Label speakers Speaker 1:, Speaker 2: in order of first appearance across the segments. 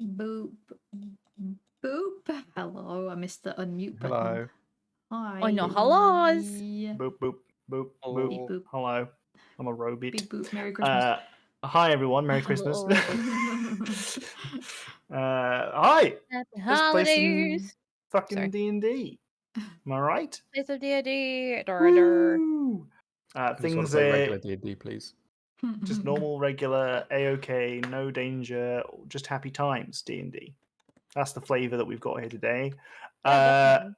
Speaker 1: Boop. Boop. Hello, I missed the unmute button.
Speaker 2: Hello.
Speaker 1: Hi.
Speaker 3: Oh no, hellos.
Speaker 2: Boop, boop, boop,
Speaker 3: Hello.
Speaker 2: boop.
Speaker 1: Beep boop.
Speaker 2: Hello. I'm a robot.
Speaker 1: Beep boop. Merry Christmas.
Speaker 2: Hi, everyone. Merry Christmas. Hi.
Speaker 3: Happy
Speaker 2: Let's play some
Speaker 3: holidays.
Speaker 2: fucking
Speaker 3: Sorry.
Speaker 2: D&D. Am I right?
Speaker 3: Play some D&D.
Speaker 2: Woo! Things
Speaker 4: play
Speaker 2: are
Speaker 4: regular D&D, please.
Speaker 2: just normal, regular, A-OK, no danger, just happy times D&D. That's the flavour that we've got here today.
Speaker 3: Yeah,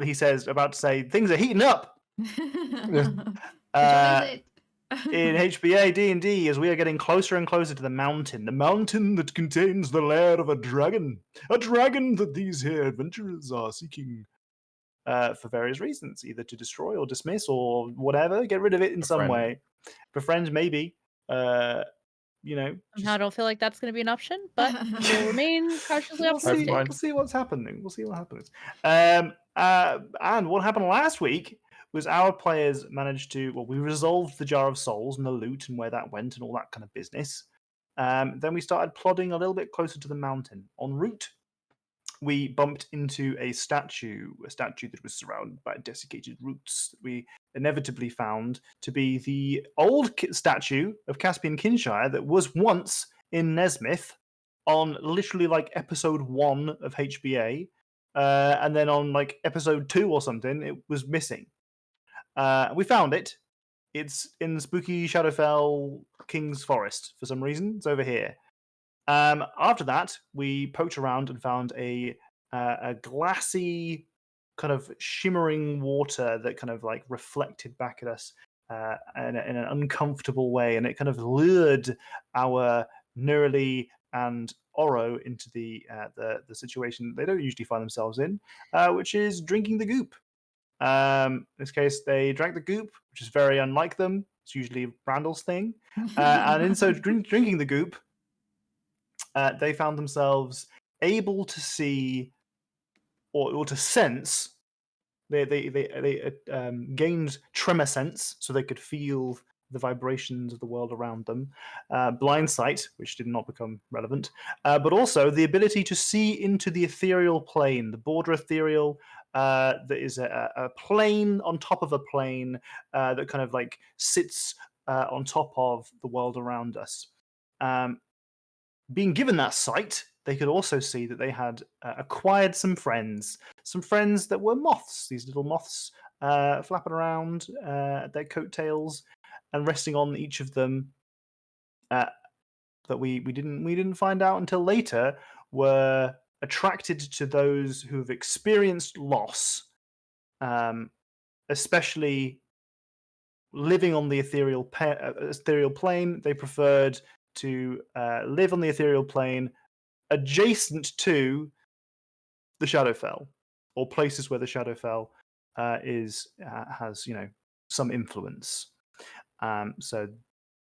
Speaker 2: He says, about to say, things are heating up.
Speaker 1: Which one is it?
Speaker 2: In HBA D&D, as we are getting closer and closer to the mountain that contains the lair of a dragon that these here adventurers are seeking for various reasons, either to destroy or dismiss or whatever, get rid of it in some way. Befriend, maybe. I
Speaker 3: don't feel like that's going to be an option, but we'll remain cautiously optimistic.
Speaker 2: We'll see what's happening. And what happened last week was our players managed to, we resolved the Jar of Souls and the loot and where that went and all that kind of business. Then we started plodding a little bit closer to the mountain. En route, we bumped into a statue that was surrounded by desiccated roots that we inevitably found to be the old statue of Caspian Kinshire that was once in Nesmith on literally like episode 1 of HBA. And then on like episode 2 or something, it was missing. We found it. It's in spooky Shadowfell King's Forest for some reason. It's over here. After that, we poked around and found a glassy, kind of shimmering water that kind of like reflected back at us in an uncomfortable way, and it kind of lured our Nurli and Oro into the situation they don't usually find themselves in, which is drinking the goop. In this case, they drank the goop, which is very unlike them. It's usually Randall's thing. And in so drinking the goop, they found themselves able to see or to sense. They gained tremor sense, so they could feel the vibrations of the world around them. Blind sight, which did not become relevant, but also the ability to see into the ethereal plane, the border ethereal. That is a plane on top of a plane that kind of like sits on top of the world around us. Being given that sight, they could also see that they had acquired some friends that were moths, these little moths flapping around their coattails and resting on each of them that we didn't find out until later were attracted to those who have experienced loss, especially living on the ethereal plane. They preferred to live on the ethereal plane adjacent to the Shadowfell, or places where the Shadowfell has some influence. So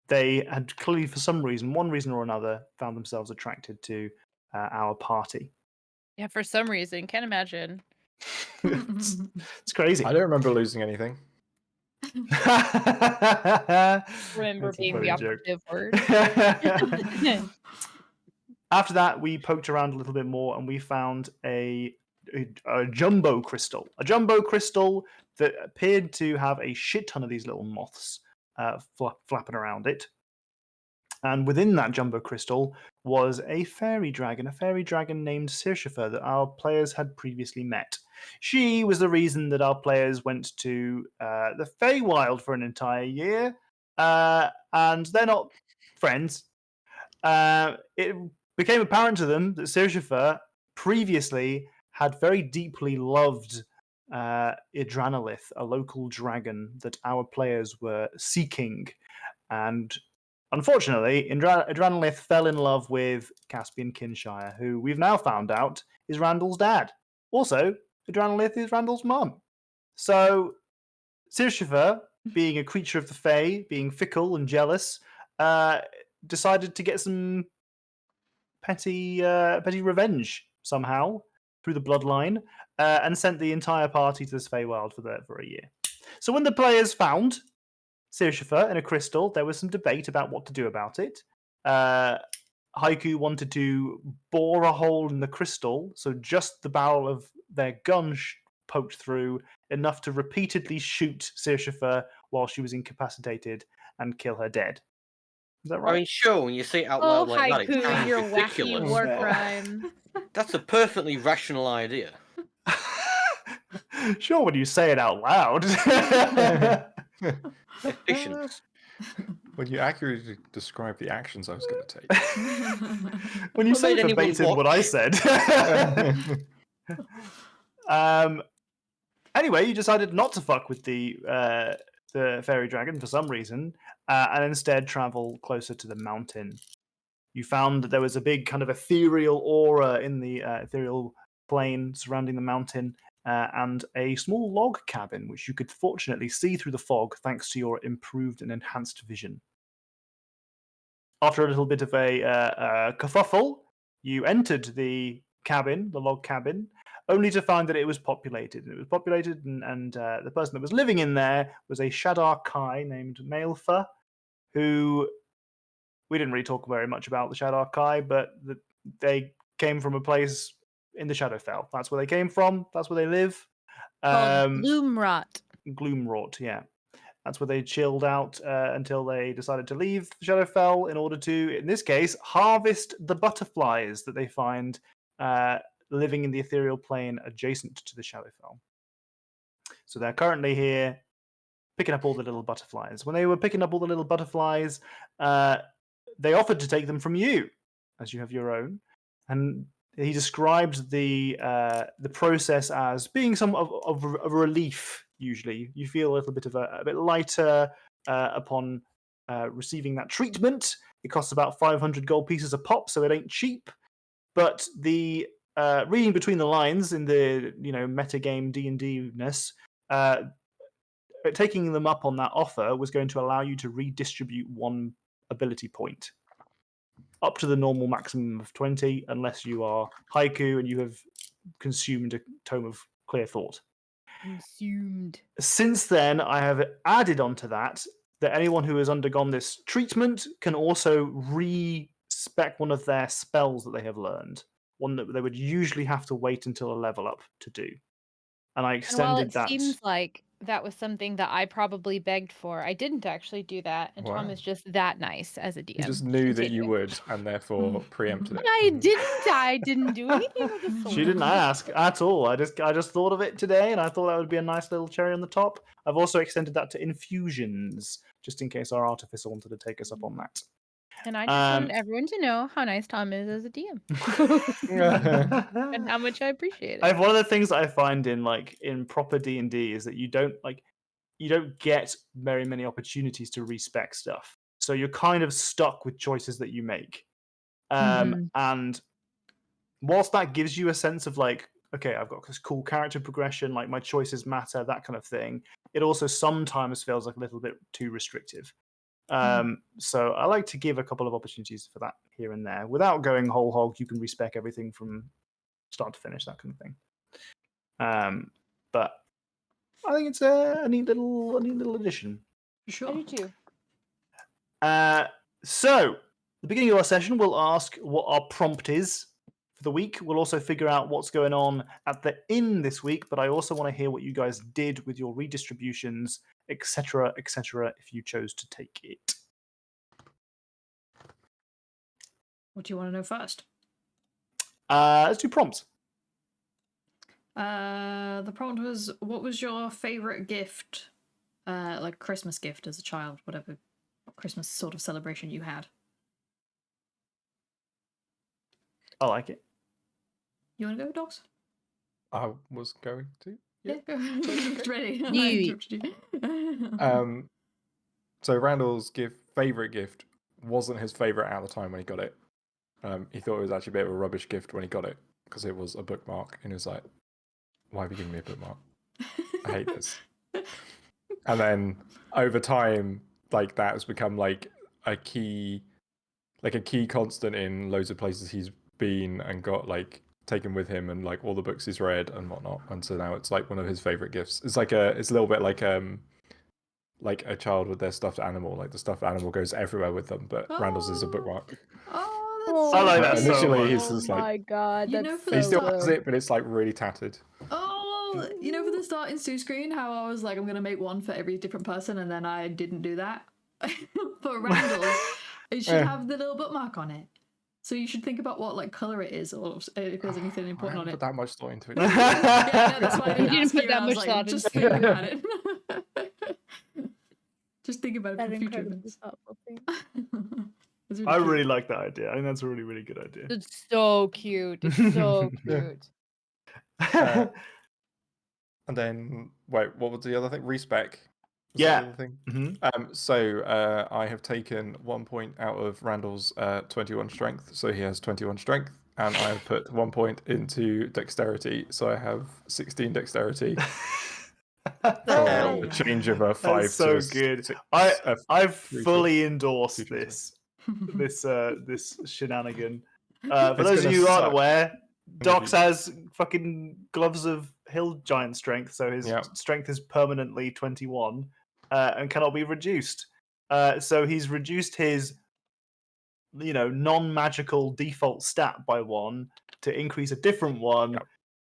Speaker 2: they had clearly, for some reason, one reason or another, found themselves attracted to our party.
Speaker 3: Yeah, for some reason. Can't imagine.
Speaker 2: It's crazy.
Speaker 4: I don't remember losing anything.
Speaker 3: Remember being the operative word.
Speaker 2: After that, we poked around a little bit more and we found a jumbo crystal. A jumbo crystal that appeared to have a shit ton of these little moths flapping around it. And within that jumbo crystal was a fairy dragon named Sirshifer that our players had previously met. She was the reason that our players went to the Feywild for an entire year, and they're not friends. It became apparent to them that Sirshifer previously had very deeply loved Idranolith, a local dragon that our players were seeking. And unfortunately, Idranolith fell in love with Caspian Kinshire, who we've now found out is Randall's dad. Also, Idranolith is Randall's mum. So, Sirshifer, being a creature of the Fae, being fickle and jealous, decided to get some petty revenge somehow through the bloodline, and sent the entire party to this Feywild for a year. So when the players found Sirshifer in a crystal, there was some debate about what to do about it. Haiku wanted to bore a hole in the crystal, so just the barrel of their gun poked through enough to repeatedly shoot Sirshifa while she was incapacitated and kill her dead. Is that
Speaker 5: I
Speaker 2: right?
Speaker 5: mean, sure, when you say it out
Speaker 3: Oh,
Speaker 5: loud like that, it
Speaker 3: Haiku and
Speaker 5: sounds
Speaker 3: your wacky
Speaker 5: ridiculous.
Speaker 3: war
Speaker 2: Yeah.
Speaker 3: crime.
Speaker 5: That's a perfectly rational idea.
Speaker 2: Sure, when you say it out loud.
Speaker 5: Efficient.
Speaker 4: When you accurately describe the actions I was going to take.
Speaker 2: When you
Speaker 5: What
Speaker 2: say
Speaker 5: made anyone
Speaker 2: verbatim what I
Speaker 5: watch?
Speaker 2: said. Anyway, you decided not to fuck with the fairy dragon for some reason, and instead travel closer to the mountain. You found that there was a big kind of ethereal aura in the ethereal plane surrounding the mountain, and a small log cabin, which you could fortunately see through the fog thanks to your improved and enhanced vision. After a little bit of a kerfuffle, you entered the cabin, the log cabin, only to find that it was populated. It was populated, and the person that was living in there was a Shadar Kai named Maelfa, who we didn't really talk very much about the Shadar Kai, but they came from a place in the Shadowfell. That's where they came from. That's where they live.
Speaker 3: Called Gloomrot.
Speaker 2: Gloomrot, yeah. That's where they chilled out until they decided to leave Shadowfell in order to, in this case, harvest the butterflies that they find living in the ethereal plane adjacent to the Shadowfell. So they're currently here picking up all the little butterflies. When they were picking up all the little butterflies, they offered to take them from you, as you have your own. And he described the process as being some of a relief. Usually, you feel a little bit of a bit lighter upon receiving that treatment. It costs about 500 gold pieces a pop, so it ain't cheap. But the reading between the lines in the metagame D&D-ness, taking them up on that offer was going to allow you to redistribute 1 ability point up to the normal maximum of 20, unless you are Haiku and you have consumed a tome of clear thought.
Speaker 3: Consumed.
Speaker 2: Since then, I have added onto that anyone who has undergone this treatment can also re-spec one of their spells that they have learned, one that they would usually have to wait until a level up to do. And I
Speaker 3: And while
Speaker 2: extended
Speaker 3: it
Speaker 2: that.
Speaker 3: seems like that was something that I probably begged for, I didn't actually do that, and Tom
Speaker 4: Wow.
Speaker 3: is just that nice as a DM.
Speaker 4: He just knew that you
Speaker 3: Continue.
Speaker 4: would, and therefore preempted it.
Speaker 3: I didn't do anything with the sword.
Speaker 2: She didn't ask at all. I just thought of it today, and I thought that would be a nice little cherry on the top. I've also extended that to infusions, just in case our artificer wanted to take us up on that.
Speaker 3: And I just wanted everyone to know how nice Tom is as a DM. And how much I appreciate it.
Speaker 2: One of the things that I find in proper D&D is that you don't get very many opportunities to respec stuff. So you're kind of stuck with choices that you make. And whilst that gives you a sense of okay, I've got this cool character progression, my choices matter, that kind of thing, it also sometimes feels like a little bit too restrictive. So I like to give a couple of opportunities for that here and there. Without going whole hog, you can respec everything from start to finish, that kind of thing. But I think it's a neat little addition.
Speaker 1: Sure.
Speaker 3: I do too.
Speaker 2: So, the beginning of our session, we'll ask what our prompt is for the week. We'll also figure out what's going on at the inn this week, but I also want to hear what you guys did with your redistributions, etc., if you chose to take it.
Speaker 1: What do you want to know first?
Speaker 2: Let's do prompts.
Speaker 1: The prompt was, what was your favorite gift, like Christmas gift as a child, whatever Christmas sort of celebration you had?
Speaker 2: I like it.
Speaker 1: You want to go, Dogs?
Speaker 4: I was going to.
Speaker 1: Yeah, go. Ready.
Speaker 4: So Randall's favorite gift wasn't his favorite at the time when he got it. He thought it was actually a bit of a rubbish gift when he got it because it was a bookmark, and he was like, "Why have you given me a bookmark? I hate this." And then over time, that has become a key constant in loads of places he's been and got taken with him, and all the books he's read and whatnot. And so now it's one of his favorite gifts. It's it's a little bit like a child with their stuffed animal. The stuffed animal goes everywhere with them, but Randall's is a bookmark.
Speaker 1: Oh, that's
Speaker 2: I like that so
Speaker 4: Initially,
Speaker 2: much.
Speaker 4: he's just
Speaker 3: Oh
Speaker 4: like
Speaker 3: my god,
Speaker 1: You
Speaker 3: that's
Speaker 1: know, for
Speaker 3: so
Speaker 4: he
Speaker 1: the
Speaker 4: still
Speaker 1: start-
Speaker 4: has it, but it's like really tattered.
Speaker 1: Oh, you know, for the starting Sue screen, how I was like, I'm gonna make one for every different person, and then I didn't do that. For Randall's, it should have the little bookmark on it. So you should think about what like color it is, or if there's anything
Speaker 4: I
Speaker 1: important on
Speaker 4: haven't
Speaker 1: it.
Speaker 4: put that much thought into it.
Speaker 1: Yeah, no, that's why I
Speaker 3: You
Speaker 1: didn't
Speaker 3: didn't
Speaker 1: ask
Speaker 3: put
Speaker 1: you.
Speaker 3: that
Speaker 1: I was
Speaker 3: much
Speaker 1: like,
Speaker 3: thought
Speaker 1: just
Speaker 3: into
Speaker 1: thinking about it. Just think about it
Speaker 3: that
Speaker 1: for future
Speaker 3: incredibly
Speaker 1: events.
Speaker 3: thoughtful thing.
Speaker 1: It's
Speaker 2: I
Speaker 1: cute.
Speaker 2: really like that idea. I think that's a really, really good idea.
Speaker 3: It's so cute. It's so cute.
Speaker 4: And then, wait, what was the other thing? Respec. Was that
Speaker 2: Yeah.
Speaker 4: the other thing?
Speaker 2: Mhm.
Speaker 4: So I have taken 1 point out of Randall's 21 strength, so he has 21 strength, and I have put 1 point into dexterity, so I have 16 dexterity. For
Speaker 1: Oh,
Speaker 4: a change of a 5
Speaker 2: That's so
Speaker 4: to a
Speaker 2: good.
Speaker 4: 6.
Speaker 2: I
Speaker 4: three
Speaker 2: fully
Speaker 4: choice.
Speaker 2: endorse
Speaker 4: Two choice.
Speaker 2: this shenanigan. For
Speaker 4: It's
Speaker 2: those of
Speaker 4: gonna
Speaker 2: you who aren't
Speaker 4: suck
Speaker 2: aware,
Speaker 4: the
Speaker 2: Dox
Speaker 4: future.
Speaker 2: has fucking gloves of hill giant strength, so his
Speaker 4: Yep.
Speaker 2: strength is permanently 21 and cannot be reduced. So he's reduced his non-magical default stat by 1 to increase a different one,
Speaker 4: Yep.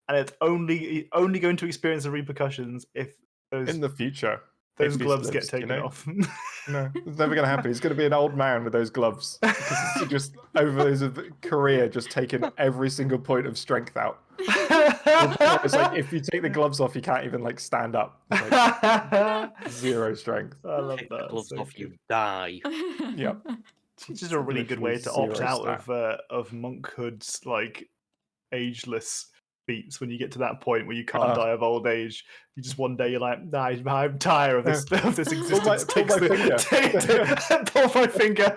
Speaker 2: and it's only going to experience the repercussions if those
Speaker 4: In the future,
Speaker 2: those
Speaker 4: if he
Speaker 2: gloves get
Speaker 4: lives, you
Speaker 2: taken
Speaker 4: know?
Speaker 2: off.
Speaker 4: No, it's never going to happen. He's going to be an old man with those gloves. Because he's just, over his career, just taking every single point of strength out. It's like, if you take the gloves off, you can't even, like, stand up. It's like,
Speaker 2: I
Speaker 4: 0 strength.
Speaker 2: love
Speaker 5: Take the
Speaker 2: that.
Speaker 5: gloves
Speaker 2: So
Speaker 5: off, you
Speaker 2: good.
Speaker 5: die.
Speaker 4: Yep.
Speaker 2: Which is a really good
Speaker 4: Literally
Speaker 2: way to opt
Speaker 4: 0
Speaker 2: out
Speaker 4: stat.
Speaker 2: of monkhood's like ageless feats when you get to that point where you can't die of old age. You just one day you're like, nah, I'm tired of this existence.
Speaker 4: pull my finger.
Speaker 2: Pull my finger.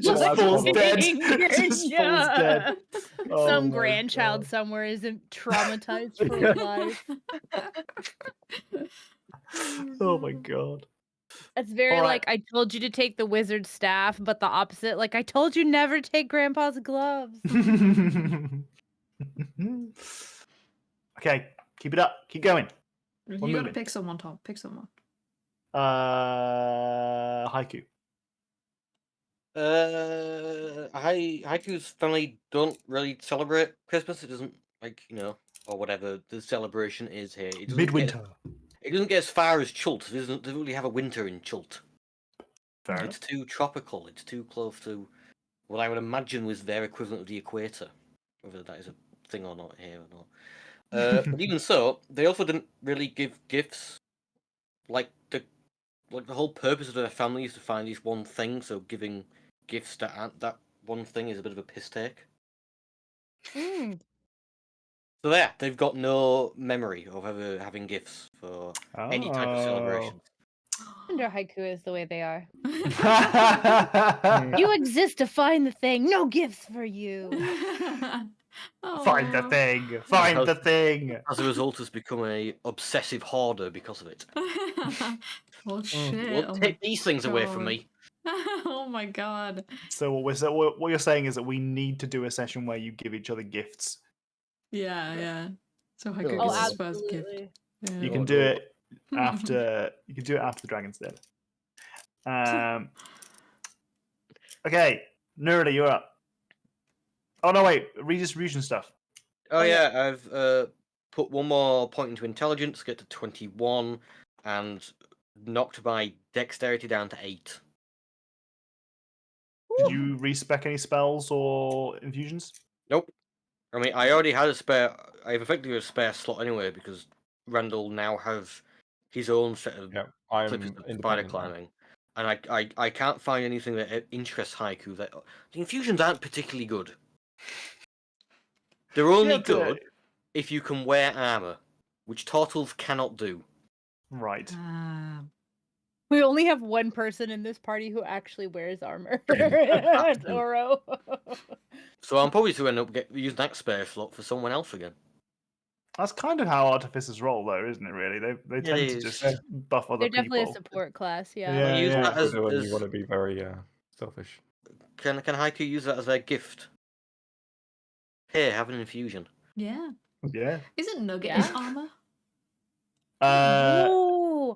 Speaker 2: Just
Speaker 4: Last
Speaker 2: falls
Speaker 4: problem.
Speaker 2: dead.
Speaker 3: Finger,
Speaker 2: Just falls dead. Oh
Speaker 3: Some
Speaker 2: my
Speaker 3: grandchild
Speaker 2: God.
Speaker 3: somewhere isn't traumatized for life.
Speaker 2: Oh my God.
Speaker 3: It's very
Speaker 2: All right.
Speaker 3: like, I told you to take the wizard staff, but the opposite. Like, I told you never to take grandpa's gloves.
Speaker 2: Okay, keep it up. Keep going.
Speaker 1: You
Speaker 2: We're
Speaker 1: gotta
Speaker 2: moving.
Speaker 1: pick someone, Tom. Pick someone.
Speaker 2: Haiku.
Speaker 5: Haiku's family don't really celebrate Christmas. It doesn't or whatever the celebration is here. It doesn't
Speaker 2: Midwinter.
Speaker 5: It doesn't get as far as Chult. It doesn't really have a winter in Chult.
Speaker 2: Fair
Speaker 5: It's too tropical. It's too close to what I would imagine was their equivalent of the equator. Whether that is a thing or not here or not. But even so, they also didn't really give gifts. Like the whole purpose of their family is to find this one thing. So giving gifts that aren't that one thing is a bit of a piss take.
Speaker 3: Mm.
Speaker 5: So yeah, they've got no memory of ever having gifts for any type of celebration.
Speaker 3: Wonder haiku is the way they are.
Speaker 2: Oh.
Speaker 3: You exist to find the thing. No gifts for you.
Speaker 2: Find the
Speaker 1: Aw.
Speaker 2: thing. Find the thing.
Speaker 5: As a result, has become a obsessive hoarder because of it.
Speaker 1: Well, shit.
Speaker 5: Won't
Speaker 1: Oh my
Speaker 5: take these things away from
Speaker 1: God.
Speaker 5: me.
Speaker 1: Oh my God.
Speaker 2: So what you're saying is that we need to do a session where you give each other gifts.
Speaker 1: Yeah. So I
Speaker 5: Oh,
Speaker 1: could
Speaker 3: Oh,
Speaker 1: get his first gift.
Speaker 3: absolutely.
Speaker 1: Yeah.
Speaker 2: You
Speaker 5: Oh,
Speaker 2: can do
Speaker 5: no.
Speaker 2: it after. You can do it after the Dragon's Dead. Okay, Nerdy, you're up. Oh no, wait, redistribution stuff.
Speaker 5: Oh yeah, I've put one more point into intelligence, get to 21, and knocked my dexterity down to 8.
Speaker 2: Did you respec any spells or infusions?
Speaker 5: Nope. I mean, I already had a spare. I have effectively a spare slot anyway because Randall now have his own set of
Speaker 4: Yeah,
Speaker 5: flippers
Speaker 4: I'm
Speaker 5: of spider
Speaker 4: independent now.
Speaker 5: climbing, and I can't find anything that interests Haiku. That the infusions aren't particularly good. They're only
Speaker 2: Yeah, but-
Speaker 5: good if you can wear armor, which Turtles cannot do.
Speaker 2: Right.
Speaker 1: Ah.
Speaker 3: We only have one person in this party who actually wears armor. It's Oro.
Speaker 5: So I'm probably to end up using that spare slot for someone else again.
Speaker 2: That's kind of how artificers roll, though, isn't it? Really, they tend to
Speaker 5: is.
Speaker 2: just buff other
Speaker 3: They're definitely a
Speaker 2: people.
Speaker 3: support class,
Speaker 2: Yeah,
Speaker 3: yeah.
Speaker 5: Use
Speaker 2: yeah.
Speaker 5: that as,
Speaker 4: When you want to be very selfish.
Speaker 5: can Haiku use that as their gift? Here, have an infusion.
Speaker 1: Yeah.
Speaker 2: Yeah.
Speaker 1: Isn't Nugget
Speaker 3: Yeah.
Speaker 1: in armor?
Speaker 3: Ooh.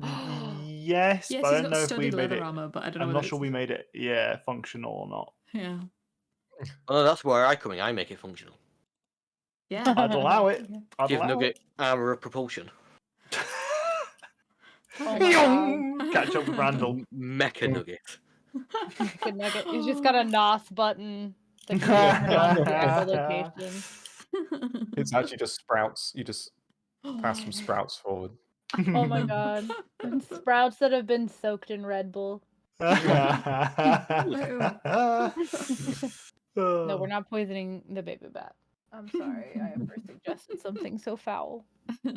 Speaker 2: Yes,
Speaker 1: Yes,
Speaker 2: but I
Speaker 1: he's
Speaker 2: don't
Speaker 1: got
Speaker 2: know if we
Speaker 1: studded
Speaker 2: made
Speaker 1: leather
Speaker 2: it.
Speaker 1: armor, but I don't know
Speaker 2: I'm
Speaker 1: whether
Speaker 2: not sure
Speaker 1: it's...
Speaker 2: we made it. Functional or not.
Speaker 1: Yeah.
Speaker 5: Oh, that's where I come in. I make it functional.
Speaker 1: Yeah.
Speaker 2: I'd allow it. I'd
Speaker 5: Give
Speaker 2: allow
Speaker 5: Nugget armor of propulsion.
Speaker 3: Oh my god.
Speaker 2: it. Catch up with Randall.
Speaker 5: Mecha Nugget.
Speaker 3: Good nugget. He's just got a NOS button that can be turned on at whatever location.
Speaker 4: It's actually just sprouts. You just pass some sprouts forward.
Speaker 3: Oh my god. And sprouts that have been soaked in Red Bull. No, we're not poisoning the baby bat. I'm sorry. I ever suggested something so foul.
Speaker 2: All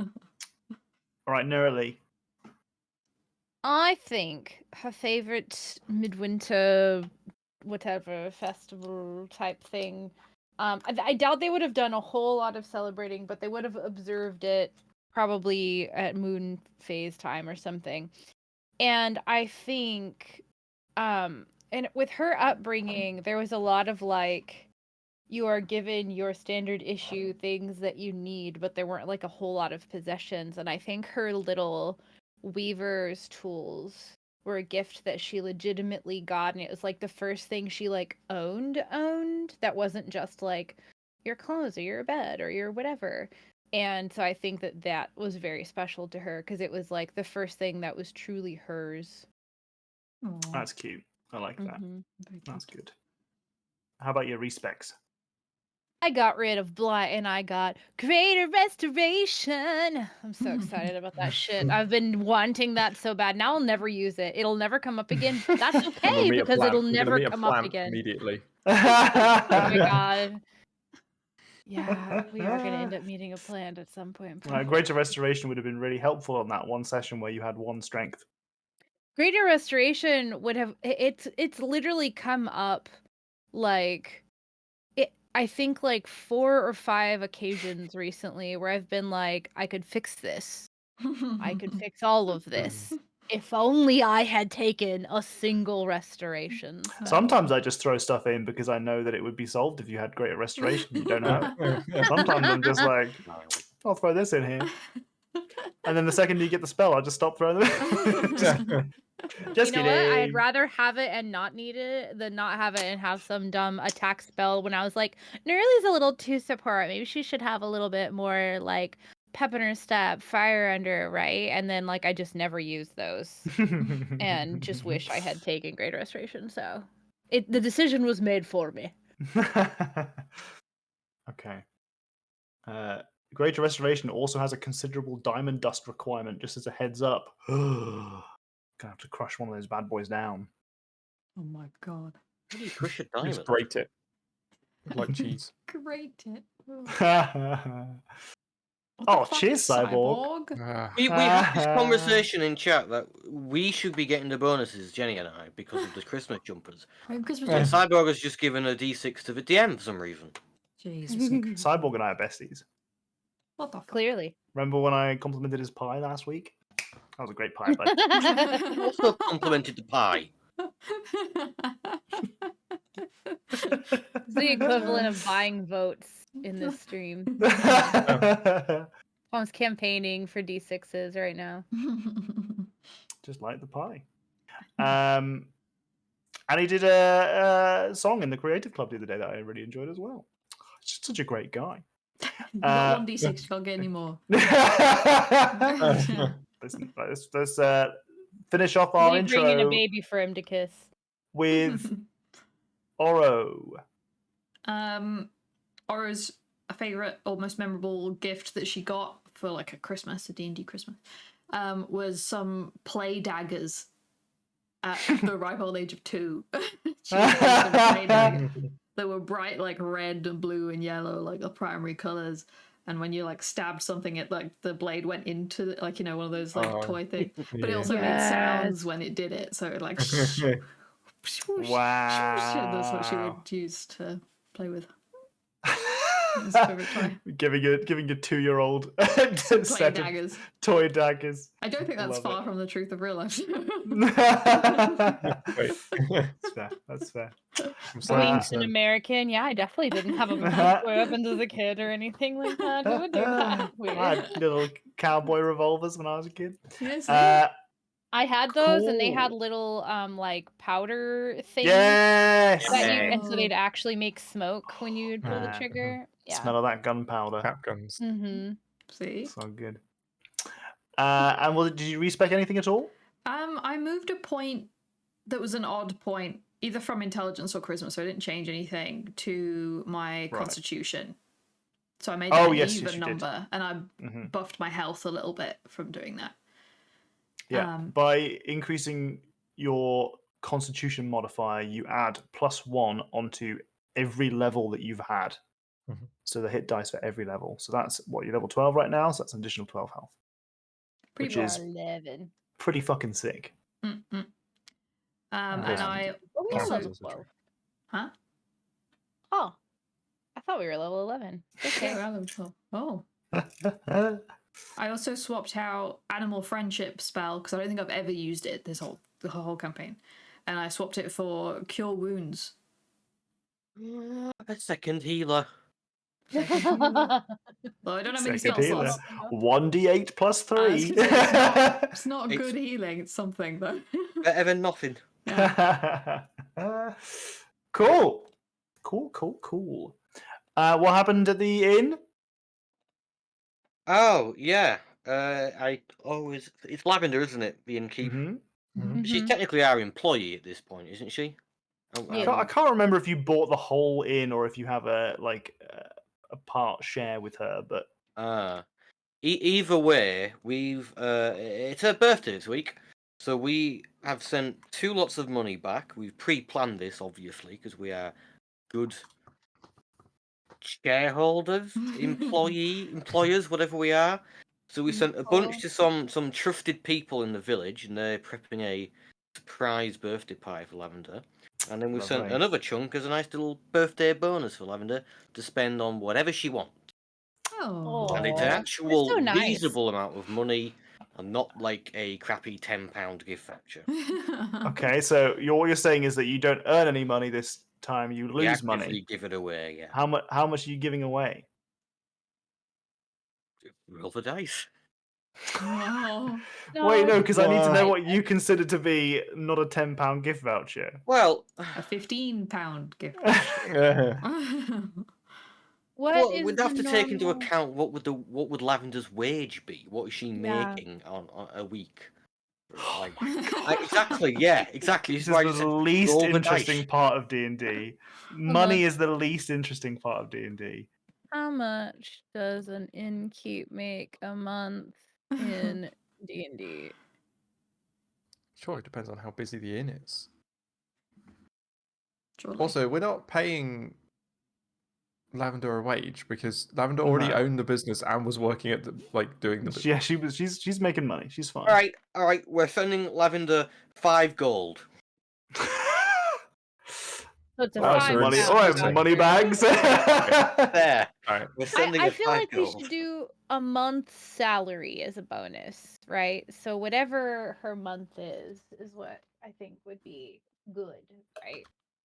Speaker 2: right, Nerily.
Speaker 3: I think her favorite midwinter, whatever festival type thing. I doubt they would have done a whole lot of celebrating, but they would have observed it probably at moon phase time or something. And I think, and with her upbringing, there was a lot of like, you are given your standard issue things that you need, but there weren't like a whole lot of possessions. And I think her little weaver's tools were a gift that she legitimately got, and it was like the first thing she like owned that wasn't just like your clothes or your bed or your whatever. And so I think that was very special to her because it was like the first thing that was truly hers.
Speaker 1: Aw.
Speaker 2: That's cute. I like that.
Speaker 3: Mhm.
Speaker 1: Very
Speaker 2: That's
Speaker 1: cute.
Speaker 2: good. How about your respecs?
Speaker 3: I got rid of blight and I got greater restoration. I'm so excited about that shit. I've been wanting that so bad. Now I'll never use it. It'll never come up again. That's
Speaker 4: And we'll
Speaker 3: okay
Speaker 4: meet a
Speaker 3: because
Speaker 4: plant.
Speaker 3: it'll
Speaker 4: We're gonna
Speaker 3: never
Speaker 4: meet a
Speaker 3: come up
Speaker 4: plant
Speaker 3: again.
Speaker 4: immediately.
Speaker 3: Oh my god. Yeah, we are gonna end up meeting a plant at some point.
Speaker 2: Greater Restoration would have been really helpful on that one session where you had one strength.
Speaker 3: Greater restoration would have it's literally come up like I think like 4 or 5 occasions recently where I've been like, I could fix this. I could fix all of this. If only I had taken a single restoration. spell.
Speaker 2: Sometimes I just throw stuff in because I know that it would be solved if you had Greater Restoration. You don't have it. Sometimes I'm just like, I'll throw this in here. And then the second you get the spell, I'll just stop throwing them in. Just
Speaker 3: You know
Speaker 2: kidding.
Speaker 3: what? I'd rather have it and not need it than not have it and have some dumb attack spell when I was like, Nerly's a little too support. Maybe she should have a little bit more like pep in her step, fire under her, right? And then like I just never use those and just wish I had taken Great Restoration. So the decision was made for me.
Speaker 2: Okay. Greater Restoration also has a considerable diamond dust requirement, just as a heads up. Gonna have to crush one of those bad boys down.
Speaker 1: Oh my god.
Speaker 5: How do you crush a
Speaker 4: Just
Speaker 5: diamond?
Speaker 4: grate it like cheese.
Speaker 1: Great it. What
Speaker 2: Oh,
Speaker 1: the fuck
Speaker 2: cheers,
Speaker 1: is
Speaker 2: Cyborg.
Speaker 4: Ah,
Speaker 5: We had this conversation in chat that we should be getting the bonuses, Jenny and I, because of the Christmas jumpers.
Speaker 1: Christmas
Speaker 5: And
Speaker 1: Day.
Speaker 5: Cyborg has just given a D6 to the DM for some reason.
Speaker 1: Jesus.
Speaker 2: Cyborg and I are besties.
Speaker 1: What the fuck?
Speaker 3: Clearly.
Speaker 2: Remember when I complimented his pie last week? That was a great pie, bud.
Speaker 5: Also complimented the pie.
Speaker 3: It's the equivalent of buying votes in this stream. Tom's campaigning for D6s right now.
Speaker 2: Just like the pie. And he did a song in the Creative Club the other day that I really enjoyed as well. He's just such a great guy.
Speaker 1: You got 1d6, you can't get any more.
Speaker 2: Listen, let's finish off our
Speaker 3: We
Speaker 2: intro
Speaker 3: bring in a baby for him to kiss.
Speaker 2: with Oro.
Speaker 1: Oro's a favorite or most memorable gift that she got for like a Christmas, a D&D Christmas, was some play daggers at the ripe old age of 2. She made some play daggers. They were bright like red and blue and yellow, like the primary colors. And when you like stabbed something, it like the blade went into like, you know, one of those like toy things. But it also made sounds when it did it. So it like
Speaker 2: Wow.
Speaker 1: that's what she would use to play with. That's her favorite toy.
Speaker 2: Giving a 2-year-old
Speaker 1: Play
Speaker 2: set
Speaker 1: daggers.
Speaker 2: of toy daggers.
Speaker 1: I don't think that's
Speaker 2: Love
Speaker 1: far
Speaker 2: it.
Speaker 1: from the truth of real life.
Speaker 4: wait.
Speaker 2: That's fair. That's fair.
Speaker 4: I'm
Speaker 3: Queens
Speaker 4: sorry,
Speaker 3: an American. Yeah, I definitely didn't have a weapons as a kid or anything like that. Who would do that?
Speaker 2: I
Speaker 3: Weird.
Speaker 2: had little cowboy revolvers when I was a kid.
Speaker 1: Yes.
Speaker 3: I had those, and they had
Speaker 2: Cool.
Speaker 3: little like powder things
Speaker 2: Yes.
Speaker 3: that
Speaker 5: Yeah.
Speaker 3: and so they'd actually make smoke when you pull the
Speaker 2: Yeah.
Speaker 3: trigger. Yeah.
Speaker 2: Smell of that gunpowder.
Speaker 4: Cap guns.
Speaker 3: Mm-hmm.
Speaker 1: See?
Speaker 2: So good. And did you respec anything at all?
Speaker 1: I moved a point that was an odd point, either from intelligence or charisma, so I didn't change anything, to my constitution. So I made that an
Speaker 2: yes,
Speaker 1: even
Speaker 2: you did.
Speaker 1: number, and I
Speaker 2: Mhm.
Speaker 1: buffed my health a little bit from doing that.
Speaker 2: Yeah. By increasing your constitution modifier, you add +1 onto every level that you've had.
Speaker 4: Mhm.
Speaker 2: So the hit dice for every level. So that's what, you're level 12 right now, so that's an additional 12 health.
Speaker 1: Pretty
Speaker 2: Which is
Speaker 3: 11.
Speaker 2: pretty fucking sick.
Speaker 1: Mm-mm. And
Speaker 2: Yes.
Speaker 1: I
Speaker 3: Oh, we are
Speaker 2: Also
Speaker 3: level
Speaker 2: true.
Speaker 3: 12.
Speaker 1: huh?
Speaker 3: Oh, I thought we were level 11. Okay.
Speaker 1: Yeah, level 12. Oh. I also swapped out Animal Friendship spell because I don't think I've ever used it the whole campaign, and I swapped it for Cure Wounds.
Speaker 5: A second healer.
Speaker 1: Second healer. Well, I don't have any
Speaker 2: Second
Speaker 1: spell
Speaker 2: healer.
Speaker 1: slots.
Speaker 2: 1d8 plus
Speaker 1: I was
Speaker 2: 3.
Speaker 1: gonna say, it's not
Speaker 5: It's-
Speaker 1: good healing. It's something though.
Speaker 5: Better than nothing.
Speaker 2: Cool. Cool. What happened at the inn?
Speaker 5: Oh, yeah. It's Lavender, isn't it? The innkeep.
Speaker 2: Mm-hmm.
Speaker 5: She's
Speaker 3: Mhm.
Speaker 5: technically our employee at this point, isn't she?
Speaker 3: Yeah.
Speaker 2: I can't remember if you bought the whole inn or if you have a part share with her, but
Speaker 5: Either way, it's her birthday this week, so we have sent 2 lots of money back. We've pre-planned this, obviously, because we are good shareholders, employers, whatever we are. So we sent a bunch to some trusted people in the village, and they're prepping a surprise birthday party for Lavender. And then we sent
Speaker 2: Lovely.
Speaker 5: another chunk as a nice little birthday bonus for Lavender to spend on whatever she wants.
Speaker 1: Oh.
Speaker 5: And it's an
Speaker 3: Aw,
Speaker 5: actual
Speaker 3: so nice.
Speaker 5: reasonable amount of money, and not like a crappy £10 gift voucher.
Speaker 2: okay. So what you're saying is that you don't earn any money this time; you
Speaker 5: We
Speaker 2: lose
Speaker 5: actively
Speaker 2: money.
Speaker 5: give it away, yeah.
Speaker 2: How much are you giving away?
Speaker 5: Roll the dice.
Speaker 1: Oh.
Speaker 2: Wait, no, because I need to know
Speaker 4: What?
Speaker 2: what you consider to be not a £10 gift voucher.
Speaker 5: Well,
Speaker 1: A £15 gift.
Speaker 3: What is
Speaker 5: we'd
Speaker 3: the
Speaker 5: have to take into
Speaker 3: normal-
Speaker 5: account what would Lavender's wage be? What is she
Speaker 3: Yeah.
Speaker 5: making on a week? Like, exactly, yeah, exactly.
Speaker 2: This
Speaker 5: This is why I
Speaker 2: is
Speaker 5: just
Speaker 2: the
Speaker 5: said
Speaker 2: least
Speaker 5: roll the
Speaker 2: interesting
Speaker 5: dice.
Speaker 2: part of D&D. Money is the least interesting part of D&D.
Speaker 3: How much does an innkeep make a month in D&D?
Speaker 4: Sure, it depends on how busy the inn is.
Speaker 1: Surely.
Speaker 4: Also, we're not paying Lavender a wage because Lavender already
Speaker 2: No.
Speaker 4: owned the business and was working at doing the business.
Speaker 2: Yeah, she's making money. She's fine.
Speaker 5: All right. We're sending Lavender 5 gold.
Speaker 3: So it's a
Speaker 4: Alright, so
Speaker 3: 5
Speaker 4: we're
Speaker 2: money,
Speaker 4: in
Speaker 3: pound
Speaker 2: all right,
Speaker 4: six.
Speaker 2: money bags.
Speaker 5: There.
Speaker 4: Alright.
Speaker 5: We're sending
Speaker 3: I
Speaker 5: her
Speaker 3: feel
Speaker 5: 5
Speaker 3: like we
Speaker 5: gold.
Speaker 3: should do a month's salary as a bonus, right? So whatever her month is what I think would be good, right?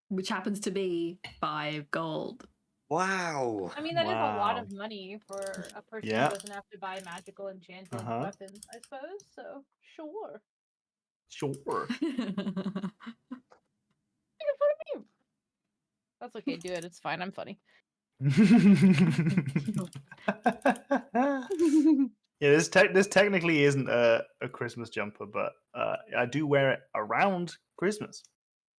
Speaker 1: Which happens to be 5 gold.
Speaker 5: Wow.
Speaker 3: I mean, that is a lot
Speaker 2: Wow.
Speaker 3: of money for a person
Speaker 2: Yeah.
Speaker 3: who doesn't have to buy magical enchanted
Speaker 2: Uh-huh.
Speaker 3: weapons, I suppose. So, sure.
Speaker 2: Sure.
Speaker 3: That's okay, do it. It's fine. I'm funny.
Speaker 2: Yeah, this technically isn't a Christmas jumper, but I do wear it around Christmas.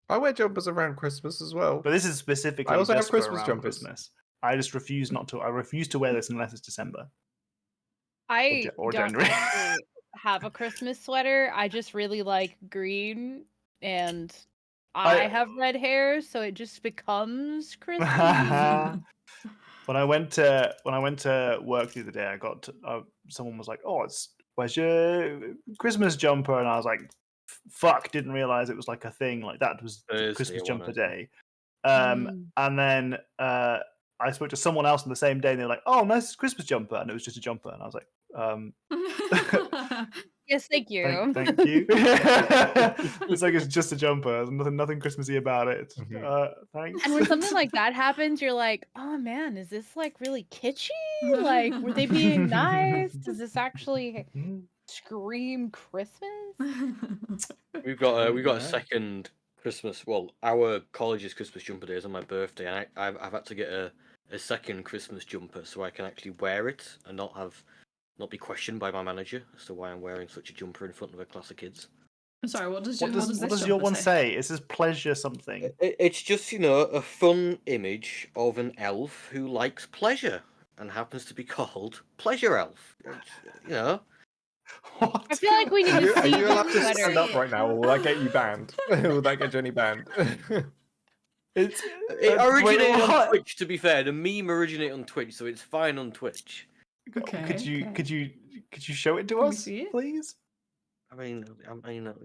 Speaker 4: I wear jumpers around Christmas as well.
Speaker 2: But this is specifically
Speaker 4: I also have
Speaker 2: just for
Speaker 4: Christmas
Speaker 2: around
Speaker 4: jumpers.
Speaker 2: Christmas. I just refuse not to. I refuse to wear this unless it's December.
Speaker 3: I
Speaker 2: or
Speaker 3: don't
Speaker 2: January.
Speaker 3: actually have a Christmas sweater. I just really like green, and I have red hair, so it just becomes Christmas.
Speaker 2: When I went to work the other day, I got someone was like, "Oh, where's your Christmas jumper?" And I was like, "Fuck!" Didn't realize it was like a thing. Like that was
Speaker 5: Thursday
Speaker 2: Christmas
Speaker 5: or
Speaker 2: jumper
Speaker 5: whatever.
Speaker 2: day. And then I spoke to someone else on the same day, and they were like, "Oh, nice Christmas jumper," and it was just a jumper, and I was like,
Speaker 3: Yes, thank you.
Speaker 2: Thank you." It's like it's just a jumper. There's nothing Christmassy about it. Thanks.
Speaker 3: And when something like that happens, you're like, oh man, is this like really kitschy? Like, were they being nice? Does this actually scream Christmas?
Speaker 5: We've got a
Speaker 2: Yeah.
Speaker 5: second Christmas. Well, our college's Christmas jumper day is on my birthday, and I've had to get a second Christmas jumper so I can actually wear it and not be questioned by my manager as to why I'm wearing such a jumper in front of a class of kids.
Speaker 1: I'm sorry, what does
Speaker 2: What
Speaker 1: this
Speaker 2: does your
Speaker 1: jumper
Speaker 2: one say? It says pleasure something.
Speaker 5: It's just a fun image of an elf who likes pleasure and happens to be called Pleasure Elf.
Speaker 2: What?
Speaker 3: I feel like we need to
Speaker 4: Are
Speaker 3: see
Speaker 4: you allowed
Speaker 3: this
Speaker 4: to
Speaker 3: sweater.
Speaker 4: stand up right now, or will that get you banned? Will that get Jenny banned?
Speaker 2: It's
Speaker 5: It originated on
Speaker 2: what?
Speaker 5: Twitch. To be fair, the meme originated on Twitch, so it's fine on Twitch.
Speaker 1: Okay.
Speaker 2: Could you show it to
Speaker 1: Can we
Speaker 2: us,
Speaker 1: see it?
Speaker 2: please?
Speaker 5: I mean,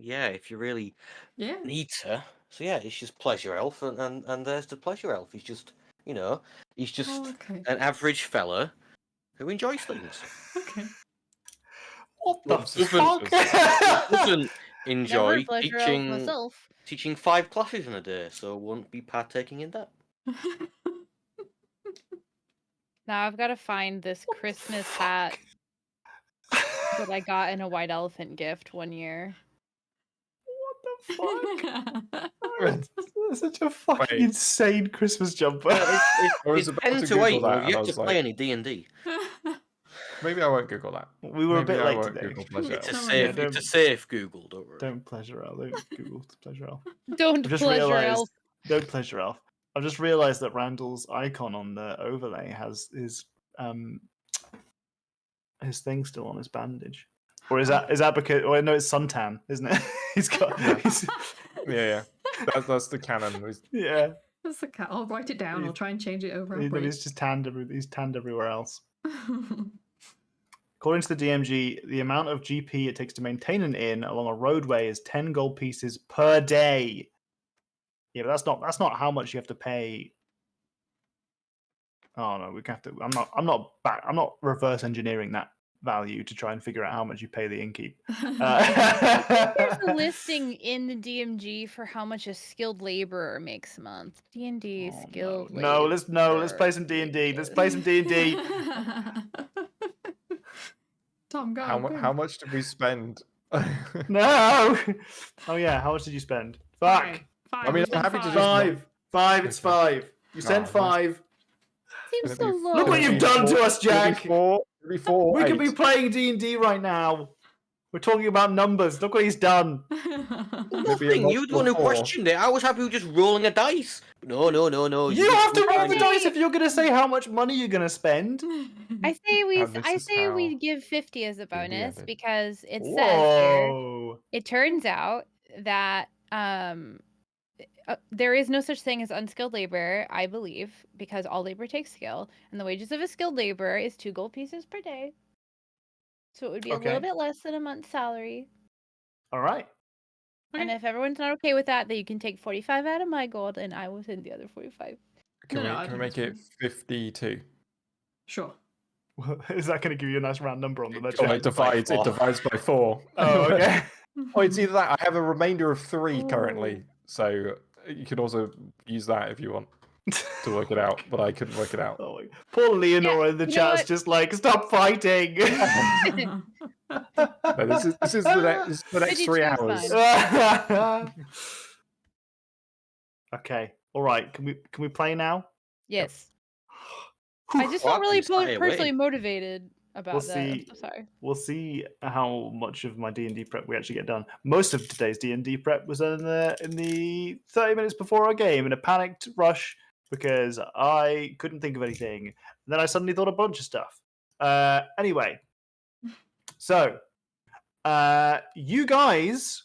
Speaker 5: yeah, if you really
Speaker 1: Yeah.
Speaker 5: need to. So yeah, it's just Pleasure Elf, and there's the Pleasure Elf. He's just, he's just
Speaker 1: Oh, okay.
Speaker 5: an average fella who enjoys things.
Speaker 1: Okay.
Speaker 2: What the
Speaker 4: Loves
Speaker 2: fuck?
Speaker 5: Doesn't enjoy
Speaker 3: Never pleasure elf
Speaker 5: teaching
Speaker 3: myself.
Speaker 5: 5 classes in a day, so won't be partaking in that.
Speaker 3: Now I've got to find this Christmas hat that I got in a white elephant gift one year.
Speaker 2: What the fuck? That's such a fucking
Speaker 4: Wait.
Speaker 2: insane Christmas jumper.
Speaker 4: I was
Speaker 5: It's
Speaker 4: about
Speaker 5: 10
Speaker 4: to
Speaker 5: to 8.
Speaker 4: Google that,
Speaker 5: We've
Speaker 4: and I
Speaker 5: yet to
Speaker 4: was
Speaker 5: play
Speaker 4: like,
Speaker 5: any D&D.
Speaker 4: maybe I won't Google that.
Speaker 2: We were a
Speaker 4: Maybe
Speaker 2: bit
Speaker 4: I
Speaker 2: late
Speaker 4: won't
Speaker 2: today.
Speaker 4: Google pleasure.
Speaker 5: It's a
Speaker 1: No,
Speaker 5: safe.
Speaker 2: yeah,
Speaker 5: It's a safe Google. Don't worry.
Speaker 2: Don't pleasure elf. Don't Google pleasure elf.
Speaker 3: Don't
Speaker 2: I've just
Speaker 3: pleasure
Speaker 2: realised.
Speaker 3: elf.
Speaker 2: Don't pleasure elf. I've just realised that Randall's icon on the overlay has his thing still on his bandage. Or is that because? Oh no, it's suntan, isn't it? He's got.
Speaker 4: Yeah.
Speaker 2: He's,
Speaker 4: Yeah. That's the canon.
Speaker 2: yeah.
Speaker 1: That's the cat. I'll write it down. I'll try and change it over.
Speaker 2: He's just tanned. He's tanned everywhere else. According to the DMG, the amount of GP it takes to maintain an inn along a roadway is 10 gold pieces per day. Yeah, but that's not how much you have to pay. Oh no, we have to. I'm not reverse engineering that value to try and figure out how much you pay the innkeep.
Speaker 3: There's a listing in the DMG for how much a skilled laborer makes a month. D&D
Speaker 2: Oh,
Speaker 3: skilled
Speaker 2: no,
Speaker 3: labor.
Speaker 2: let's play some D&D. Let's play some D&D.
Speaker 1: Tom, go.
Speaker 4: How much did we spend?
Speaker 2: No. Oh yeah, how much did you spend? Fuck.
Speaker 1: Okay,
Speaker 4: I mean, I'm happy to just-
Speaker 2: Five. It's
Speaker 4: Okay.
Speaker 2: 5. You
Speaker 4: No,
Speaker 2: sent
Speaker 4: that's-
Speaker 2: 5.
Speaker 3: Seems
Speaker 4: Gonna
Speaker 3: so
Speaker 4: be-
Speaker 3: low.
Speaker 2: Look what you've done to us, Jack.
Speaker 4: It'll be 4,
Speaker 2: We could
Speaker 4: 8.
Speaker 2: be playing D&D right now. We're talking about numbers. Look what he's done.
Speaker 5: Nothing. You're the one who
Speaker 4: multiple 4.
Speaker 5: questioned it. I was happy with just rolling a dice. No.
Speaker 2: You have to roll the
Speaker 3: Okay.
Speaker 2: dice if you're going to say how much money you're going to spend.
Speaker 3: I say we
Speaker 4: And this is
Speaker 3: we
Speaker 4: how
Speaker 3: give 50 as a bonus
Speaker 4: ended.
Speaker 3: because it says here.
Speaker 2: Whoa.
Speaker 3: It turns out that there is no such thing as unskilled labor, I believe, because all labor takes skill, and the wages of a skilled laborer is 2 gold pieces per day. So it would be a
Speaker 2: Okay.
Speaker 3: little bit less than a month's salary.
Speaker 2: All right.
Speaker 3: And if everyone's not okay with that, then you can take 45 out of my gold, and I will send the other 45.
Speaker 4: Can
Speaker 1: No, I
Speaker 4: we
Speaker 1: think
Speaker 4: make
Speaker 1: that's
Speaker 4: it 52?
Speaker 1: Sure.
Speaker 2: Is that going to give you a nice round number on the ledger?
Speaker 4: Oh, it divides by 4.
Speaker 2: Oh, okay.
Speaker 4: Oh, it's either that. I have a remainder of 3 currently, so you can also use that if you want to work it out. But I couldn't work it out.
Speaker 2: Oh, my- poor Leonora in the
Speaker 3: you know
Speaker 2: chat's
Speaker 3: what?
Speaker 2: just like, stop fighting.
Speaker 4: No, this is the next 3
Speaker 3: 52 is
Speaker 4: hours.
Speaker 3: fine.
Speaker 2: Okay. All right. Can we play now?
Speaker 3: Yes. I just felt really
Speaker 5: Stay away.
Speaker 3: personally motivated about
Speaker 2: We'll
Speaker 3: that.
Speaker 2: see.
Speaker 3: I'm so sorry.
Speaker 2: We'll see how much of my D&D prep we actually get done. Most of today's D&D prep was done in the 30 minutes before our game in a panicked rush because I couldn't think of anything. And then I suddenly thought a bunch of stuff. Anyway, so you guys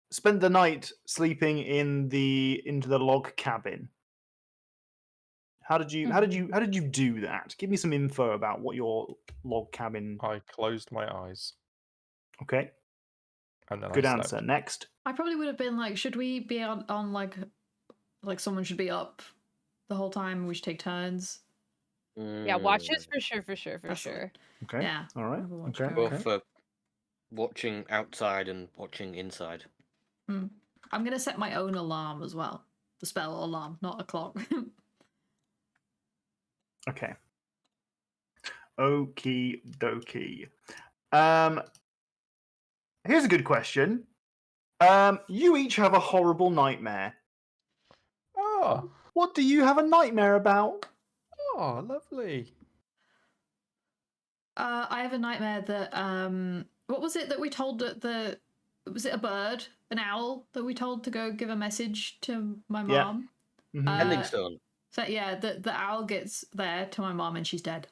Speaker 2: spent the night sleeping into the log cabin. How did you do that? Give me some info about what your log cabin.
Speaker 4: I closed my eyes
Speaker 2: Okay,
Speaker 4: and then
Speaker 2: good
Speaker 4: I
Speaker 2: answer.
Speaker 4: slept.
Speaker 2: Next.
Speaker 1: I probably would have been like, should we be on like someone should be up the whole time? We should take turns.
Speaker 3: Yeah, watches for sure.
Speaker 1: That's
Speaker 3: Sure.
Speaker 2: Okay.
Speaker 1: Yeah.
Speaker 2: All right.
Speaker 1: Have a watch
Speaker 2: Okay.
Speaker 1: go.
Speaker 2: Okay.
Speaker 5: Both for watching outside and watching inside.
Speaker 1: I'm gonna set my own alarm as well. The spell alarm, not a clock.
Speaker 2: Okay. Okie dokie. Here's a good question. You each have a horrible nightmare.
Speaker 4: Oh,
Speaker 2: What do you have a nightmare about?
Speaker 4: oh, lovely.
Speaker 1: I have a nightmare that what was it that we told the was it a bird, an owl that we told to go give a message to my
Speaker 2: Yeah.
Speaker 1: mom?
Speaker 2: Mhm.
Speaker 5: Ending stone.
Speaker 1: So yeah, the owl gets there to my mom and she's dead.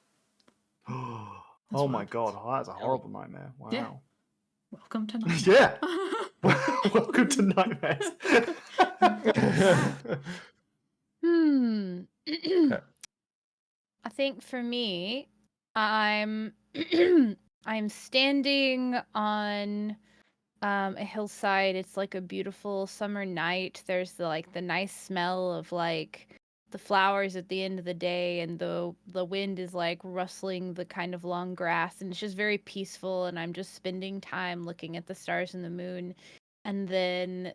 Speaker 2: Oh
Speaker 1: what
Speaker 2: my
Speaker 1: happens.
Speaker 2: god, that's a horrible nightmare. Wow.
Speaker 1: Yeah. Welcome to nightmares.
Speaker 2: Yeah. Welcome to nightmares.
Speaker 3: I think for me, I'm I'm standing on a hillside. It's like a beautiful summer night. There's the nice smell of like the flowers at the end of the day, and the wind is like rustling the kind of long grass, and it's just very peaceful, and I'm just spending time looking at the stars and the moon. And then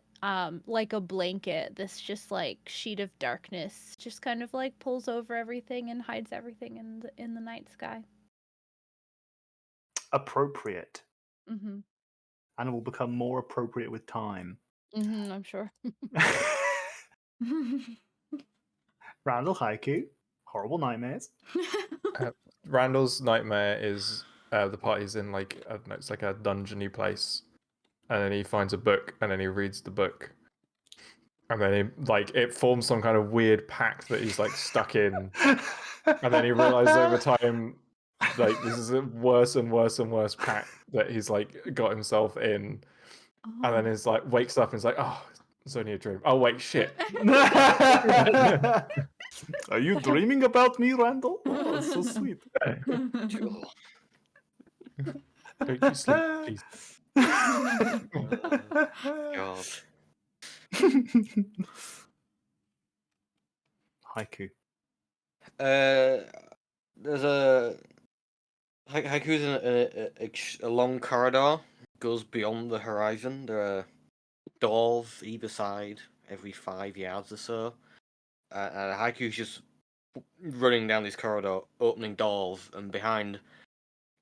Speaker 3: like a blanket, this just like sheet of darkness just kind of like pulls over everything and hides everything in the night sky.
Speaker 2: Appropriate.
Speaker 3: Mhm.
Speaker 2: And it will become more appropriate with time.
Speaker 3: Mhm, I'm sure.
Speaker 2: Randall Haiku, horrible nightmares.
Speaker 4: Randall's nightmare is the party's in like I don't know, it's like a dungeony place, and then he finds a book, and then he reads the book, and then it forms some kind of weird pact that he's like stuck in, and then he realizes over time like this is a worse and worse and worse pact that he's like got himself in, and then he's like wakes up and is like, oh, it's only a dream. Oh wait, shit.
Speaker 2: Are you dreaming about me, Randall? Oh, it's so sweet.
Speaker 5: Sure.
Speaker 4: Don't you sleep, please.
Speaker 5: God.
Speaker 2: Haiku.
Speaker 5: There's a Haiku's in a long corridor. Goes beyond the horizon. There are doors either side every 5 yards or so. And Haiku's just running down this corridor, opening doors, and behind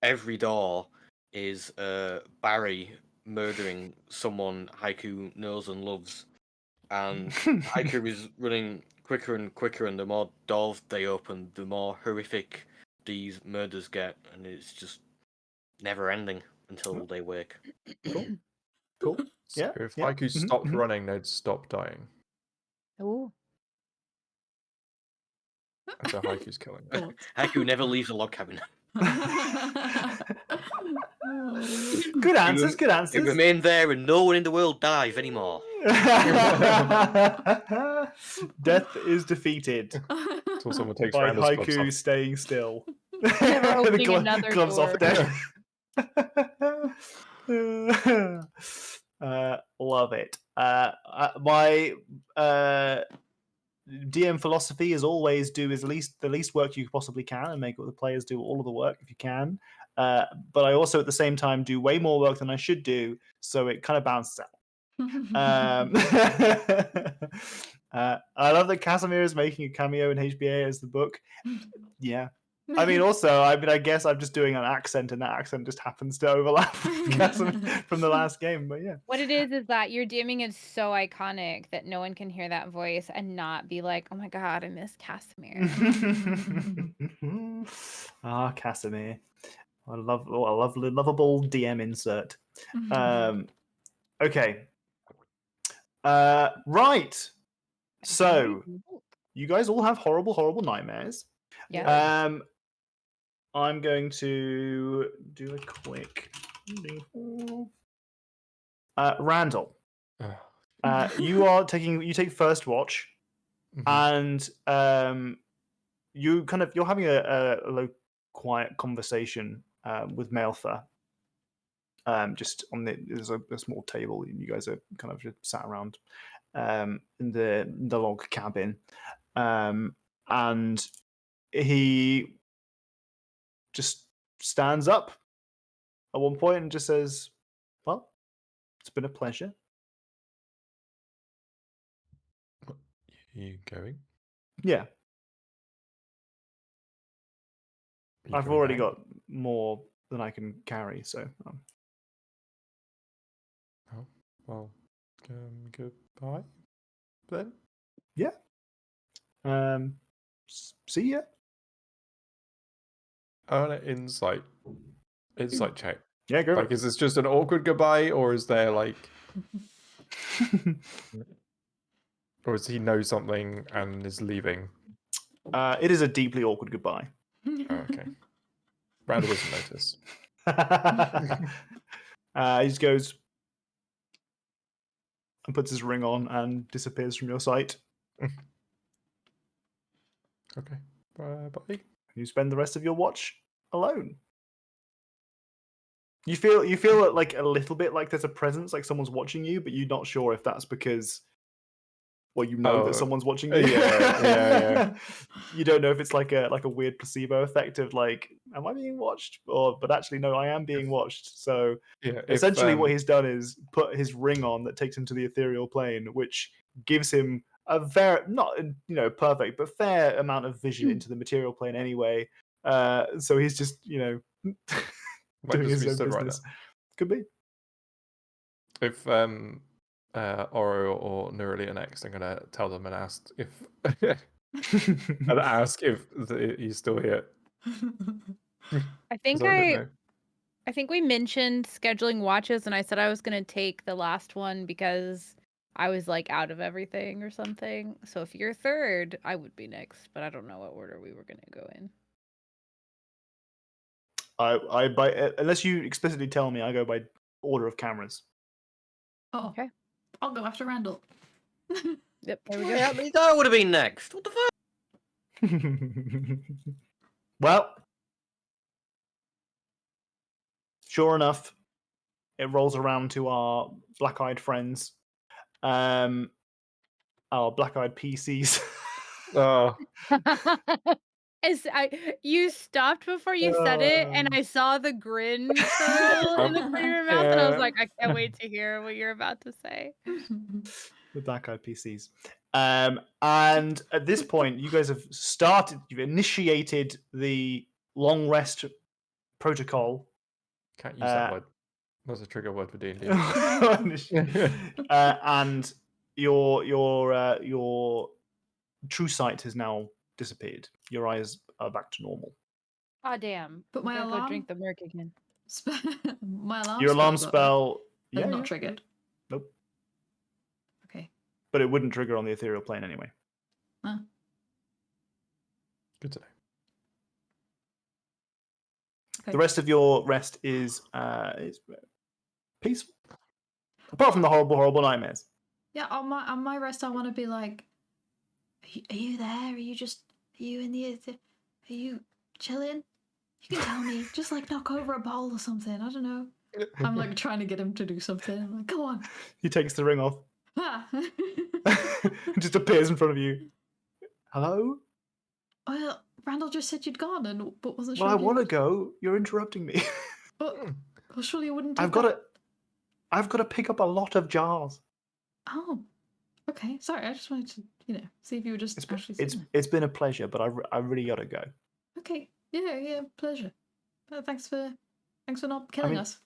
Speaker 5: every door is Barry murdering someone Haiku knows and loves. And Haiku is running quicker and quicker, and the more doors they open, the more horrific these murders get, and it's just never ending until they wake.
Speaker 2: Cool. Cool.
Speaker 4: So
Speaker 2: Yeah.
Speaker 4: if
Speaker 2: yeah.
Speaker 4: Haiku stopped running, they'd stop dying.
Speaker 3: Ooh.
Speaker 4: And so Haiku's killing them.
Speaker 5: Haiku never leaves a log cabin.
Speaker 2: Good answers. Good
Speaker 5: It
Speaker 2: answers.
Speaker 5: remained there, and no one in the world dies anymore.
Speaker 2: Death is defeated
Speaker 4: Until someone takes
Speaker 2: by
Speaker 4: Randall's gloves
Speaker 2: Haiku
Speaker 4: off.
Speaker 2: staying still.
Speaker 3: Never
Speaker 2: The
Speaker 3: opening another
Speaker 2: gloves off
Speaker 3: door.
Speaker 2: dead. Love it. My DM philosophy is always do the least work you possibly can and make the players do all of the work if you can. But I also at the same time do way more work than I should do, so it kind of balances out. I love that Casimir is making a cameo in HBA as the book. Yeah. I guess I'm just doing an accent, and that accent just happens to overlap with Casimir from the last game. But yeah.
Speaker 3: What it is that your DMing is so iconic that no one can hear that voice and not be like, oh my god, I miss Casimir.
Speaker 2: Casimir. I love a lovable DM insert. Okay. Right. So you guys all have horrible nightmares.
Speaker 3: Yeah.
Speaker 2: I'm going to do a quick. Randall, you take first watch, and you're having a low, quiet conversation with Meltha. Just there's a small table, and you guys are kind of just sat around in the log cabin, and he just stands up at one point and just says, "Well, it's been a pleasure."
Speaker 4: You going?
Speaker 2: Yeah,
Speaker 4: You
Speaker 2: I've
Speaker 4: going
Speaker 2: already
Speaker 4: back?
Speaker 2: got more than I can carry, so
Speaker 4: Well, goodbye then.
Speaker 2: Yeah. See ya.
Speaker 4: I want an insight check.
Speaker 2: Yeah, go.
Speaker 4: Like, is this just an awkward goodbye, or is there like, or does he know something and is leaving?
Speaker 2: It is a deeply awkward goodbye.
Speaker 4: Oh, okay. Randall doesn't notice.
Speaker 2: He just goes and puts his ring on and disappears from your sight.
Speaker 4: Okay. Bye.
Speaker 2: You spend the rest of your watch alone. You feel like a little bit like there's a presence, like someone's watching you, but you're not sure if that's because, well, you know that someone's watching you.
Speaker 4: Yeah.
Speaker 2: You don't know if it's like a weird placebo effect of like, am I being watched? But actually, no, I am being watched. So
Speaker 4: Yeah.
Speaker 2: essentially, what he's done is put his ring on that takes him to the ethereal plane, which gives him a very not perfect but fair amount of vision into the material plane anyway. So he's just
Speaker 4: might
Speaker 2: doing
Speaker 4: just
Speaker 2: his
Speaker 4: be
Speaker 2: own
Speaker 4: stood right
Speaker 2: business. Could be.
Speaker 4: If Oro or Nurali are next, I'm gonna tell them and ask if he's still here.
Speaker 3: I think
Speaker 4: 'Cause don't know.
Speaker 3: I think we mentioned scheduling watches, and I said I was gonna take the last one because I was like out of everything or something. So if you're third, I would be next, but I don't know what order we were gonna go in.
Speaker 2: I by unless you explicitly tell me, I go by order of cameras.
Speaker 1: Oh,
Speaker 3: Okay.
Speaker 1: I'll go after Randall.
Speaker 3: Yep, there we go.
Speaker 5: Yeah, but I would have been next. What the fuck?
Speaker 2: Well, sure enough, it rolls around to our black-eyed friends, our black-eyed PCs.
Speaker 4: Oh,
Speaker 3: You stopped before you said it, and I saw the grin curl in the corner of your mouth, and I was
Speaker 4: yeah.
Speaker 3: like, I can't wait to hear what you're about to say.
Speaker 2: The black-eyed PCs. And at this point, you guys have you've initiated the long rest protocol.
Speaker 4: Can't use that word. That's a trigger word for D&D.
Speaker 2: And your true sight has now disappeared. Your eyes are back to normal.
Speaker 3: Oh damn!
Speaker 1: But my
Speaker 3: I gotta go
Speaker 1: alarm,
Speaker 3: drink the milk again.
Speaker 1: my alarm.
Speaker 2: Your alarm
Speaker 1: spell
Speaker 2: spell,
Speaker 1: is not triggered.
Speaker 2: Nope.
Speaker 1: Okay.
Speaker 2: But it wouldn't trigger on the ethereal plane anyway.
Speaker 1: Huh.
Speaker 4: Good to know.
Speaker 1: Okay.
Speaker 2: The rest of your rest is peaceful, apart from the horrible nightmares.
Speaker 1: Yeah, on my rest, I want to be like, are you there? Are you in the? Are you chilling? You can tell me. Just like knock over a bowl or something. I don't know. I'm like trying to get him to do something. I'm like, go on.
Speaker 2: He takes the ring off.
Speaker 1: Ah.
Speaker 2: Just appears in front of you. Hello?
Speaker 1: Well, Randall just said you'd gone, but wasn't sure.
Speaker 2: Well, I
Speaker 1: if you
Speaker 2: want to
Speaker 1: would.
Speaker 2: go. You're interrupting me.
Speaker 1: Well, surely you wouldn't.
Speaker 2: I've got to pick up a lot of jars.
Speaker 1: Oh, okay. Sorry, I just wanted to, see if you were just actually.
Speaker 2: It's been a pleasure, but I really got to go.
Speaker 1: Okay. Yeah. Pleasure. Thanks for not killing us.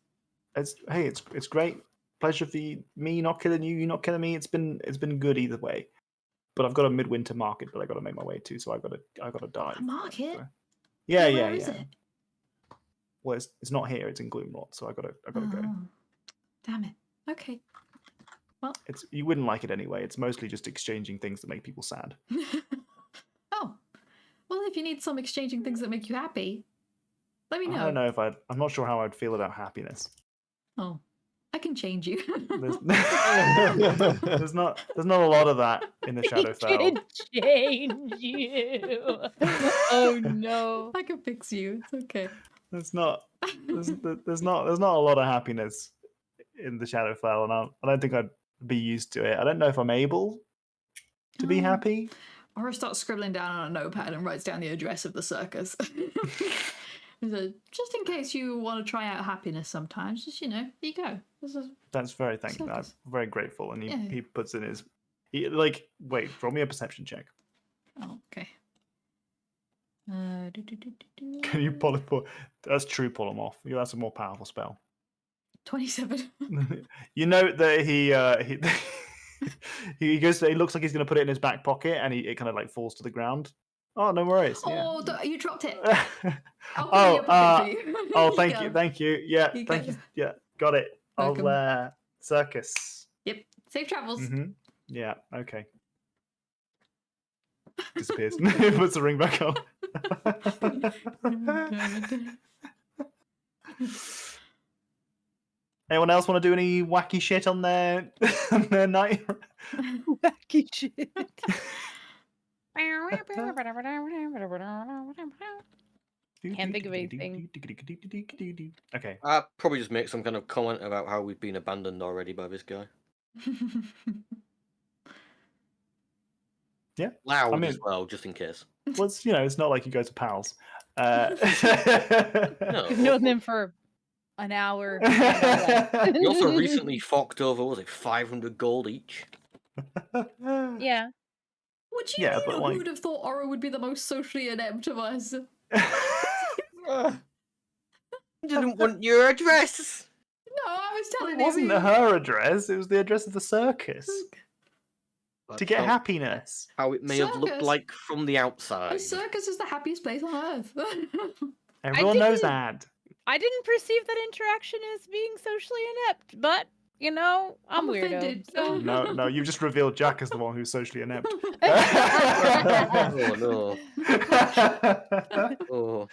Speaker 2: It's great. Pleasure for me not killing you, you not killing me. It's been good either way. But I've got a midwinter market that I got to make my way to, so I got to die.
Speaker 1: A market?
Speaker 2: So. Yeah.
Speaker 1: Where is it?
Speaker 2: Well, it's not here. It's in Gloomrot, so I got to go.
Speaker 1: Damn it. Okay. Well,
Speaker 2: you wouldn't like it anyway. It's mostly just exchanging things that make people sad.
Speaker 1: Oh, well, if you need some exchanging things that make you happy, let me know.
Speaker 2: I don't know if I'm not sure how I'd feel about happiness.
Speaker 1: Oh, I can change you.
Speaker 2: There's not a lot of that in the Shadowfell.
Speaker 3: I can change you. Oh no!
Speaker 1: I can fix you. It's okay.
Speaker 2: There's not a lot of happiness in the Shadowfell, and I don't think I'd be used to it. I don't know if I'm able to be happy.
Speaker 1: Or starts scribbling down on a notepad and writes down the address of the circus. So, just in case you want to try out happiness sometimes, just here you go.
Speaker 2: That's very thankful. I'm very grateful, and he puts in his. Wait, roll me a perception check.
Speaker 1: Oh, okay.
Speaker 2: Can you pull it? That's true. Pull him off. That's a more powerful spell.
Speaker 1: 27.
Speaker 2: You know that he he goes. He looks like he's going to put it in his back pocket, and it kind of like falls to the ground. Oh, no worries. Yeah.
Speaker 1: Oh, you dropped it.
Speaker 2: oh,
Speaker 1: I'll put it in your pocket for you.
Speaker 2: oh,
Speaker 1: There you
Speaker 2: thank
Speaker 1: go.
Speaker 2: you. Yeah,
Speaker 1: You
Speaker 2: thank
Speaker 1: go.
Speaker 2: you. Yeah, got it.
Speaker 1: Welcome.
Speaker 2: I'll circus.
Speaker 1: Yep. Safe travels.
Speaker 2: Yeah. Okay. Disappears. Puts the ring back on. Anyone else want to do any wacky shit on their night?
Speaker 3: Wacky shit. Can't think of anything.
Speaker 2: Okay.
Speaker 5: I'll probably just make some kind of comment about how we've been abandoned already by this guy.
Speaker 2: Yeah.
Speaker 5: Loud
Speaker 2: I mean-
Speaker 5: as well, just in case.
Speaker 2: Well, it's not like you guys are pals.
Speaker 5: No.
Speaker 3: I've known them for an hour.
Speaker 5: We also recently forked over, what was it, 500 gold each?
Speaker 3: Yeah.
Speaker 1: What do you
Speaker 2: Yeah,
Speaker 1: mean?
Speaker 2: but,
Speaker 1: Who
Speaker 2: like-
Speaker 1: would have thought Ora would be the most socially inept of us?
Speaker 5: Didn't want your address.
Speaker 1: No, I was telling
Speaker 2: It
Speaker 1: you.
Speaker 2: wasn't her address. It was the address of the circus to get
Speaker 5: That's
Speaker 2: happiness.
Speaker 5: how it may have looked
Speaker 1: Circus?
Speaker 5: like from the outside.
Speaker 1: A circus is the happiest place on earth.
Speaker 2: Everyone knows
Speaker 3: didn't-
Speaker 2: that.
Speaker 3: I didn't perceive that interaction as being socially inept, but I'm
Speaker 1: I'm
Speaker 3: weirdo.
Speaker 1: offended.
Speaker 3: So.
Speaker 2: No, you just revealed Jack as the one who's socially inept.
Speaker 5: Oh no. Oh.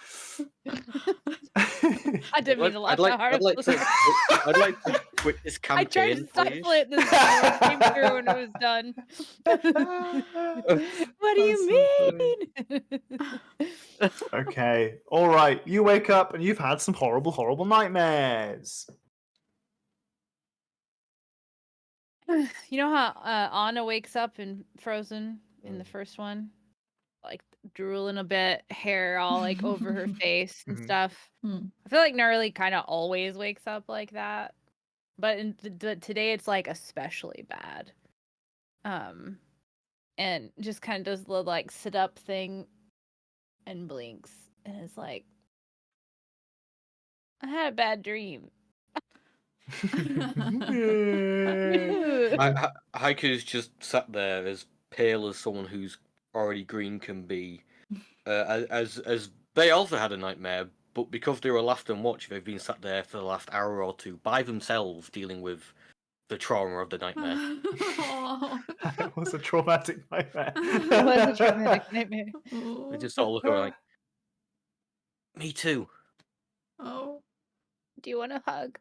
Speaker 3: I didn't mean to laugh that hard.
Speaker 5: I'd like to quit this
Speaker 3: I tried
Speaker 5: campaign.
Speaker 3: to stifle it. This came through when it was done. What do you mean?
Speaker 2: Okay, all right. You wake up and you've had some horrible, horrible nightmares.
Speaker 3: You know how Anna wakes up in Frozen in the first one? Like drooling a bit, hair all like over her face and
Speaker 2: Mhm.
Speaker 3: stuff.
Speaker 1: Hmm.
Speaker 3: I feel like Gnarly kind of always wakes up like that. But today it's like especially bad. And just kind of does the like sit up thing and blinks and is like, I had a bad dream.
Speaker 5: Haiku's just sat there as pale as someone who's already green can be. As they also had a nightmare, but because they were last on watch, they've been sat there for the last hour or two by themselves dealing with the trauma of the nightmare.
Speaker 1: Aw.
Speaker 2: It was a traumatic nightmare.
Speaker 3: It was a traumatic nightmare.
Speaker 5: They just sort of look around like, me too.
Speaker 1: Oh.
Speaker 3: Do you want a hug?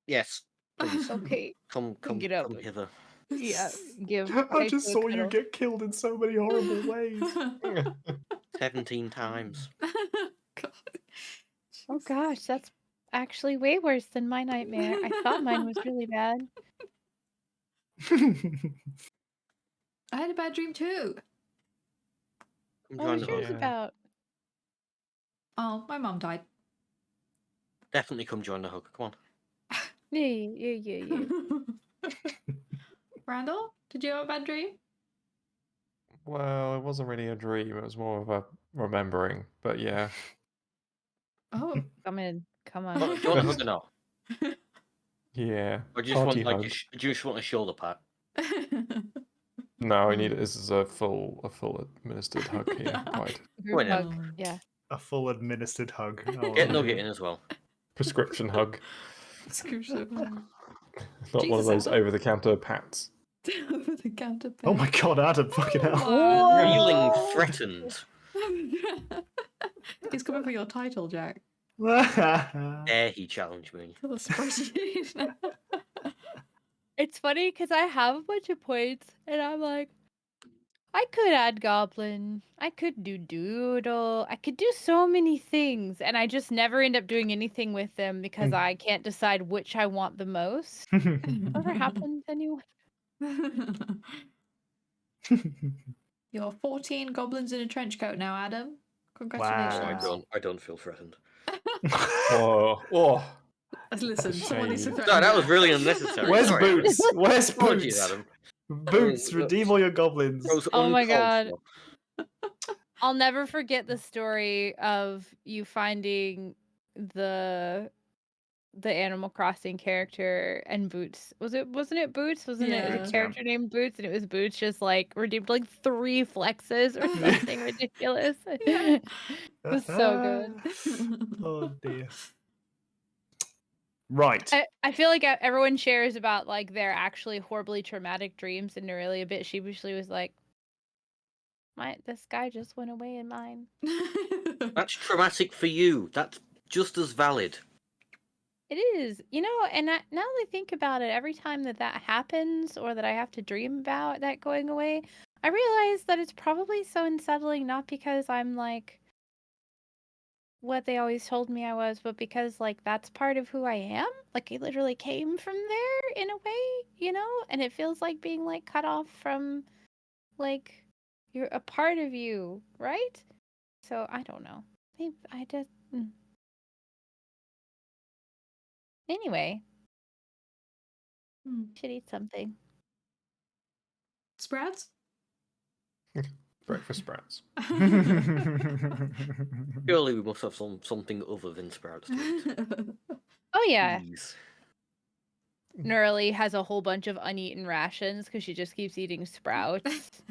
Speaker 5: Yes, please.
Speaker 3: Okay.
Speaker 5: Come
Speaker 3: Get up.
Speaker 5: come hither.
Speaker 3: Yeah. Give.
Speaker 2: I just
Speaker 3: Kaiso a
Speaker 2: saw you
Speaker 3: cuddle.
Speaker 2: get killed in so many horrible ways.
Speaker 5: 17 times.
Speaker 1: God.
Speaker 3: Oh gosh, that's actually way worse than my nightmare. I thought mine was really bad.
Speaker 1: I had a bad dream too.
Speaker 5: Come
Speaker 3: What
Speaker 5: join
Speaker 3: was
Speaker 5: the
Speaker 3: yours
Speaker 5: hug.
Speaker 3: about?
Speaker 1: Oh, my mom died.
Speaker 5: Definitely come join the hug. Come on.
Speaker 3: Yeah.
Speaker 1: Randall, did you have a bad dream?
Speaker 4: Well, it wasn't really a dream. It was more of a remembering. But yeah.
Speaker 1: Oh.
Speaker 3: Come in. Come
Speaker 5: Well,
Speaker 3: on.
Speaker 5: do you want a hug or not?
Speaker 4: Yeah.
Speaker 5: Or do you just want
Speaker 4: Party
Speaker 5: like
Speaker 4: hug.
Speaker 5: do you just want a shoulder pat?
Speaker 4: No, I need this is a full administered hug here. Right.
Speaker 3: Group
Speaker 5: Wait,
Speaker 3: hug.
Speaker 1: no.
Speaker 3: Yeah.
Speaker 2: A full administered hug. Oh,
Speaker 5: Get
Speaker 2: no.
Speaker 5: Nugget in as well.
Speaker 4: Prescription hug.
Speaker 1: Description.
Speaker 4: Not one of
Speaker 1: Jesus,
Speaker 4: those
Speaker 1: Adam.
Speaker 4: over the counter pats.
Speaker 1: Over the counter.
Speaker 2: Oh my god, Adam, fucking hell.
Speaker 1: Wow.
Speaker 5: Feeling threatened.
Speaker 1: He's coming for your title, Jack.
Speaker 5: Dare he challenge me?
Speaker 1: For the spreadsheet.
Speaker 3: It's funny because I have a bunch of points, and I'm like, I could add Goblin, I could do Doodle, I could do so many things, and I just never end up doing anything with them because I can't decide which I want the most. Ever happened to anyone?
Speaker 1: You're 14 goblins in a trench coat now, Adam.
Speaker 5: No,
Speaker 1: Congratulations.
Speaker 2: Wow.
Speaker 5: I don't feel threatened.
Speaker 4: Oh.
Speaker 1: Listen, someone needs to
Speaker 4: Shame.
Speaker 1: threaten
Speaker 5: No, that was
Speaker 1: Jack.
Speaker 5: really unnecessary.
Speaker 2: Where's
Speaker 5: Sorry, Adam.
Speaker 2: Boots? Where's
Speaker 5: Apologies,
Speaker 2: Boots?
Speaker 5: Adam.
Speaker 2: Boots, redeem all your goblins.
Speaker 5: That was
Speaker 3: Oh my
Speaker 5: uncalled
Speaker 3: God.
Speaker 5: for.
Speaker 3: I'll never forget the story of you finding the the Animal Crossing character and Boots. Wasn't it Boots? Wasn't it
Speaker 1: Yeah.
Speaker 3: a character named Boots? And it was Boots just like redeemed like 3 flexes or something ridiculous.
Speaker 1: Yeah.
Speaker 3: It was so good.
Speaker 2: Oh dear. Right.
Speaker 3: I feel like everyone shares about like their actually horribly traumatic dreams, and Aurelia a bit sheepishly was like, this guy just went away in mine.
Speaker 5: That's traumatic for you. That's just as valid.
Speaker 3: It is, and now that I think about it, every time that happens or that I have to dream about that going away, I realize that it's probably so unsettling, not because I'm like what they always told me I was, but because like that's part of who I am. Like I literally came from there in a way, and it feels like being like cut off from like you're a part of you, right? So I don't know. Maybe I just anyway. Should eat something.
Speaker 1: Sprouts?
Speaker 4: Breakfast sprouts.
Speaker 5: Surely we must have something other than sprouts to eat.
Speaker 3: Oh yeah.
Speaker 5: Please.
Speaker 3: Nerly has a whole bunch of uneaten rations because she just keeps eating sprouts.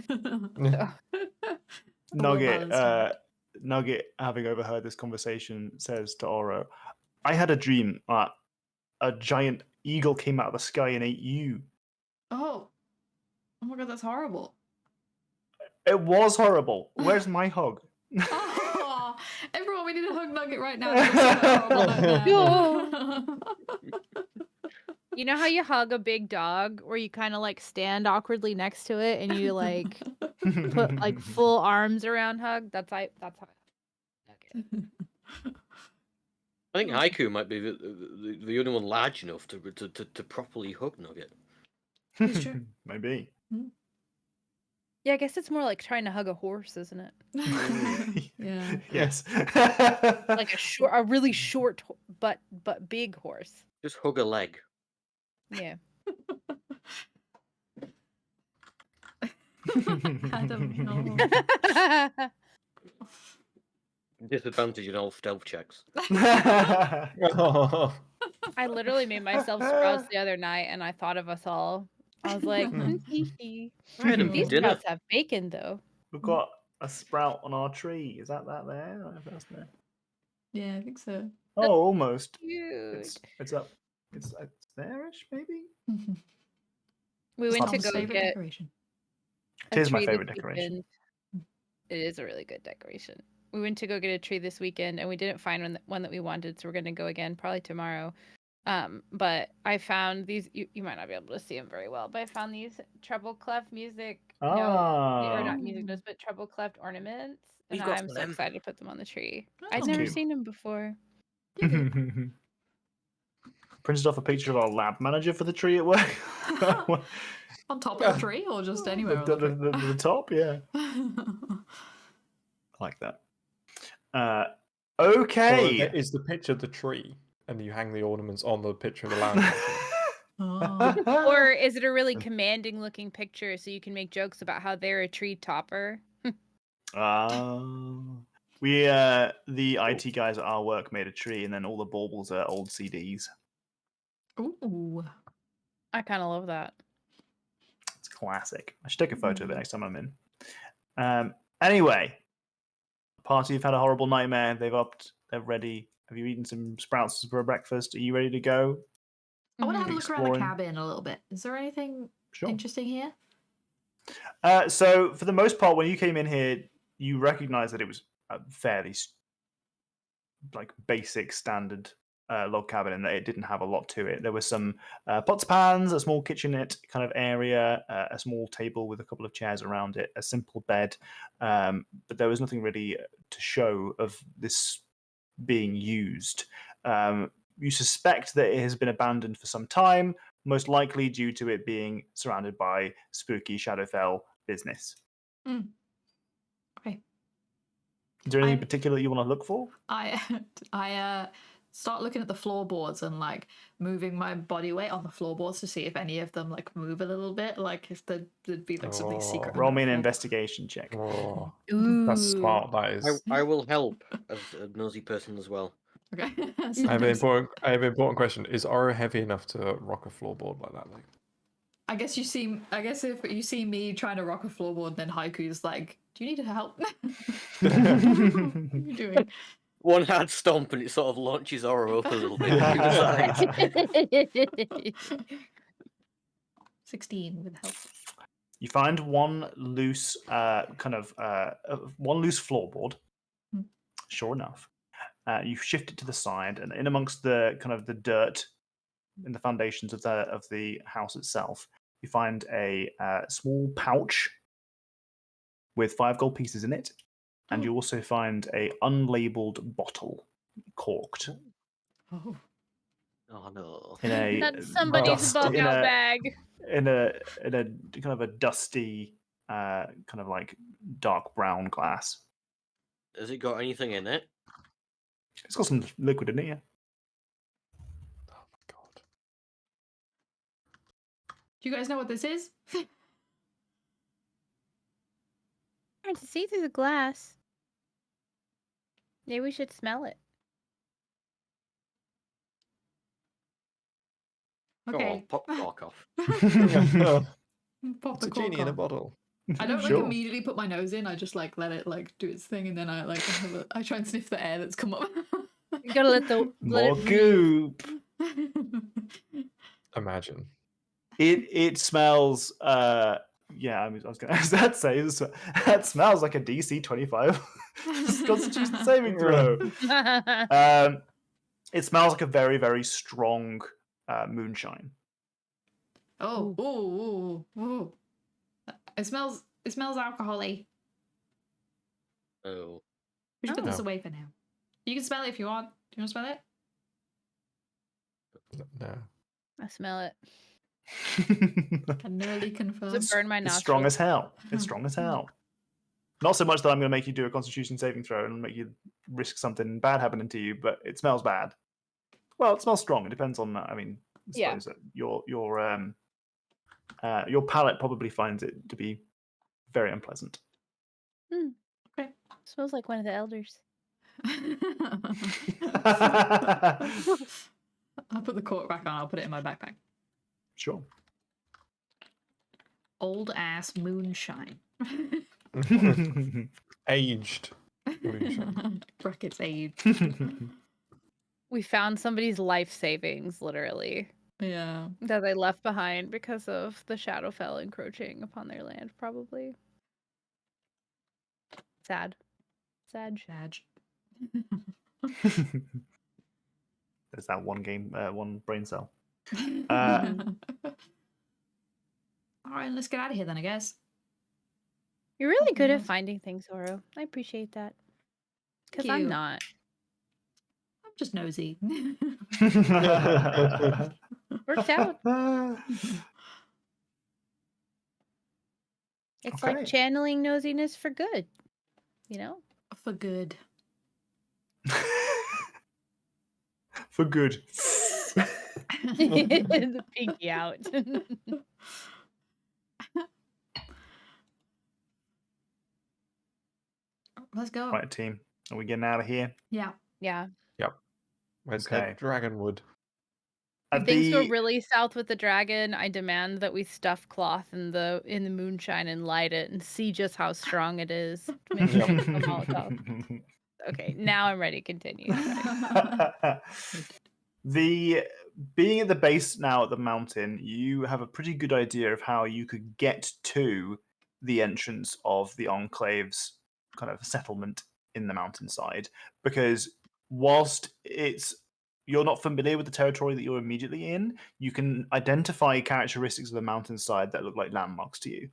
Speaker 2: Nugget, having overheard this conversation, says to Oro, I had a dream that a giant eagle came out of the sky and ate you.
Speaker 1: Oh my god, that's horrible.
Speaker 2: It was horrible. Where's my hug?
Speaker 1: Oh, everyone, we need a hug Nugget right now. That was a horrible
Speaker 3: You know how you hug a big dog where you kind of like stand awkwardly next to it and you like put like full arms around hug? That's how. Okay.
Speaker 5: I think Haiku might be the only one large enough to properly hug Nugget.
Speaker 1: It's true.
Speaker 2: Maybe.
Speaker 3: Yeah, I guess it's more like trying to hug a horse, isn't it?
Speaker 1: Yeah.
Speaker 2: Yes.
Speaker 3: Like a really short but big horse.
Speaker 5: Just hug a leg.
Speaker 3: Yeah.
Speaker 1: I don't know.
Speaker 5: Disadvantage in all stealth checks.
Speaker 4: Oh.
Speaker 3: I literally made myself sprouts the other night, and I thought of us all. I was like,
Speaker 5: I had 'em for
Speaker 3: these
Speaker 5: dinner.
Speaker 3: sprouts have bacon, though.
Speaker 2: We've got a sprout on our tree. Is that there? I don't know if that's there.
Speaker 1: Yeah, I think so.
Speaker 2: Oh, almost.
Speaker 3: Cute.
Speaker 2: It's up. It's there-ish, maybe?
Speaker 3: We went to
Speaker 1: Tom's
Speaker 3: go
Speaker 1: favorite
Speaker 3: get
Speaker 1: decoration.
Speaker 2: It is my
Speaker 3: tree this
Speaker 2: favorite decoration.
Speaker 3: weekend. It is a really good decoration. We went to go get a tree this weekend, and we didn't find one that we wanted, so we're gonna go again probably tomorrow. But I found these. You might not be able to see them very well, but I found these treble clef music notes, or not music notes, but treble clef ornaments, and
Speaker 5: We've got
Speaker 3: I'm so
Speaker 5: them.
Speaker 3: excited to put them on the tree.
Speaker 1: Oh.
Speaker 3: I'd never
Speaker 2: cute.
Speaker 3: seen them before.
Speaker 2: Printed off a picture of our lab manager for the tree at work.
Speaker 1: On top of the tree or just anywhere on the tree?
Speaker 2: The top, yeah. I like that. Okay.
Speaker 4: Or is the picture the tree, and you hang the ornaments on the picture of the land?
Speaker 1: Oh.
Speaker 3: Or is it a really commanding looking picture so you can make jokes about how they're a tree topper?
Speaker 2: We the IT guys at our work made a tree, and then all the baubles are old CDs.
Speaker 1: Ooh.
Speaker 3: I kind of love that.
Speaker 2: It's classic. I should take a photo of it next time I'm in. Anyway, party have had a horrible nightmare. They've upped. They're ready. Have you eaten some sprouts for breakfast? Are you ready to go?
Speaker 1: I want to have a look around the
Speaker 2: Exploring.
Speaker 1: cabin a little bit. Is there anything
Speaker 2: Sure.
Speaker 1: interesting here?
Speaker 2: So for the most part, when you came in here, you recognized that it was a fairly like basic standard log cabin, and that it didn't have a lot to it. There were some pots, pans, a small kitchenette kind of area, a small table with a couple of chairs around it, a simple bed, but there was nothing really to show of this being used. You suspect that it has been abandoned for some time, most likely due to it being surrounded by spooky Shadowfell business.
Speaker 1: Okay.
Speaker 2: Is there anything in particular you want to look for?
Speaker 1: I start looking at the floorboards and like moving my body weight on the floorboards to see if any of them like move a little bit, like if there'd be like something secret.
Speaker 2: Roll me an investigation check.
Speaker 4: Oh,
Speaker 3: Ooh.
Speaker 4: that's smart. That is.
Speaker 5: I will help as a nosy person as well.
Speaker 1: Okay.
Speaker 4: I have an important question. Is Oro heavy enough to rock a floorboard like that? Like,
Speaker 1: I guess if you see me trying to rock a floorboard, then Haiku's like, "Do you need help? What are you doing?"
Speaker 5: One hard stomp and it sort of launches Oro up a little bit through the side.
Speaker 1: 16 with help.
Speaker 2: You find one loose one loose floorboard.
Speaker 1: Hmm.
Speaker 2: Sure enough, you shift it to the side, and in amongst the kind of the dirt in the foundations of the house itself, you find a small pouch with 5 gold pieces in it, and you also find a unlabeled bottle, corked.
Speaker 1: Oh.
Speaker 5: Oh no.
Speaker 2: In a
Speaker 3: That's somebody's bug out bag.
Speaker 2: in a kind of a dusty, kind of like dark brown glass.
Speaker 5: Has it got anything in it?
Speaker 2: It's got some liquid in it, yeah.
Speaker 4: oh my god.
Speaker 1: Do you guys know what this is?
Speaker 3: Hard to see through the glass. Maybe we should smell it.
Speaker 5: Go on,
Speaker 1: Okay.
Speaker 5: pop the cork off.
Speaker 1: Pop
Speaker 4: It's
Speaker 1: the
Speaker 4: a
Speaker 1: cork
Speaker 4: genie in a
Speaker 1: off.
Speaker 4: bottle.
Speaker 1: I don't
Speaker 2: Sure.
Speaker 1: immediately put my nose in. I just let it do its thing, and then I try and sniff the air that's come up.
Speaker 3: You gotta let
Speaker 2: More
Speaker 3: it breathe.
Speaker 2: goop.
Speaker 4: Imagine.
Speaker 2: It smells. Yeah, I was going to say that smells like a DC 25 Constitution saving throw. It smells like a very, very strong moonshine.
Speaker 1: Oh, ooh. It smells alcohol-y.
Speaker 5: Oh.
Speaker 1: We should put this
Speaker 4: Oh.
Speaker 1: away for now. You can smell it if you want. Do you want to smell it?
Speaker 4: No.
Speaker 3: I smell it.
Speaker 1: Can nearly confirm.
Speaker 3: Does it burn my
Speaker 2: It's
Speaker 3: nostrils?
Speaker 2: strong as hell. It's strong as hell. Not so much that I'm going to make you do a Constitution saving throw and make you risk something bad happening to you, but it smells bad. Well, it smells strong. It depends on. I mean, I
Speaker 3: Yeah.
Speaker 2: suppose that your palate probably finds it to be very unpleasant.
Speaker 1: Okay.
Speaker 3: Smells like one of the elders.
Speaker 1: I'll put the cork back on. I'll put it in my backpack.
Speaker 2: Sure.
Speaker 1: Old ass moonshine.
Speaker 4: Aged moonshine.
Speaker 1: Brackets age.
Speaker 3: We found somebody's life savings, literally,
Speaker 1: Yeah.
Speaker 3: that they left behind because of the Shadowfell encroaching upon their land, probably. Sad.
Speaker 1: Shadge.
Speaker 2: There's that one brain cell.
Speaker 1: All right, let's get out of here then, I guess.
Speaker 3: You're really good at
Speaker 1: Mhm.
Speaker 3: finding things, Oro. I appreciate that. Because
Speaker 1: Thank
Speaker 3: I'm
Speaker 1: you.
Speaker 3: not.
Speaker 1: I'm just nosy.
Speaker 3: Works out. It's like
Speaker 2: Okay.
Speaker 3: channeling nosiness for good. You know?
Speaker 1: For good.
Speaker 2: For good.
Speaker 3: The pinky out.
Speaker 1: Let's go.
Speaker 2: Right, team. Are we getting out of here?
Speaker 1: Yeah.
Speaker 3: Yeah.
Speaker 4: Where's
Speaker 2: Okay.
Speaker 4: that dragonwood?
Speaker 3: If things go really south with the dragon, I demand that we stuff cloth in the moonshine and light it and see just how strong it is. To make sure it's a Molotov. Okay, now I'm ready to continue.
Speaker 2: The being at the base now at the mountain, you have a pretty good idea of how you could get to the entrance of the Enclave's kind of settlement in the mountainside, because whilst you're not familiar with the territory that you're immediately in, you can identify characteristics of the mountainside that look like landmarks to you.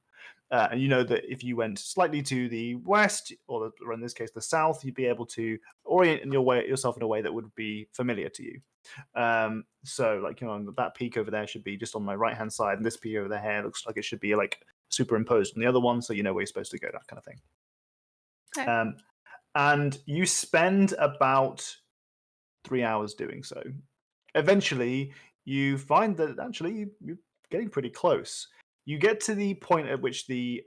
Speaker 2: And you know that if you went slightly to the west, or in this case the south, you'd be able to orient yourself in a way that would be familiar to you. So, like, you know, that peak over there should be just on my right hand side, and this peak over there looks like it should be like superimposed on the other one, so you know where you're supposed to go, that kind of thing.
Speaker 3: Okay.
Speaker 2: And you spend about 3 hours doing so. Eventually, you find that actually you're getting pretty close. You get to the point at which the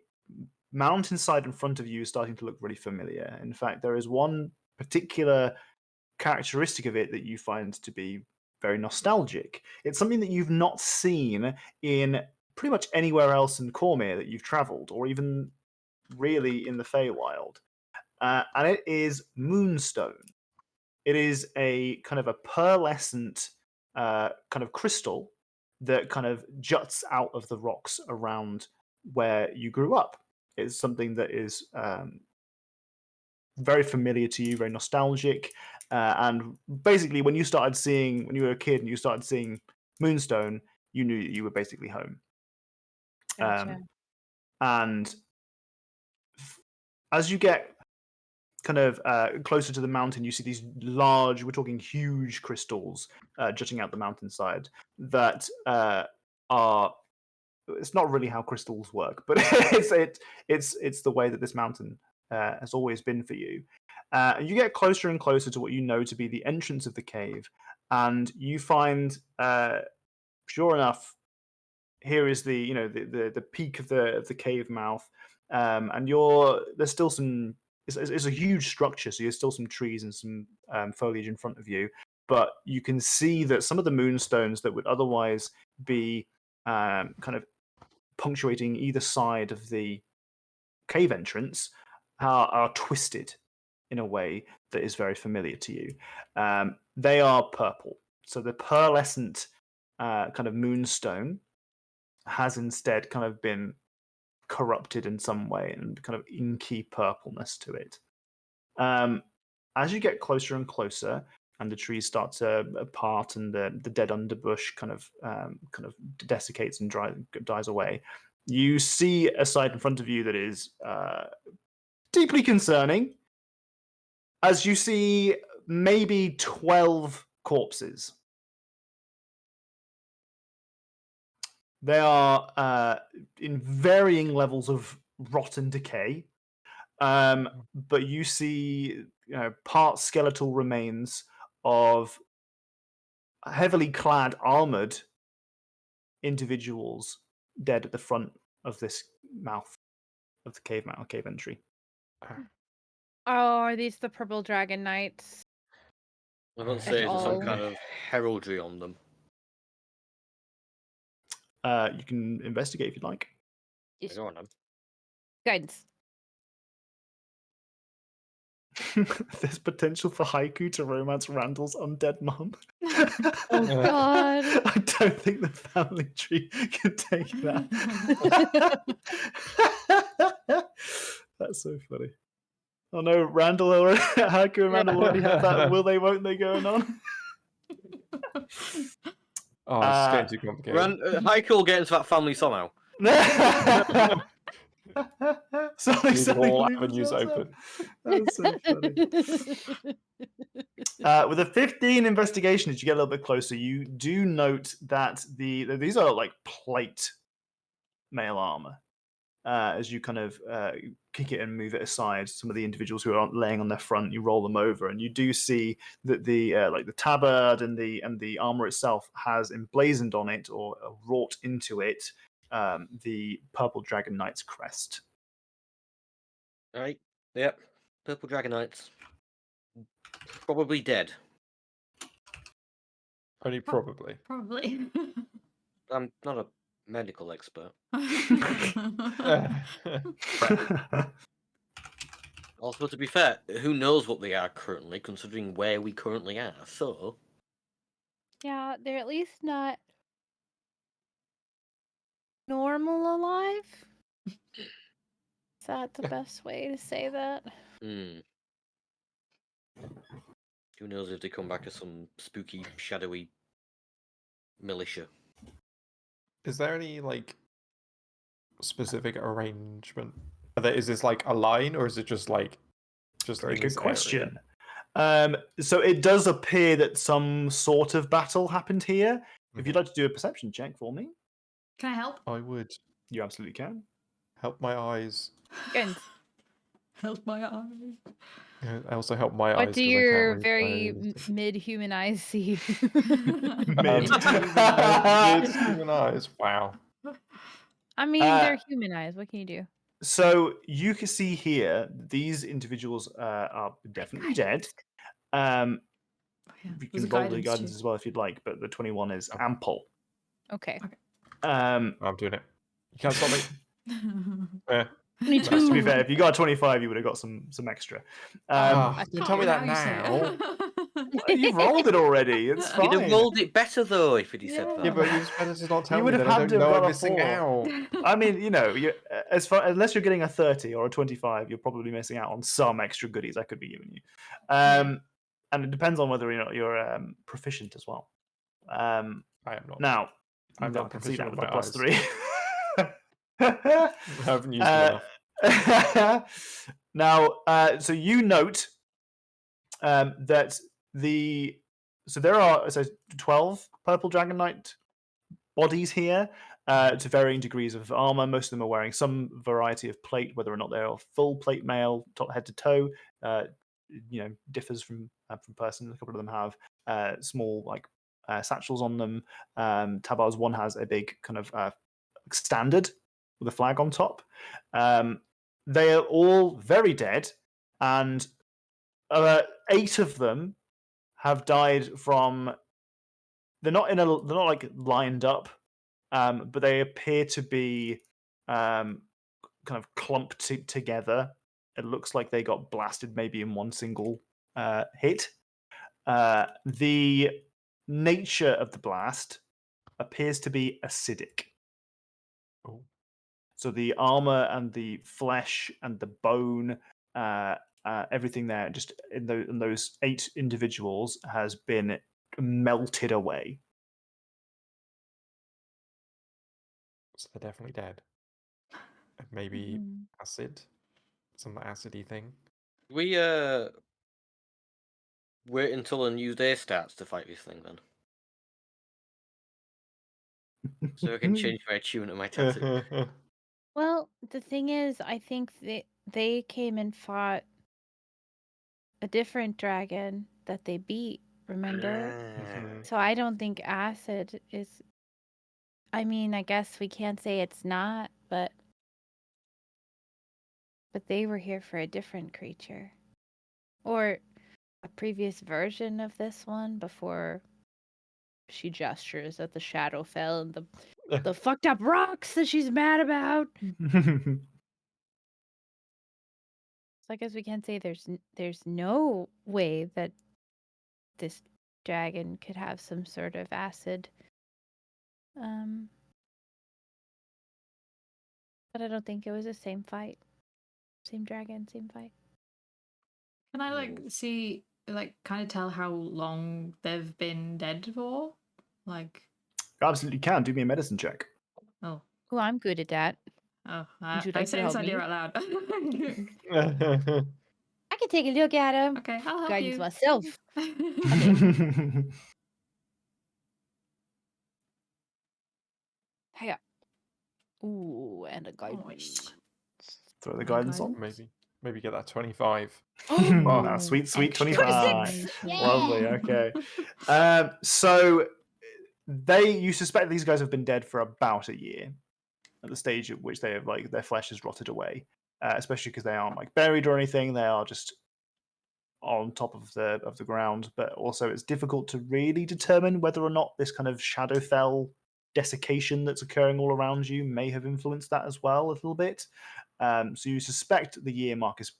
Speaker 2: mountainside in front of you is starting to look really familiar. In fact, there is one particular characteristic of it that you find to be very nostalgic. It's something that you've not seen in pretty much anywhere else in Cormyr that you've travelled, or even really in the Feywild. And it is Moonstone. It is a kind of a pearlescent kind of crystal that kind of juts out of the rocks around where you grew up. It's something that is very familiar to you, very nostalgic. And basically, when you were a kid and you started seeing Moonstone, you knew that you were basically home.
Speaker 3: Gotcha.
Speaker 2: And as you get kind of closer to the mountain, you see these large, we're talking huge crystals jutting out the mountainside that are. It's not really how crystals work, but it's the way that this mountain has always been for you. You get closer and closer to what you know to be the entrance of the cave, and you find, sure enough, here is the peak of the cave mouth, and there's still some. It's a huge structure, so there's still some trees and some foliage in front of you, but you can see that some of the moonstones that would otherwise be kind of punctuating either side of the cave entrance are twisted in a way that is very familiar to you. They are purple. So the pearlescent kind of moonstone has instead kind of been corrupted in some way and kind of inky purpleness to it. As you get closer and closer, and the trees start to part, and the dead underbush kind of desiccates and dies away, you see a sight in front of you that is deeply concerning. As you see maybe 12 corpses. They are in varying levels of rot and decay. But you see part skeletal remains of heavily clad, armored individuals dead at the front of this mouth of the cave entry.
Speaker 3: Oh, are these the purple dragon knights?
Speaker 5: I was going to say, is there some
Speaker 3: all.
Speaker 5: kind of heraldry on them?
Speaker 2: You can investigate if you'd like.
Speaker 3: Yes.
Speaker 5: Go on, then.
Speaker 3: Guidance.
Speaker 2: There's potential for Haiku to romance Randall's undead mum.
Speaker 3: Oh God.
Speaker 2: I don't think the family tree can take that. That's so funny. Oh no, Randall or Haiku and Randall already have that will they, won't they going on.
Speaker 4: Oh, it's getting too complicated.
Speaker 5: Haiku will get into that family somehow.
Speaker 2: Something
Speaker 4: All
Speaker 2: leave
Speaker 4: avenues
Speaker 2: themselves
Speaker 4: open.
Speaker 2: out. That's so funny. With a 15 investigation, as you get a little bit closer, you do note that these are like plate mail armor. As you kind of kick it and move it aside, some of the individuals who are laying on their front, you roll them over, and you do see that the tabard and the armor itself has emblazoned on it or wrought into it the Purple Dragon Knight's crest.
Speaker 5: Right. Yep. Purple Dragon Knights. Probably dead.
Speaker 4: Only probably.
Speaker 1: Probably.
Speaker 5: I'm not a medical expert. Also, to be fair, who knows what they are currently, considering where we currently are. So,
Speaker 3: Yeah, they're at least not normal alive. Is that the best way to say that?
Speaker 5: who knows if they come back as some spooky, shadowy militia.
Speaker 4: Is there any specific arrangement? Is this like a line, or is it just
Speaker 2: Very
Speaker 4: in
Speaker 2: good
Speaker 4: this
Speaker 2: question.
Speaker 4: area?
Speaker 2: So it does appear that some sort of battle happened here. If you'd
Speaker 4: Mhm.
Speaker 2: like to do a perception check for me,
Speaker 1: Can I help?
Speaker 4: I would
Speaker 2: you absolutely can.
Speaker 4: help my eyes.
Speaker 3: Guidance.
Speaker 1: Help my eyes.
Speaker 4: I also help my
Speaker 3: What
Speaker 4: eyes.
Speaker 3: do
Speaker 4: 'cause I
Speaker 3: your
Speaker 4: can't
Speaker 3: very
Speaker 4: read
Speaker 3: mid-human eyes see?
Speaker 2: Mid.
Speaker 4: human eyes. Wow.
Speaker 3: I mean, they're human eyes. What can you do?
Speaker 2: So you can see here, these individuals are definitely dead.
Speaker 1: Yeah.
Speaker 2: You
Speaker 1: There's
Speaker 2: can
Speaker 1: a
Speaker 2: roll the
Speaker 1: guidance
Speaker 2: guidance
Speaker 1: too.
Speaker 2: as well if you'd like, but the 21 is
Speaker 4: Oh.
Speaker 2: ample.
Speaker 3: Okay.
Speaker 2: Um,
Speaker 4: I'm doing it. You can't stop me. Yeah.
Speaker 3: 22.
Speaker 2: to be fair, if you got a 25, you would have got some extra.
Speaker 4: Ah,
Speaker 1: I
Speaker 4: you
Speaker 1: can't
Speaker 4: tell me that
Speaker 1: remember how you say
Speaker 4: now.
Speaker 1: it.
Speaker 2: You've rolled it already. It's
Speaker 5: You'd have
Speaker 2: fine.
Speaker 5: rolled it better though if he'd said
Speaker 3: Yeah.
Speaker 4: Yeah,
Speaker 5: that.
Speaker 4: but it's better to not tell
Speaker 2: You
Speaker 4: me
Speaker 2: would have
Speaker 4: that I
Speaker 2: had
Speaker 4: don't
Speaker 2: to have
Speaker 4: know
Speaker 2: got
Speaker 4: I'm
Speaker 2: a
Speaker 4: missing
Speaker 2: 4.
Speaker 4: out.
Speaker 2: I mean, unless you're getting a 30 or a 25, you're probably missing out on some extra goodies I could be giving you. And it depends on whether or not you're proficient as well.
Speaker 4: I am not.
Speaker 2: Now,
Speaker 4: I'm
Speaker 2: I
Speaker 4: not
Speaker 2: can see that
Speaker 4: proficient
Speaker 2: with
Speaker 4: with
Speaker 2: the
Speaker 4: my
Speaker 2: plus
Speaker 4: eyes.
Speaker 2: 3.
Speaker 4: I haven't used them enough.
Speaker 2: Now, so you note that there are 12 purple dragon knight bodies here to varying degrees of armor. Most of them are wearing some variety of plate, whether or not they're full plate mail, top head to toe. Differs from person. A couple of them have small satchels on them. Tabar's one has a big kind of standard with a flag on top. They are all very dead, and 8 of them have died from. They're not like lined up, but they appear to be kind of clumped together. It looks like they got blasted maybe in one single hit. The nature of the blast appears to be acidic.
Speaker 4: Oh.
Speaker 2: So the armor and the flesh and the bone, everything there, just in those 8 individuals, has been melted away.
Speaker 4: So they're definitely dead. And maybe acid, some acidy thing.
Speaker 5: We wait until a new day starts to fight this thing then. So I can change my tune and my tattoo.
Speaker 3: Well, the thing is, I think they came and fought a different dragon that they beat, remember?
Speaker 5: Ah.
Speaker 3: So I don't think acid is. I mean, I guess we can't say it's not, but they were here for a different creature. Or a previous version of this one before she gestures at the shadow fell and the fucked up rocks that she's mad about. So I guess we can't say there's no way that this dragon could have some sort of acid. But I don't think it was the same fight. Same dragon, same fight.
Speaker 1: Can I see, kind of tell how long they've been dead for? Like,
Speaker 2: You absolutely can. Do me a medicine check.
Speaker 1: oh,
Speaker 3: Oh, I'm good at that.
Speaker 1: I
Speaker 3: Would you
Speaker 1: I
Speaker 3: like to
Speaker 1: say this
Speaker 3: help
Speaker 1: idea
Speaker 3: me?
Speaker 1: out loud.
Speaker 3: I can take a look at him.
Speaker 1: Okay, I'll help
Speaker 3: Guidance
Speaker 1: you.
Speaker 3: myself. Hiya. Ooh, and a guidance.
Speaker 2: Throw the
Speaker 1: My
Speaker 2: guidance on.
Speaker 4: Maybe get that 25.
Speaker 2: Oh, sweet
Speaker 1: extra
Speaker 2: 25.
Speaker 1: information.
Speaker 2: Lovely. Okay. So you suspect these guys have been dead for about a year at the stage at which they have their flesh has rotted away, especially because they aren't buried or anything. They are just on top of the ground. But also, it's difficult to really determine whether or not this kind of Shadowfell desiccation that's occurring all around you may have influenced that as well a little bit. So you suspect the year mark is,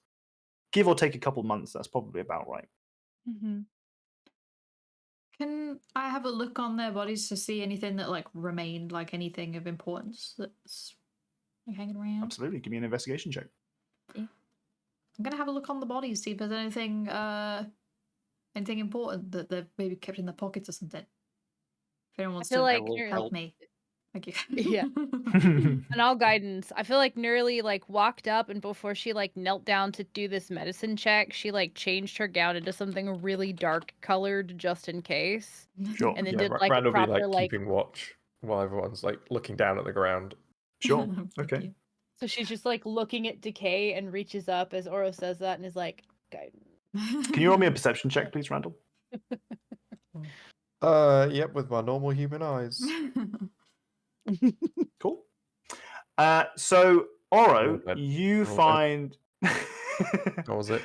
Speaker 2: give or take a couple months. That's probably about right.
Speaker 3: Mm-hmm.
Speaker 1: Can I have a look on their bodies to see anything that remained, anything of importance that's hanging around?
Speaker 2: Absolutely. Give me an investigation check.
Speaker 1: Yeah. I'm gonna have a look on the bodies, see if there's anything important that they've maybe kept in their pockets or something. If anyone wants
Speaker 3: feel
Speaker 1: to
Speaker 3: like
Speaker 5: will
Speaker 3: you're-
Speaker 1: help me. Thank you.
Speaker 3: Yeah. And all guidance. I feel like Nerly walked up and before she knelt down to do this medicine check, she changed her gown into something really dark colored just in case.
Speaker 2: Sure.
Speaker 3: And then
Speaker 4: Yeah,
Speaker 3: did a
Speaker 4: Rand will be
Speaker 3: proper
Speaker 4: keeping watch while everyone's looking down at the ground.
Speaker 2: Sure.
Speaker 1: Thank
Speaker 2: Okay.
Speaker 1: you.
Speaker 3: So she's just looking at Decay and reaches up as Oro says that and is like, guidance.
Speaker 2: Can you roll me a perception check, please, Randall?
Speaker 4: Yep, with my normal human eyes.
Speaker 2: Cool. So Oro,
Speaker 4: Well,
Speaker 2: you
Speaker 4: well,
Speaker 2: find.
Speaker 4: What was it?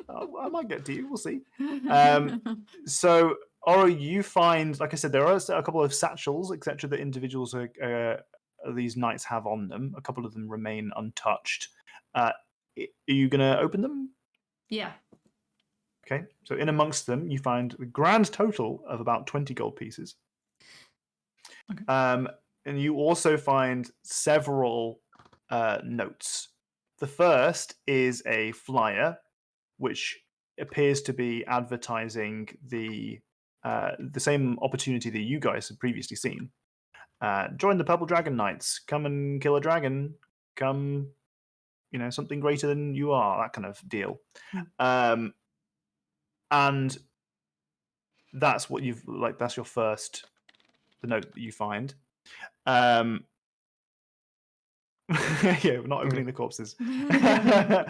Speaker 2: I might get to you. We'll see. So, Oro, you find, like I said, there are a couple of satchels, etc., that individuals these knights have on them. A couple of them remain untouched. Are you going to open them?
Speaker 1: Yeah.
Speaker 2: Okay. So, in amongst them, you find a grand total of about 20 gold pieces.
Speaker 1: Okay.
Speaker 2: And you also find several notes. The first is a flyer, which appears to be advertising the same opportunity that you guys had previously seen. Join the Purple Dragon Knights. Come and kill a dragon. Come, something greater than you are. That kind of deal. And that's what you've that's your first the note that you find. Yeah, we're not opening the corpses. The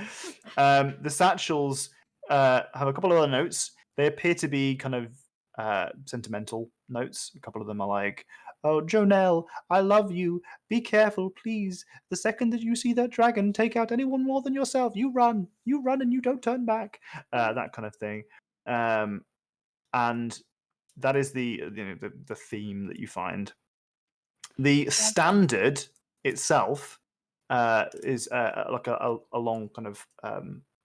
Speaker 2: satchels have a couple of other notes. They appear to be kind of sentimental notes. A couple of them are like, "Oh, Jonelle, I love you. Be careful, please. The second that you see that dragon, take out anyone more than yourself. You run, and you don't turn back." That kind of thing. And that is the theme that you find. The standard itself is like a long kind of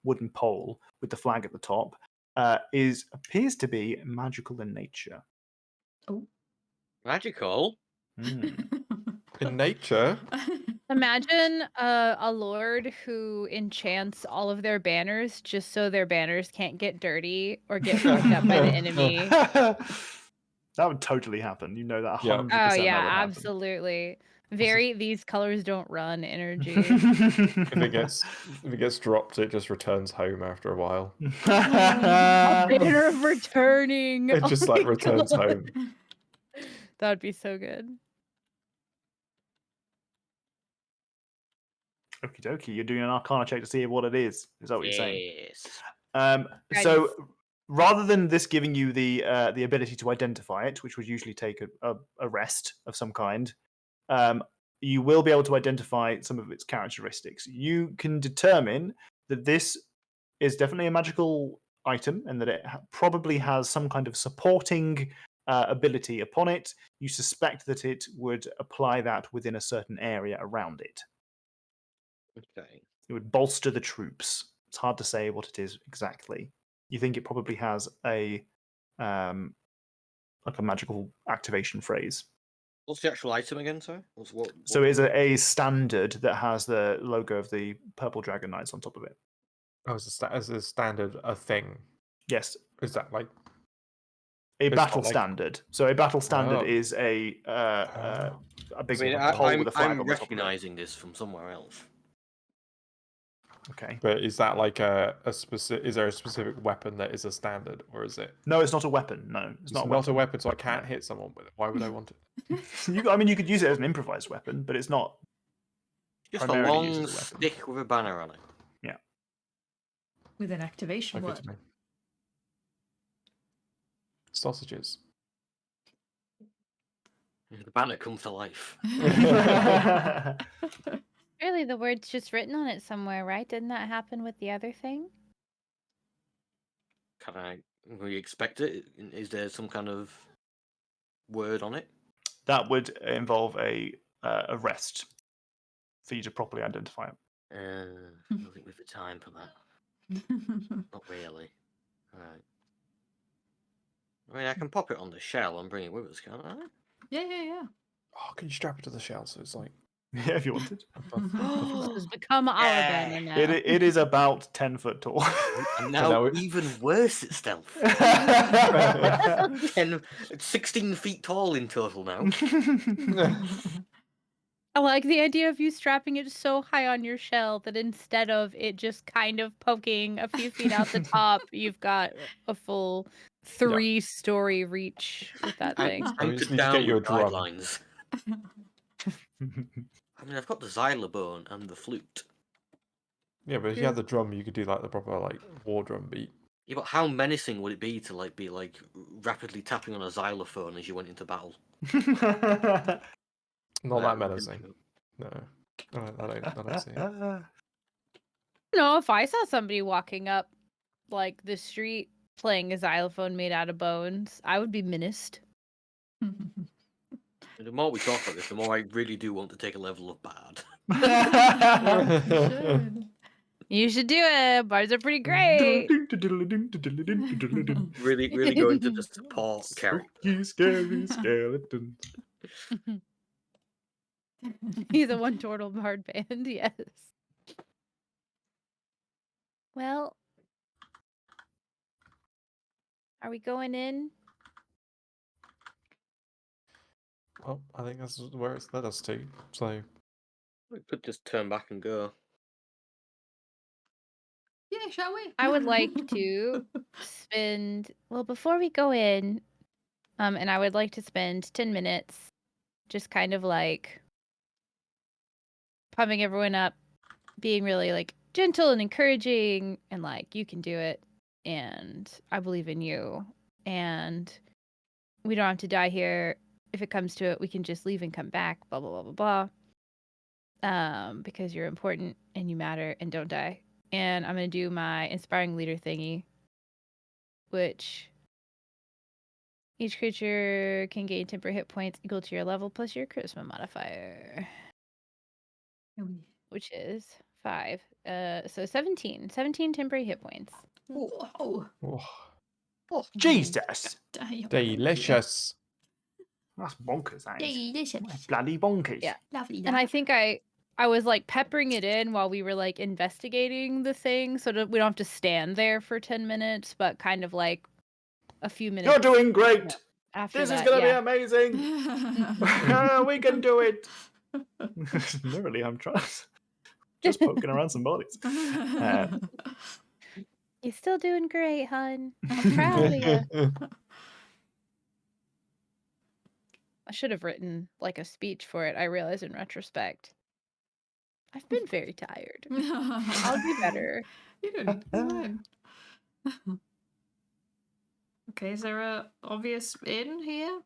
Speaker 2: wooden pole with the flag at the top. Appears to be magical in nature.
Speaker 1: Oh.
Speaker 5: Magical?
Speaker 4: In nature?
Speaker 3: Imagine a lord who enchants all of their banners just so their banners can't get dirty or get fucked up by the enemy.
Speaker 2: That would totally happen. You know that 100%.
Speaker 4: Yeah.
Speaker 3: Oh
Speaker 2: that
Speaker 3: yeah,
Speaker 2: would happen.
Speaker 3: absolutely. These colors don't run energy.
Speaker 4: If it gets dropped, it just returns home after a while.
Speaker 3: A banner of returning.
Speaker 4: It just
Speaker 3: my
Speaker 4: returns
Speaker 3: God.
Speaker 4: home.
Speaker 3: That would be so good.
Speaker 2: Okie dokie, you're doing an Arcana check to see what it is. Is that what you're saying?
Speaker 5: Yes.
Speaker 2: So rather than this giving you the ability to identify it, which would usually take a rest of some kind, you will be able to identify some of its characteristics. You can determine that this is definitely a magical item and that it probably has some kind of supporting ability upon it. You suspect that it would apply that within a certain area around it.
Speaker 5: Okay.
Speaker 2: It would bolster the troops. It's hard to say what it is exactly. You think it probably has a like a magical activation phrase.
Speaker 5: What's the actual item again, sir?
Speaker 2: So it's a standard that has the logo of the Purple Dragon Knights on top of it.
Speaker 4: Oh, as a standard a thing.
Speaker 2: Yes.
Speaker 4: Is that like
Speaker 2: a
Speaker 4: it's
Speaker 2: battle
Speaker 4: not like-
Speaker 2: standard? So a battle standard
Speaker 4: Oh.
Speaker 2: is a big pole with a flag
Speaker 5: I'm
Speaker 2: on the top of it.
Speaker 5: recognizing this from somewhere else.
Speaker 2: Okay.
Speaker 4: But is that like a specific? Is there a specific weapon that is a standard, or is it?
Speaker 2: No, it's not a weapon. No,
Speaker 4: It's not a weapon, so I can't hit someone with it. Why would I want it?
Speaker 2: you could use it as an improvised weapon, but it's not.
Speaker 5: Just a
Speaker 2: primarily used
Speaker 5: long
Speaker 2: as a weapon.
Speaker 5: stick with a banner on it.
Speaker 2: Yeah.
Speaker 1: With an activation
Speaker 4: Okay,
Speaker 1: word.
Speaker 4: to me. Sausages.
Speaker 5: The banner comes to life.
Speaker 3: Really, the word's just written on it somewhere, right? Didn't that happen with the other thing?
Speaker 5: Will you expect it? Is there some kind of word on it?
Speaker 2: That would involve a rest for you to properly identify it.
Speaker 5: I don't think we've got time for that. Not really. Right. I mean, I can pop it on the shell and bring it with us, can't I?
Speaker 1: Yeah.
Speaker 4: Oh, can you strap it to the shell so it's like
Speaker 2: Yeah, if you wanted.
Speaker 3: This has become our banner now.
Speaker 2: It is about 10 foot tall.
Speaker 5: And now
Speaker 4: it-
Speaker 5: even worse at stealth. 16 feet tall in total now.
Speaker 3: I like the idea of you strapping it so high on your shell that instead of it just kind of poking a few feet out the top, you've got a full 3-story reach with that thing.
Speaker 4: I mean, you
Speaker 5: Anchored
Speaker 4: just need to
Speaker 5: down
Speaker 4: get you a
Speaker 5: with
Speaker 4: drum.
Speaker 5: guidelines. I mean, I've got the xylophone and the flute.
Speaker 4: Yeah, but if you had the drum, you could do like the proper like war drum beat.
Speaker 5: Yeah, but how menacing would it be to be rapidly tapping on a xylophone as you went into battle?
Speaker 4: Not that menacing. No, I don't see it.
Speaker 3: No, if I saw somebody walking up like the street playing a xylophone made out of bones, I would be menaced.
Speaker 5: The more we talk about this, the more I really do want to take a level of bad.
Speaker 3: You should do it. Bars are pretty great.
Speaker 5: Really, really go into the support character.
Speaker 2: Spooky, scary skeleton.
Speaker 3: He's a one turtle bard band, yes. Well, are we going in?
Speaker 4: Well, I think that's where it's led us to. So
Speaker 5: We could just turn back and go.
Speaker 1: Yeah, shall we?
Speaker 3: I would like to spend, well, before we go in, and I would like to spend 10 minutes just kind of like pumping everyone up, being really like gentle and encouraging, and like, you can do it, and I believe in you, and we don't have to die here. If it comes to it, we can just leave and come back, blah, blah, blah, blah, blah. Because you're important and you matter and don't die. And I'm going to do my inspiring leader thingy, which each creature can gain temporary hit points equal to your level plus your charisma modifier, which is 5. So 17 temporary hit points.
Speaker 1: Whoa.
Speaker 4: oh,
Speaker 2: Jesus,
Speaker 1: Damn.
Speaker 4: delicious.
Speaker 2: that's bonkers. That is
Speaker 1: Delicious.
Speaker 2: bloody bonkers.
Speaker 3: Yeah.
Speaker 1: Lovely.
Speaker 3: And I think I was like peppering it in while we were like investigating the thing, so that we don't have to stand there for 10 minutes, but kind of like a few minutes.
Speaker 2: You're doing great.
Speaker 3: After
Speaker 2: This is
Speaker 3: that,
Speaker 2: going to
Speaker 3: yeah.
Speaker 2: be amazing. We can do it. Literally, I'm trying. Just poking around some bodies.
Speaker 3: You're still doing great, hun. I'm proud of you. I should have written like a speech for it. I realize in retrospect. I've been very tired. I'll do better.
Speaker 1: You don't. You're fine. Okay, is there a obvious inn here?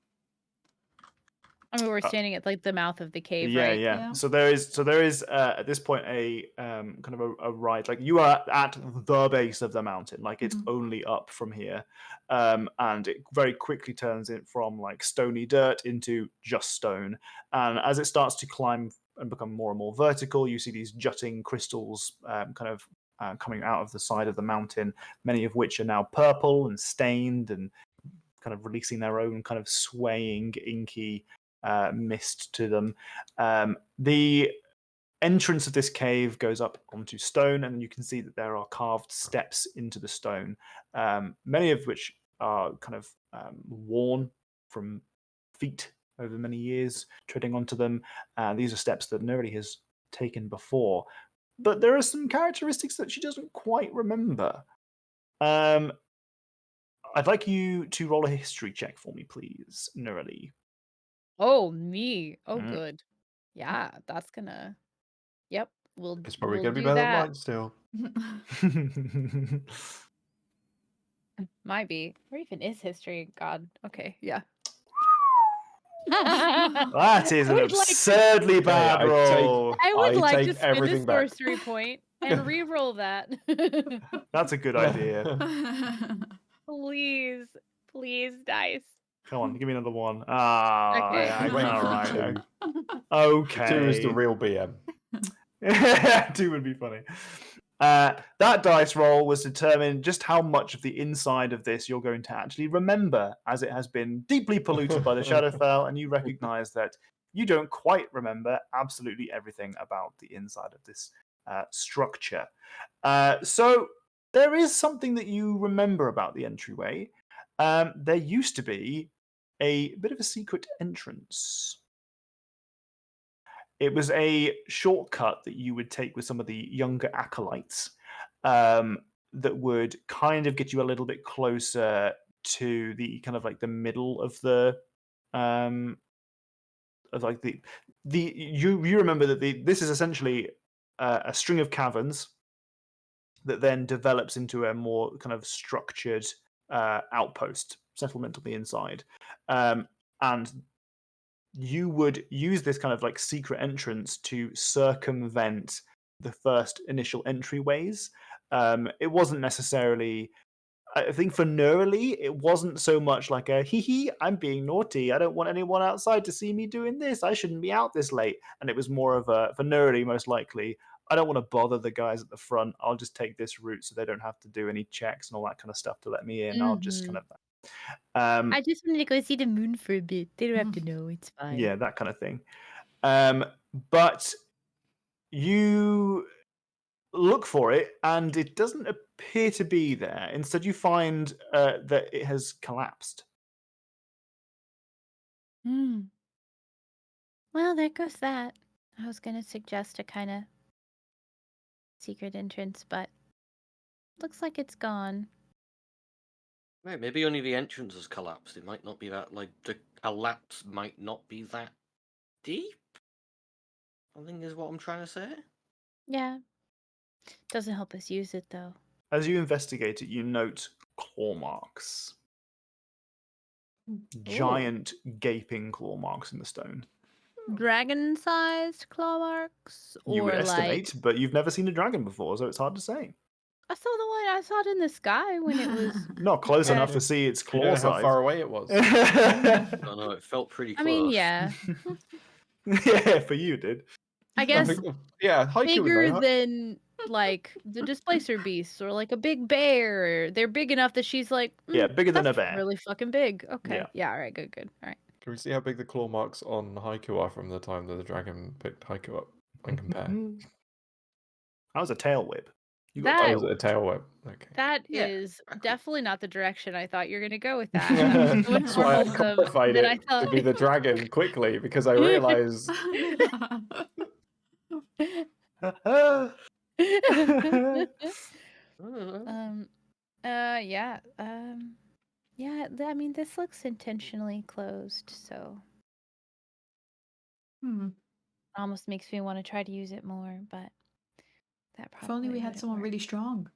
Speaker 3: I mean, we're standing at like the mouth of the cave,
Speaker 2: Yeah,
Speaker 3: right?
Speaker 2: yeah.
Speaker 1: Yeah.
Speaker 2: So there is at this point a kind of a ride. Like you are at the base of the mountain. Like it's only up from here, and it very quickly turns it from like stony dirt into just stone. And as it starts to climb and become more and more vertical, you see these jutting crystals kind of coming out of the side of the mountain. Many of which are now purple and stained and kind of releasing their own kind of swaying, inky mist to them. The entrance of this cave goes up onto stone, and you can see that there are carved steps into the stone, many of which are kind of worn from feet over many years treading onto them. These are steps that nobody has taken before, but there are some characteristics that she doesn't quite remember. I'd like you to roll a history check for me, please, Nurali.
Speaker 3: Oh, me. Oh,
Speaker 2: Mm.
Speaker 3: good. Yeah, that's gonna. Yep, we'll.
Speaker 4: It's probably
Speaker 3: we'll
Speaker 4: going to be
Speaker 3: do
Speaker 4: better than
Speaker 3: that.
Speaker 4: mine still.
Speaker 3: Might be. Where even is history? God. Okay. Yeah.
Speaker 2: That is an
Speaker 3: I would like to-
Speaker 2: absurdly bad
Speaker 4: I
Speaker 2: roll.
Speaker 3: I would
Speaker 4: I
Speaker 3: like to
Speaker 4: take
Speaker 3: spend a
Speaker 4: everything back.
Speaker 3: sorcery point and re-roll that.
Speaker 2: That's a good idea.
Speaker 3: Please, please, dice.
Speaker 2: Come on, give me another one. Ah,
Speaker 3: Okay.
Speaker 2: yeah,
Speaker 4: Wait
Speaker 2: all
Speaker 4: for
Speaker 2: right.
Speaker 4: 2.
Speaker 2: Okay.
Speaker 4: 2 is the real BM.
Speaker 2: 2 would be funny. That dice roll was determine just how much of the inside of this you're going to actually remember, as it has been deeply polluted by the Shadowfell, and you recognize that you don't quite remember absolutely everything about the inside of this structure. So there is something that you remember about the entryway. There used to be a bit of a secret entrance. It was a shortcut that you would take with some of the younger acolytes that would kind of get you a little bit closer to the kind of like the middle of the you remember that this is essentially a string of caverns that then develops into a more kind of structured outpost settlement on the inside, and you would use this kind of like secret entrance to circumvent the first initial entryways, It wasn't necessarily. I think for Neurali, it wasn't so much like a hee hee, I'm being naughty. I don't want anyone outside to see me doing this. I shouldn't be out this late. And it was more of a, for Neurali, most likely, I don't want to bother the guys at the front. I'll just take this route so they don't have to do any checks and all that kind of stuff to let me in. I'll just kind of.
Speaker 3: I just wanted to go see the moon for a bit. They don't have to know. It's fine.
Speaker 2: Yeah, that kind of thing. But you look for it, and it doesn't appear to be there. Instead, you find that it has collapsed.
Speaker 3: Well, there goes that. I was going to suggest a kind of secret entrance, but looks like it's gone.
Speaker 5: Right, maybe only the entrance has collapsed. It might not be that, like, the collapse might not be that deep, I think is what I'm trying to say.
Speaker 3: Yeah. Doesn't help us use it, though.
Speaker 2: As you investigate it, you note claw marks. Giant, gaping claw marks in the stone.
Speaker 3: Dragon-sized claw marks?
Speaker 2: You would
Speaker 3: Or
Speaker 2: estimate, but you've never seen a dragon before, so it's hard to say.
Speaker 3: I saw the one I saw it in the sky when it was.
Speaker 2: Not close
Speaker 3: Yeah.
Speaker 2: enough to see its
Speaker 4: You
Speaker 2: claw
Speaker 4: don't know how
Speaker 2: size.
Speaker 4: far away it was.
Speaker 5: I don't know, it felt pretty
Speaker 3: I
Speaker 5: close.
Speaker 3: mean, yeah.
Speaker 2: Yeah, for you, it did.
Speaker 3: I guess
Speaker 4: Yeah, haiku
Speaker 3: bigger
Speaker 4: was
Speaker 3: than like the displacer beasts or like a big bear. They're big enough that she's like,
Speaker 2: Yeah, bigger than a
Speaker 3: that's
Speaker 2: bear.
Speaker 3: really fucking big. Okay.
Speaker 2: Yeah.
Speaker 3: Yeah. All right. Good. All right.
Speaker 4: Can we see how big the claw marks on haiku are from the time that the dragon picked haiku up and compare?
Speaker 2: That was a tail whip. You got
Speaker 3: That-
Speaker 2: tail
Speaker 4: Was it a
Speaker 2: whip.
Speaker 4: tail whip? Okay.
Speaker 3: That
Speaker 5: Yeah,
Speaker 3: is
Speaker 5: exactly.
Speaker 3: definitely not the direction I thought you were gonna go with that.
Speaker 2: That's
Speaker 3: Much
Speaker 4: That's
Speaker 3: more
Speaker 4: why I
Speaker 3: wholesome
Speaker 4: qualified
Speaker 3: than
Speaker 4: it
Speaker 3: I thought.
Speaker 4: to be the dragon quickly because I realized
Speaker 3: Yeah. Yeah, I mean, this looks intentionally closed, so almost makes me want to try to use it more, but that
Speaker 1: If only we
Speaker 3: probably
Speaker 1: had
Speaker 3: wouldn't
Speaker 1: someone
Speaker 3: work.
Speaker 1: really strong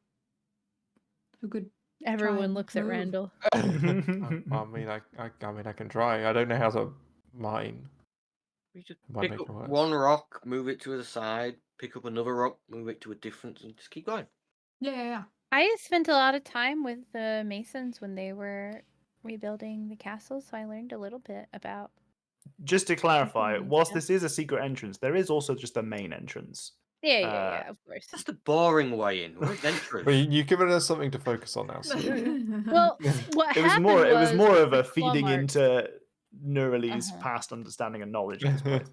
Speaker 1: who could.
Speaker 3: Everyone
Speaker 1: and
Speaker 3: looks at
Speaker 1: move.
Speaker 3: Randall.
Speaker 4: I mean, I can try. I don't know how to mine.
Speaker 5: We just
Speaker 4: Might
Speaker 5: pick
Speaker 4: make
Speaker 5: up
Speaker 4: it worse.
Speaker 5: one rock, move it to the side, pick up another rock, move it to a different, and just keep going.
Speaker 1: Yeah.
Speaker 3: I spent a lot of time with the Masons when they were rebuilding the castle, so I learned a little bit about.
Speaker 2: Just to clarify,
Speaker 3: Something like
Speaker 2: whilst
Speaker 3: that.
Speaker 2: this is a secret entrance, there is also just a main entrance.
Speaker 3: Yeah, of course.
Speaker 5: That's the boring way in. We're adventurers.
Speaker 4: But you've given us something to focus on now. So.
Speaker 3: Well, what
Speaker 2: It was
Speaker 3: happened
Speaker 2: more. It was more of
Speaker 3: the
Speaker 2: a
Speaker 3: claw
Speaker 2: feeding
Speaker 3: marks-
Speaker 2: into Neurali's
Speaker 3: Uh-huh.
Speaker 2: past understanding and knowledge at this point.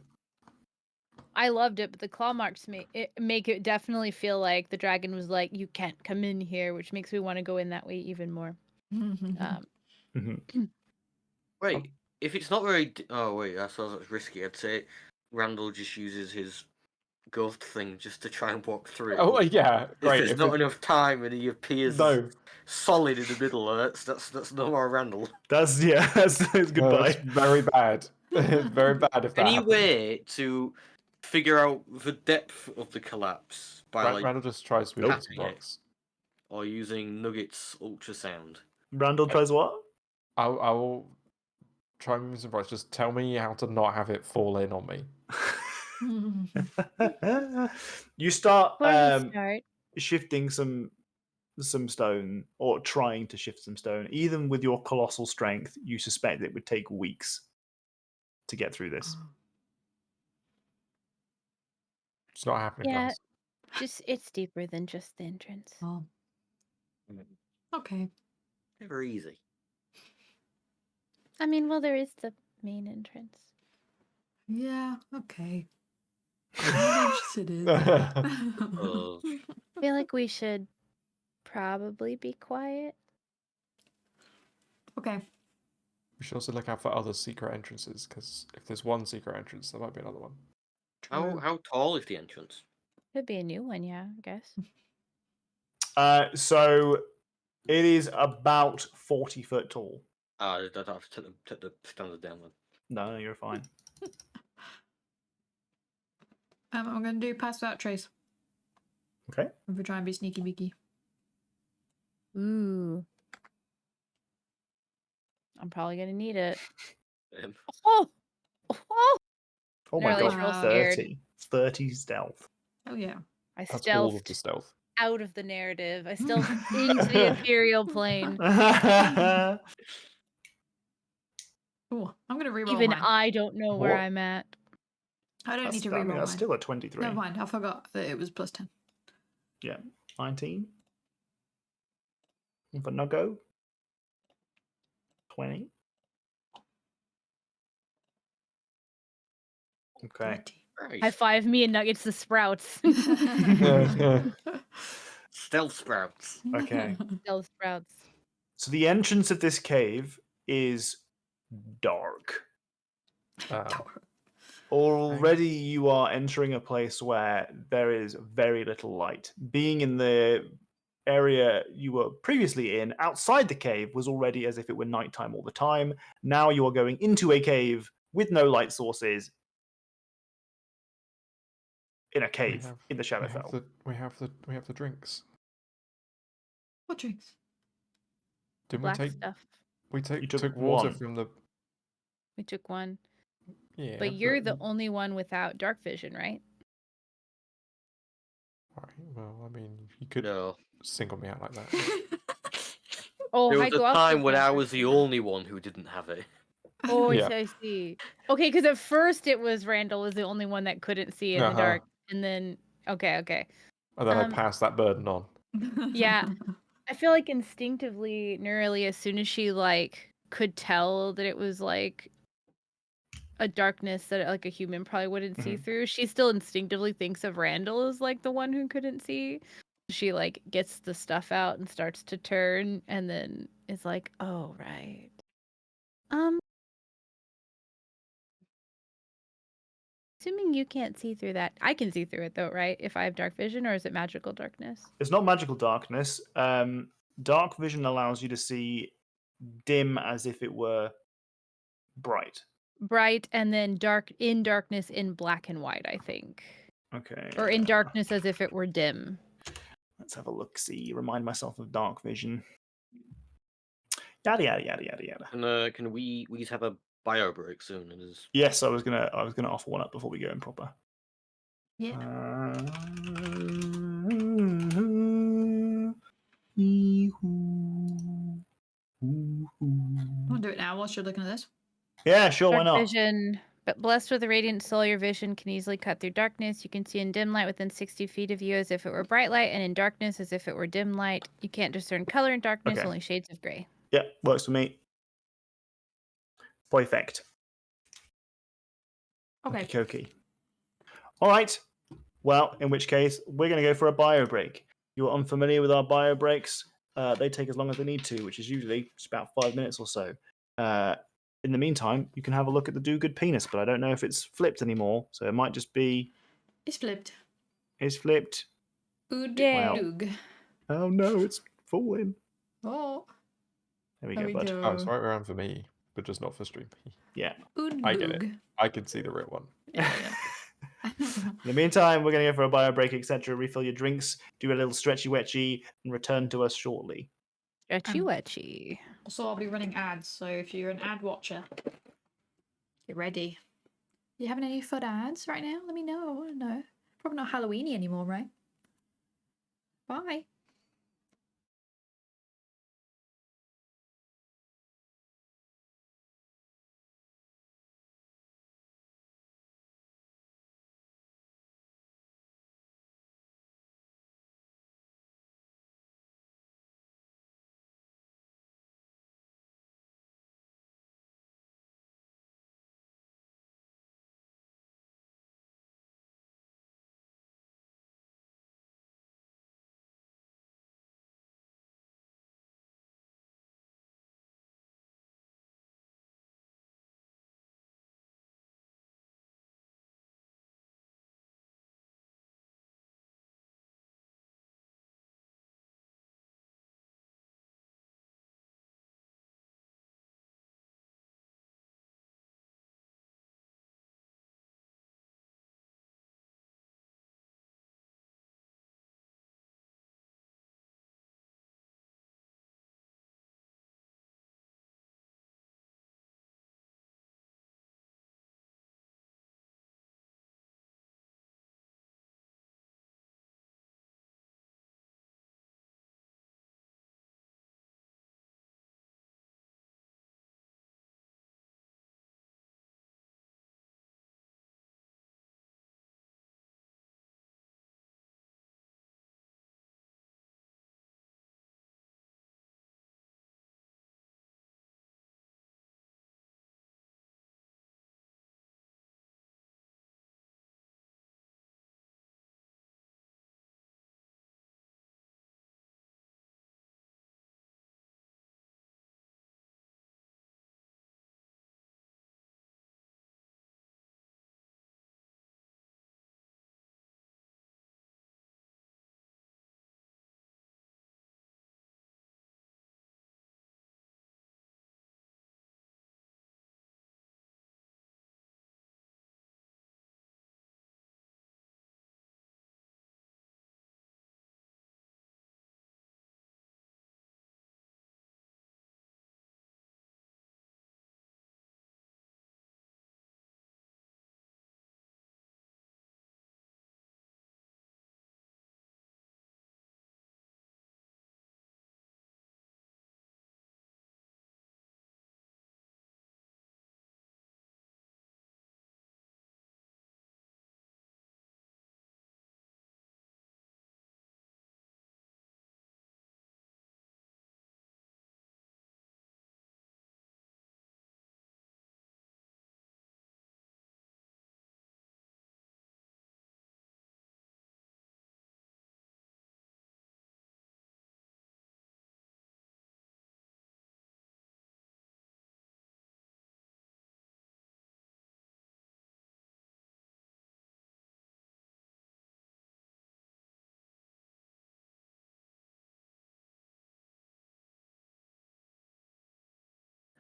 Speaker 3: I loved it, but the claw marks make it definitely feel like the dragon was like, "You can't come in here," which makes me want to go in that way even more.
Speaker 5: Wait, if it's not very. Oh, wait, I suppose that's risky. I'd say Randall just uses his ghost thing just to try and walk through.
Speaker 4: Oh yeah, great.
Speaker 5: If there's not enough time and he appears
Speaker 4: No,
Speaker 5: solid in the middle, that's no more Randall.
Speaker 2: That's goodbye.
Speaker 4: that's very bad. It's very bad if that
Speaker 5: Any
Speaker 4: happens.
Speaker 5: way to figure out the depth of the collapse by like
Speaker 4: Randall just tries to move some
Speaker 5: tapping it
Speaker 4: blocks.
Speaker 5: or using Nugget's ultrasound?
Speaker 2: Randall tries what?
Speaker 4: I will try moving some blocks. Just tell me how to not have it fall in on me.
Speaker 2: You start
Speaker 3: Before we start,
Speaker 2: shifting some stone, or trying to shift some stone. Even with your colossal strength, you suspect it would take weeks to get through this.
Speaker 4: It's not happening,
Speaker 3: Yeah.
Speaker 4: guys.
Speaker 3: it's deeper than just the entrance.
Speaker 1: Oh. Okay.
Speaker 5: Never easy.
Speaker 3: I mean, well, there is the main entrance.
Speaker 1: Yeah. Okay. Yes, it is.
Speaker 5: Oh,
Speaker 3: I feel like we should probably be quiet.
Speaker 1: Okay.
Speaker 4: We should also look out for other secret entrances because if there's one secret entrance, there might be another one.
Speaker 5: how tall is the entrance?
Speaker 3: Could be a new one, yeah, I guess.
Speaker 2: So it is about 40 foot tall.
Speaker 5: I'd have to take the standard down then.
Speaker 2: No, you're fine.
Speaker 1: I'm going to do pass without trace.
Speaker 2: Okay.
Speaker 1: If we try and be sneaky beaky.
Speaker 3: Ooh. I'm probably gonna need it.
Speaker 5: Um,
Speaker 3: Oh!
Speaker 2: Oh my
Speaker 3: Nearly
Speaker 2: god,
Speaker 1: real
Speaker 3: scared.
Speaker 2: 30 stealth.
Speaker 1: Oh yeah.
Speaker 3: I
Speaker 4: That's all of
Speaker 3: stealthed.
Speaker 4: the stealth.
Speaker 3: out of the narrative. I still into the ethereal plane.
Speaker 1: Ooh, I'm gonna reroll
Speaker 3: Even
Speaker 1: mine.
Speaker 3: I don't know where
Speaker 4: What?
Speaker 3: I'm at.
Speaker 1: I don't need to
Speaker 2: I
Speaker 1: reroll
Speaker 2: mean, that's
Speaker 1: mine.
Speaker 2: still a 23.
Speaker 1: Never mind. I forgot that it was plus 10.
Speaker 2: Yeah, 19. For Nuggo, 20. Okay.
Speaker 3: High
Speaker 5: Right.
Speaker 3: five me and Nuggets the Sprouts.
Speaker 5: Stealth sprouts.
Speaker 2: Okay.
Speaker 3: Those Sprouts.
Speaker 2: So the entrance of this cave is dark. Already you are entering a place where there is very little light. Being in the area you were previously in, outside the cave, was already as if it were nighttime all the time. Now you are going into a cave with no light sources in a cave in the Shadowfell.
Speaker 4: We have the drinks.
Speaker 1: What drinks?
Speaker 3: The
Speaker 4: Didn't
Speaker 3: black
Speaker 4: we take
Speaker 3: stuff.
Speaker 4: we
Speaker 2: You
Speaker 4: took water
Speaker 2: one.
Speaker 4: from the
Speaker 3: We took one.
Speaker 4: yeah.
Speaker 3: But you're the only one without dark vision, right?
Speaker 4: Alright, well, I mean, you could
Speaker 5: No.
Speaker 4: single me out like that.
Speaker 3: Oh,
Speaker 5: There was a
Speaker 3: Heiko also
Speaker 5: time
Speaker 3: does
Speaker 5: when
Speaker 3: not
Speaker 5: I
Speaker 3: dark
Speaker 5: was the
Speaker 3: vision.
Speaker 5: only one who didn't have it.
Speaker 3: Oh,
Speaker 4: Yeah.
Speaker 3: I see. Okay, because at first it was Randall was the only one that couldn't see in the dark, and then okay.
Speaker 4: And then I
Speaker 3: Um,
Speaker 4: passed that burden on.
Speaker 3: Yeah. I feel like instinctively, neurally, as soon as she like could tell that it was like a darkness that like a human probably wouldn't see through, she still instinctively thinks of Randall as like the one who couldn't see. She like gets the stuff out and starts to turn, and then is like, "Oh right." Assuming you can't see through that, I can see through it though, right? If I have dark vision, or is it magical darkness?
Speaker 2: It's not magical darkness. Dark vision allows you to see dim as if it were bright.
Speaker 3: Bright, and then dark in darkness in black and white, I think.
Speaker 2: Okay.
Speaker 3: Or in darkness as if it were dim.
Speaker 2: Let's have a look. See, remind myself of dark vision. Yada yada yada yada yada.
Speaker 5: And can we just have a bio break soon? And just...
Speaker 2: Yes, I was gonna offer one up before we go in proper.
Speaker 1: Yeah. I'll do it now whilst you're looking at this.
Speaker 2: Yeah, sure, why
Speaker 3: Dark
Speaker 2: not?
Speaker 3: vision, but blessed with a radiant soul, your vision can easily cut through darkness. You can see in dim light within 60 feet of you as if it were bright light, and in darkness as if it were dim light. You can't discern color in darkness,
Speaker 2: Okay.
Speaker 3: only shades of gray.
Speaker 2: Yeah, works for me. Perfect.
Speaker 1: Okay.
Speaker 2: Okey-dokey. All right. Well, in which case, we're going to go for a bio break. You're unfamiliar with our bio breaks. They take as long as they need to, which is usually just about 5 minutes or so. In the meantime, you can have a look at the Do Good penis, but I don't know if it's flipped anymore, so it might just be
Speaker 1: It's flipped.
Speaker 2: it's flipped.
Speaker 1: Ood
Speaker 3: Yay.
Speaker 1: doog.
Speaker 2: Oh no, it's falling.
Speaker 1: Oh.
Speaker 2: There we
Speaker 1: There
Speaker 2: go,
Speaker 1: we
Speaker 2: bud.
Speaker 1: go.
Speaker 4: Oh, it's right around for me, but just not for stream.
Speaker 2: Yeah.
Speaker 1: Ood
Speaker 4: I get it.
Speaker 1: boog.
Speaker 4: I can see the real one.
Speaker 1: Yeah.
Speaker 2: In the meantime, we're going to go for a bio break, etc. Refill your drinks, do a little stretchy wetchy, and return to us shortly.
Speaker 3: Stretchy wetchy.
Speaker 1: Also, I'll be running ads, so if you're an ad watcher, get ready. You having any fun ads right now? Let me know. I want to know. Probably not Halloweeny anymore, right? Bye.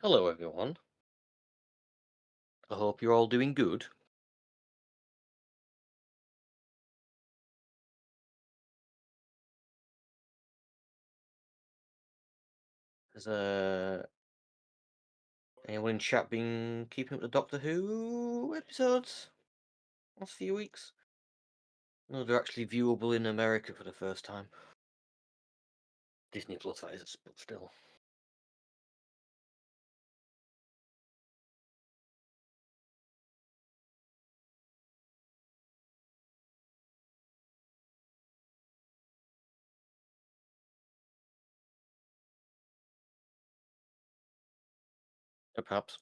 Speaker 5: Hello, everyone. I hope you're all doing good. Has anyone in chat been keeping up with the Doctor Who episodes last few weeks? No, they're actually viewable in America for the first time. Disney Plus, that is, but still. Perhaps.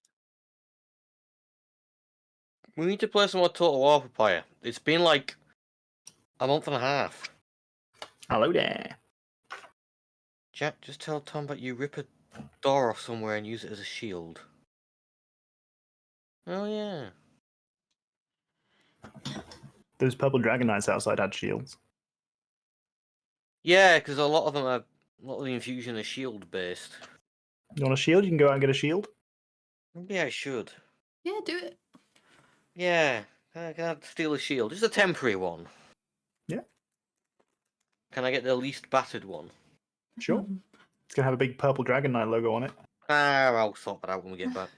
Speaker 5: We need to play some more Total War Papaya. It's been like a month and a half.
Speaker 2: Hello there.
Speaker 5: Jack, just tell Tom that you rip a door off somewhere and use it as a shield. Oh yeah.
Speaker 2: Those purple dragon knights outside had shields.
Speaker 5: Yeah, because a lot of the infusion are shield based.
Speaker 2: You want a shield? You can go out and get a shield.
Speaker 5: Maybe I should.
Speaker 1: Yeah, do it.
Speaker 5: Yeah, I can steal a shield. Just a temporary one.
Speaker 2: Yeah.
Speaker 5: Can I get the least battered one?
Speaker 2: Sure. It's gonna have a big purple dragon knight logo on it.
Speaker 5: I'll sort that out when we get back.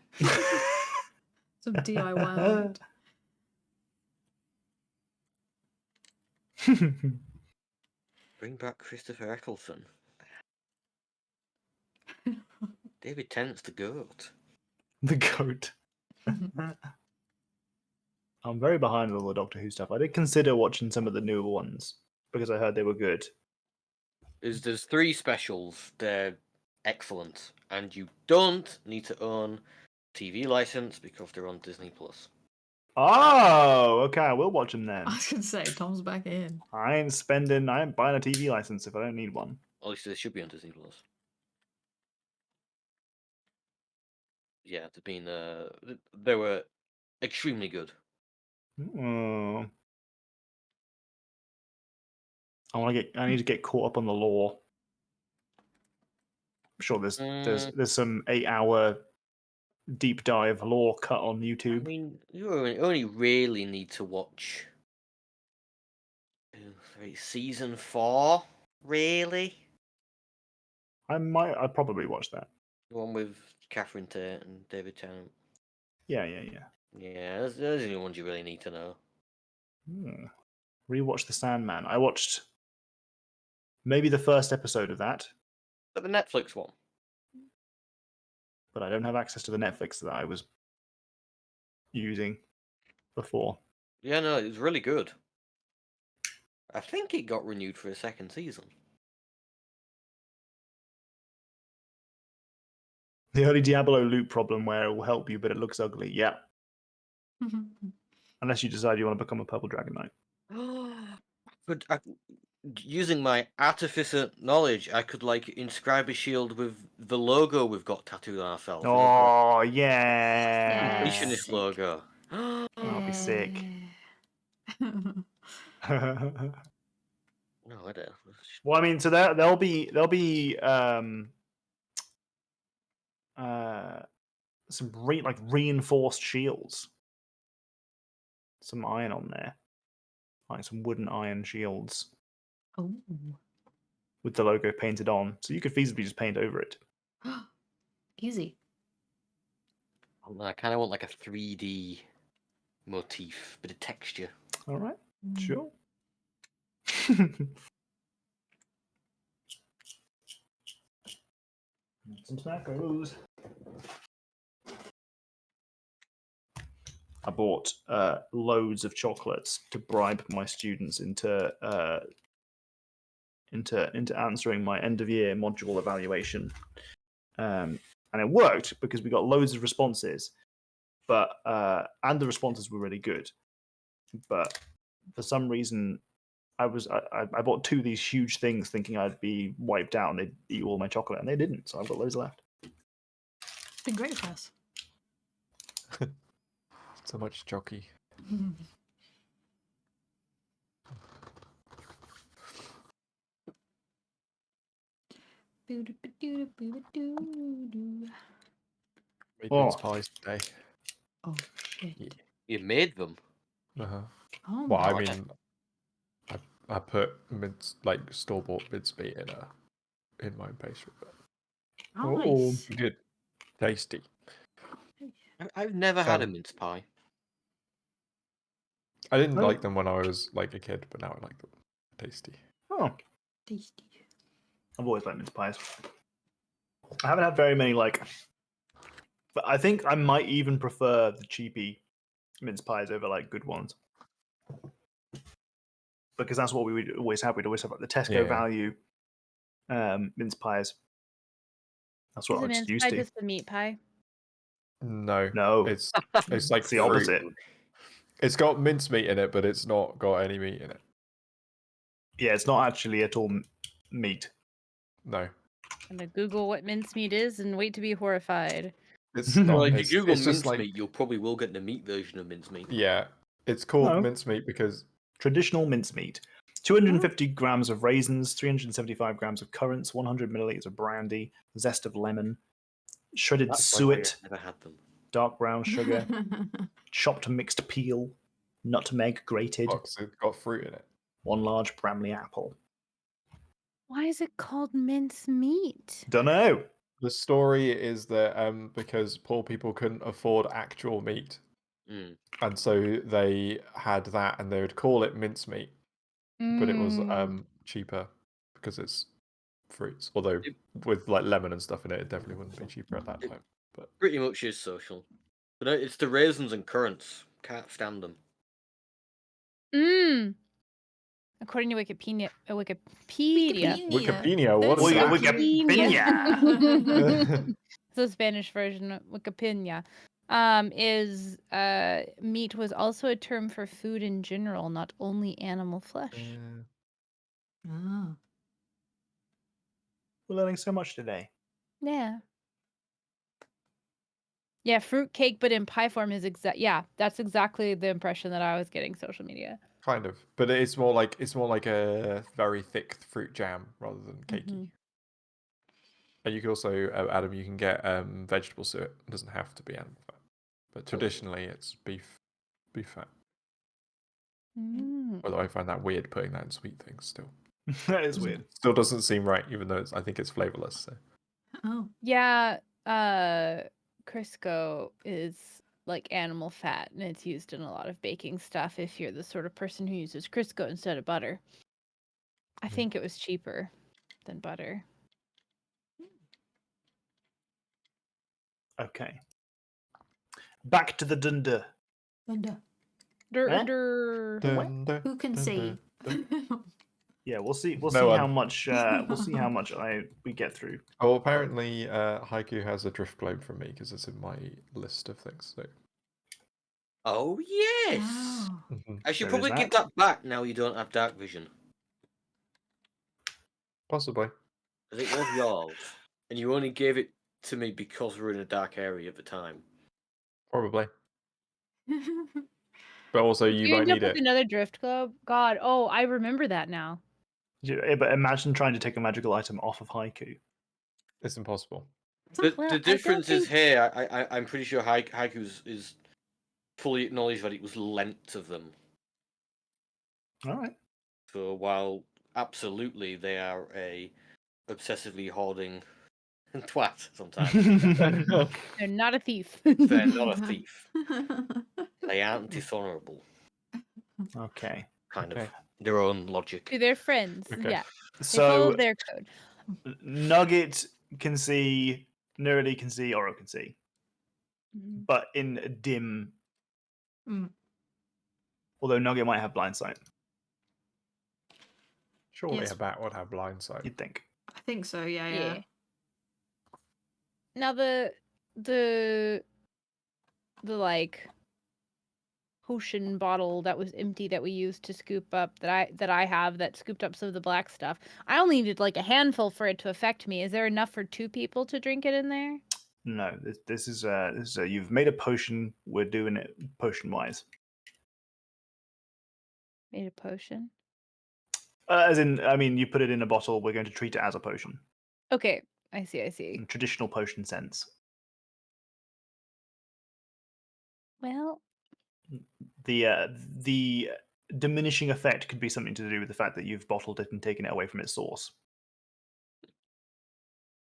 Speaker 1: Some DIY on it.
Speaker 5: Bring back Christopher Eccleston. David Tennant's the goat.
Speaker 2: The goat. I'm very behind with all the Doctor Who stuff. I did consider watching some of the newer ones because I heard they were good.
Speaker 5: There's 3 specials. They're excellent, and you don't need to own TV license because they're on Disney Plus.
Speaker 2: Oh, okay. I will watch them then.
Speaker 1: I was gonna say Tom's back in.
Speaker 2: I ain't buying a TV license if I don't need one.
Speaker 5: At least they should be on Disney Plus. Yeah, they've been they were extremely good.
Speaker 2: Oh. I need to get caught up on the lore. I'm sure there's some 8-hour deep dive lore cut on
Speaker 5: I
Speaker 2: YouTube.
Speaker 5: mean, you only really need to watch season 4, really.
Speaker 2: I'd probably watch that.
Speaker 5: The one with Catherine Tate and David Tennant.
Speaker 2: Yeah.
Speaker 5: Yeah, those are the only ones you really need to know.
Speaker 2: Rewatch The Sandman. I watched maybe the first episode of that,
Speaker 5: But the Netflix one.
Speaker 2: but I don't have access to the Netflix that I was using before.
Speaker 5: Yeah, no, it was really good. I think it got renewed for a second season.
Speaker 2: The early Diablo loot problem where it will help you, but it looks ugly. Yeah. Unless you decide you want to become a purple dragon knight.
Speaker 5: Using my artificer knowledge, I could like inscribe a shield with the logo we've got tattooed on ourselves.
Speaker 2: Oh yeah.
Speaker 5: Completionist logo.
Speaker 2: That'll be sick.
Speaker 5: No, I don't.
Speaker 2: Well, I mean, so there'll be some reinforced shields, some iron on there, like some wooden iron shields
Speaker 1: Oh.
Speaker 2: with the logo painted on. So you could feasibly just paint over it.
Speaker 1: Easy.
Speaker 5: I kind of want like a 3D motif, bit of texture.
Speaker 2: All right, sure. Some tobacco's. I bought loads of chocolates to bribe my students into answering my end of year module evaluation, and it worked because we got loads of responses, but and the responses were really good. But for some reason, I bought 2 of these huge things thinking I'd be wiped out and they'd eat all my chocolate, and they didn't. So I've got loads left.
Speaker 1: It's been great for us.
Speaker 4: So much jockey. Made
Speaker 2: Oh.
Speaker 4: mince pies today.
Speaker 1: Oh shit.
Speaker 4: Yeah.
Speaker 5: You made them.
Speaker 4: Uh-huh.
Speaker 1: Oh
Speaker 4: Well,
Speaker 1: my
Speaker 4: I
Speaker 5: God.
Speaker 4: mean, I put store bought mincemeat in my pastry, but
Speaker 1: nice.
Speaker 4: good, tasty.
Speaker 5: I've never had a
Speaker 4: Um,
Speaker 5: mince pie.
Speaker 4: I didn't
Speaker 2: Oh.
Speaker 4: like them when I was like a kid, but now I like them. Tasty.
Speaker 2: Oh,
Speaker 1: Tasty.
Speaker 2: I've always liked mince pies. I haven't had very many but I think I might even prefer the cheapy mince pies over like good ones, because that's what we would always have. We'd always have like the Tesco
Speaker 4: Yeah.
Speaker 2: value mince pies. That's what
Speaker 3: Is
Speaker 2: I
Speaker 3: a
Speaker 2: just
Speaker 3: mince
Speaker 2: used
Speaker 3: pie
Speaker 2: to.
Speaker 3: just a meat pie?
Speaker 4: No,
Speaker 2: No,
Speaker 4: it's like
Speaker 2: it's the
Speaker 4: fruit.
Speaker 2: opposite.
Speaker 4: It's got mincemeat in it, but it's not got any meat in it.
Speaker 2: Yeah, it's not actually at all meat.
Speaker 4: No,
Speaker 3: I'm gonna Google what mincemeat is and wait to be horrified.
Speaker 4: it's
Speaker 2: Well,
Speaker 4: not.
Speaker 5: Well, if you
Speaker 4: It's,
Speaker 5: Google
Speaker 4: it's just
Speaker 5: mincemeat,
Speaker 4: like
Speaker 5: you probably will get the meat version of mincemeat.
Speaker 4: yeah, it's called
Speaker 2: No.
Speaker 4: mincemeat because
Speaker 2: Traditional mincemeat. 250 grams of raisins, 375 grams of currants, 100 milliliters of brandy, zest of lemon, shredded
Speaker 5: That's why
Speaker 2: suet,
Speaker 5: I've never had them.
Speaker 2: dark brown sugar, chopped mixed peel, nutmeg grated,
Speaker 4: it's got fruit in it.
Speaker 2: 1 large Bramley apple.
Speaker 3: Why is it called mincemeat?
Speaker 2: Dunno.
Speaker 4: The story is that because poor people couldn't afford actual meat,
Speaker 5: Mm.
Speaker 4: and so they had that, and they would call it mincemeat, but it was cheaper because it's fruits. Although
Speaker 5: It-
Speaker 4: with like lemon and stuff in it, it definitely wouldn't be cheaper at that
Speaker 5: It-
Speaker 4: time. But
Speaker 5: Pretty much is social. But no, it's the raisins and currants. Can't stand them.
Speaker 3: Mmm. According to Wikipedia.
Speaker 4: Wikipedia, what is
Speaker 2: Wiki-
Speaker 4: that?
Speaker 2: Wikipedia.
Speaker 3: It's the Spanish version of Wikipedia. Is meat was also a term for food in general, not only animal flesh.
Speaker 1: Ah.
Speaker 2: We're learning so much today.
Speaker 3: Yeah. Yeah, fruit cake, but in pie form is that's exactly the impression that I was getting social media.
Speaker 4: Kind of, but it's more like a very thick fruit jam rather than cakey.
Speaker 3: Mhm.
Speaker 4: And you can also, Adam, you can get vegetable suet. It doesn't have to be animal fat, but traditionally it's beef fat.
Speaker 3: Mm.
Speaker 4: Although I find that weird putting that in sweet things still.
Speaker 2: That is weird.
Speaker 4: Still doesn't seem right, even though I think it's flavorless. So.
Speaker 1: Oh.
Speaker 3: Yeah, Crisco is like animal fat, and it's used in a lot of baking stuff if you're the sort of person who uses Crisco instead of butter. I think it was cheaper than butter.
Speaker 2: Okay. Back to the Dunda.
Speaker 1: Wonder.
Speaker 2: Eh?
Speaker 1: Who can see?
Speaker 2: Yeah, we'll see. We'll
Speaker 4: No
Speaker 2: see
Speaker 4: one.
Speaker 2: how much. We'll see how much we get through.
Speaker 4: Oh, apparently, Haiku has a drift globe from me because it's in my list of things. So.
Speaker 5: Oh yes.
Speaker 1: Oh.
Speaker 5: I should
Speaker 2: There
Speaker 5: probably
Speaker 2: is
Speaker 5: give
Speaker 2: that.
Speaker 5: that back now you don't have dark vision.
Speaker 4: Possibly.
Speaker 5: Because it was yours. And you only gave it to me because we were in a dark area at the time.
Speaker 4: Probably. But also, you
Speaker 3: You
Speaker 4: might
Speaker 3: end up
Speaker 4: need
Speaker 3: with
Speaker 4: it.
Speaker 3: another drift globe. God, oh, I remember that now.
Speaker 2: Yeah, but imagine trying to take a magical item off of Haiku.
Speaker 4: It's impossible.
Speaker 5: But
Speaker 3: Well, I
Speaker 5: the
Speaker 3: don't
Speaker 5: difference is
Speaker 3: think-
Speaker 5: here, I'm pretty sure Haiku is fully acknowledged that it was lent to them.
Speaker 2: All right.
Speaker 5: So while absolutely they are a obsessively hoarding twat sometimes,
Speaker 3: They're not a thief.
Speaker 5: they're not a thief. They aren't dishonorable.
Speaker 2: Okay.
Speaker 5: Kind
Speaker 4: Okay.
Speaker 5: of their own logic.
Speaker 3: To their friends.
Speaker 4: Okay.
Speaker 3: Yeah. They follow
Speaker 2: So
Speaker 3: their code.
Speaker 2: Nugget can see, Nerdy can see, Oro can see,
Speaker 3: Mhm.
Speaker 2: but in a dim.
Speaker 1: Mm.
Speaker 2: Although Nugget might have blind sight,
Speaker 4: Surely
Speaker 1: Yes.
Speaker 4: a bat would have blind sight.
Speaker 2: you'd think.
Speaker 1: I think so. Yeah.
Speaker 3: Yeah. Now the like potion bottle that was empty that we used to scoop up that I have that scooped up some of the black stuff. I only needed like a handful for it to affect me. Is there enough for 2 people to drink it in there?
Speaker 2: No, this is you've made a potion. We're doing it potion wise.
Speaker 3: Made a potion.
Speaker 2: As in, I mean, you put it in a bottle. We're going to treat it as a potion,
Speaker 3: Okay, I see.
Speaker 2: in traditional potion sense.
Speaker 3: Well,
Speaker 2: The diminishing effect could be something to do with the fact that you've bottled it and taken it away from its source.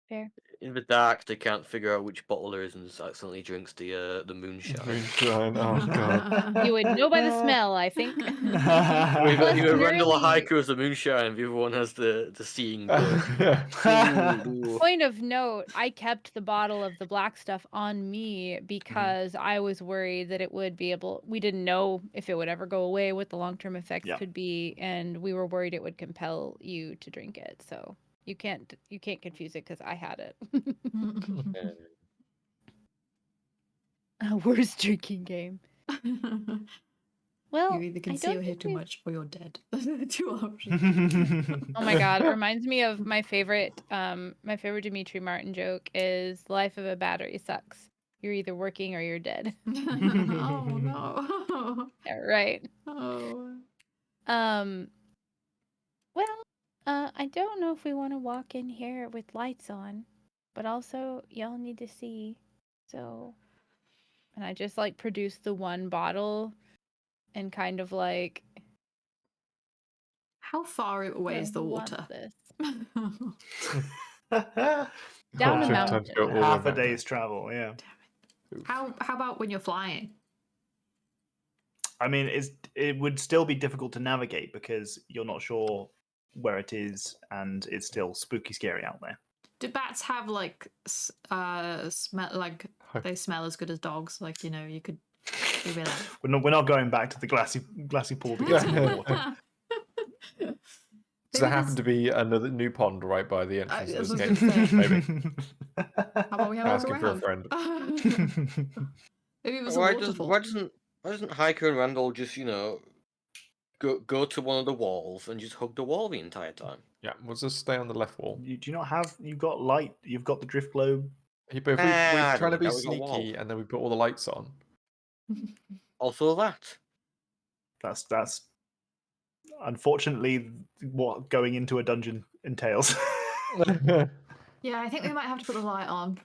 Speaker 3: fair.
Speaker 5: In the dark, they can't figure out which bottle there is and just accidentally drinks the moonshine.
Speaker 4: Moonshine. Oh god.
Speaker 3: You would know by the smell, I think.
Speaker 5: Either Randall or
Speaker 3: Ordinarily-
Speaker 5: Haiku has the moonshine, and the other one has the seeing bird. Ooh.
Speaker 3: Point of note, I kept the bottle of the black stuff on me because I was worried that it would be able. We didn't know if it would ever go away, what the long-term effects
Speaker 2: Yeah.
Speaker 3: could be, and we were worried it would compel you to drink it. So you can't confuse it because I had it. Worst drinking game. Well,
Speaker 1: You either can
Speaker 3: I
Speaker 1: see
Speaker 3: don't
Speaker 1: or hear
Speaker 3: think
Speaker 1: too
Speaker 3: we've-
Speaker 1: much, or you're dead. Those are the two options.
Speaker 3: Oh my god, it reminds me of my favorite Dimitri Martin joke is the life of a battery sucks. You're either working or you're dead.
Speaker 1: Oh no.
Speaker 3: Yeah, right.
Speaker 1: Oh.
Speaker 3: Well, I don't know if we want to walk in here with lights on, but also y'all need to see. So, and I just like produce the one bottle and kind of like
Speaker 1: How far away is the
Speaker 3: who wants
Speaker 1: water?
Speaker 3: this?
Speaker 4: Oh,
Speaker 3: Down a
Speaker 4: should
Speaker 3: mountain.
Speaker 4: time to go all
Speaker 2: Half
Speaker 4: the
Speaker 2: a
Speaker 4: way
Speaker 2: day's travel, yeah.
Speaker 1: How about when you're flying?
Speaker 2: I mean, it would still be difficult to navigate because you're not sure where it is, and it's still spooky, scary out there.
Speaker 1: Do bats have like smell like they smell as good as dogs? Like, you know, you could be like
Speaker 2: We're not going back to the glassy pool to get some more water.
Speaker 4: Does there happen to be another new pond right by the entrance
Speaker 1: I was
Speaker 4: of
Speaker 1: gonna
Speaker 4: this cave?
Speaker 1: say.
Speaker 4: Maybe.
Speaker 1: How about we have a
Speaker 4: Asking
Speaker 1: look
Speaker 4: for a
Speaker 1: around?
Speaker 4: friend.
Speaker 1: Maybe it was a
Speaker 5: Why
Speaker 1: waterfall.
Speaker 5: doesn't Haiku and Randall just go to one of the walls and just hug the wall the entire time?
Speaker 4: Yeah, we'll just stay on the left wall.
Speaker 2: Do you not have? You've got light. You've got the drift globe.
Speaker 4: Yeah, but if
Speaker 5: I
Speaker 4: we're
Speaker 5: don't
Speaker 4: trying to
Speaker 5: need
Speaker 4: be
Speaker 5: that, we got a wall.
Speaker 4: sneaky and then we put all the lights on.
Speaker 5: Also that.
Speaker 2: That's unfortunately what going into a dungeon entails.
Speaker 1: Yeah, I think we might have to put the light on.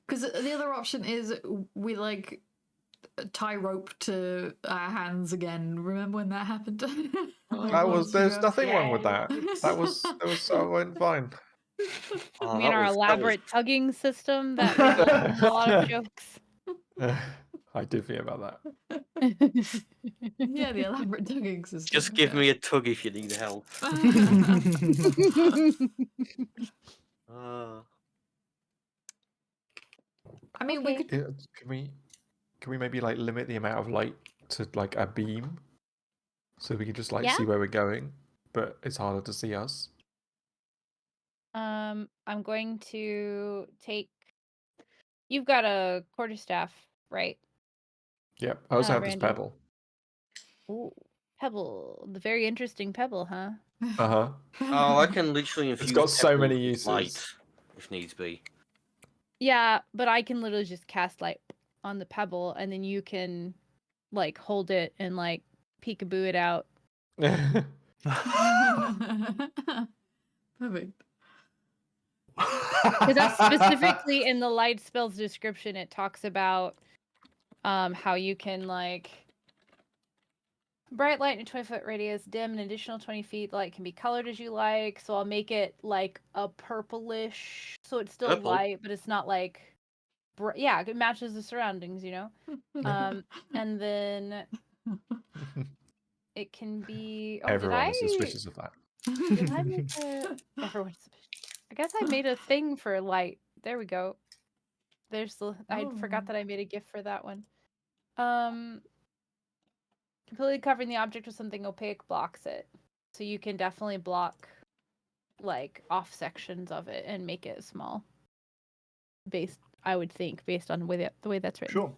Speaker 1: Because the other option is we like tie rope to our hands again. Remember when that happened?
Speaker 4: There's nothing wrong with
Speaker 1: Yeah.
Speaker 4: that. That was went fine.
Speaker 5: Oh,
Speaker 3: I mean,
Speaker 5: that
Speaker 3: our
Speaker 5: was-
Speaker 3: elaborate tugging system that results in a lot of jokes.
Speaker 4: I did think about that.
Speaker 1: Yeah, the elaborate tugging system.
Speaker 5: Just give me a tug if you need help.
Speaker 1: I mean, we
Speaker 3: Okay.
Speaker 1: could.
Speaker 4: Can we maybe like limit the amount of light to like a beam, so we can just like
Speaker 3: Yeah.
Speaker 4: see where we're going, but it's harder to see us.
Speaker 3: I'm going to take. You've got a quarterstaff, right?
Speaker 4: Yeah, I also have this
Speaker 3: Randall.
Speaker 4: pebble.
Speaker 3: Ooh, pebble. The very interesting pebble, huh?
Speaker 4: Uh huh.
Speaker 5: Oh, I can literally infuse
Speaker 4: got so
Speaker 5: pebbles
Speaker 4: many
Speaker 5: with
Speaker 4: uses.
Speaker 5: light, if needs be.
Speaker 3: Yeah, but I can literally just cast light on the pebble, and then you can like hold it and like peekaboo it out.
Speaker 1: Perfect.
Speaker 3: Because that's specifically in the light spells description. It talks about how you can like bright light in a 20-foot radius, dim an additional 20 feet. Light can be colored as you like. So I'll make it like a purplish, so it's still
Speaker 5: Purple?
Speaker 3: light, but it's not like yeah, it matches the surroundings, you know. And then it can be. Oh,
Speaker 4: Everyone is
Speaker 3: did
Speaker 4: suspicious of that.
Speaker 3: Did I make a... Everyone's suspicious. I guess I made a thing for light. There we go. There's the. I forgot
Speaker 1: Oh.
Speaker 3: that I made a GIF for that one. Completely covering the object with something opaque blocks it, so you can definitely block like off sections of it and make it small. I would think, based on the way that's written.
Speaker 2: Sure.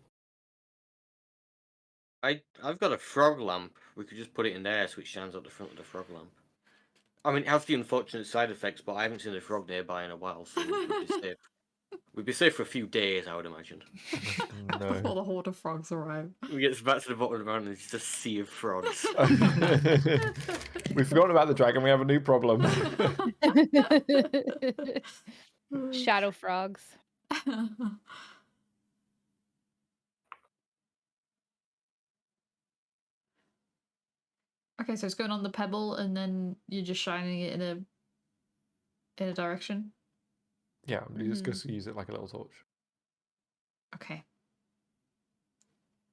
Speaker 5: I've got a frog lamp. We could just put it in there so it shines up the front of the frog lamp. I mean, it has the unfortunate side effects, but I haven't seen a frog nearby in a while, so we'd be safe. We'd be safe for a few days, I would imagine.
Speaker 1: Before
Speaker 4: No.
Speaker 1: the horde of frogs arrive.
Speaker 5: We get back to the bottom of the mountain, and it's just a sea of frogs.
Speaker 4: We've forgotten about the dragon. We have a new problem.
Speaker 3: Shadow frogs.
Speaker 1: Okay, so it's going on the pebble, and then you're just shining it in a direction.
Speaker 4: Yeah, you just go use it like a little torch.
Speaker 1: Okay.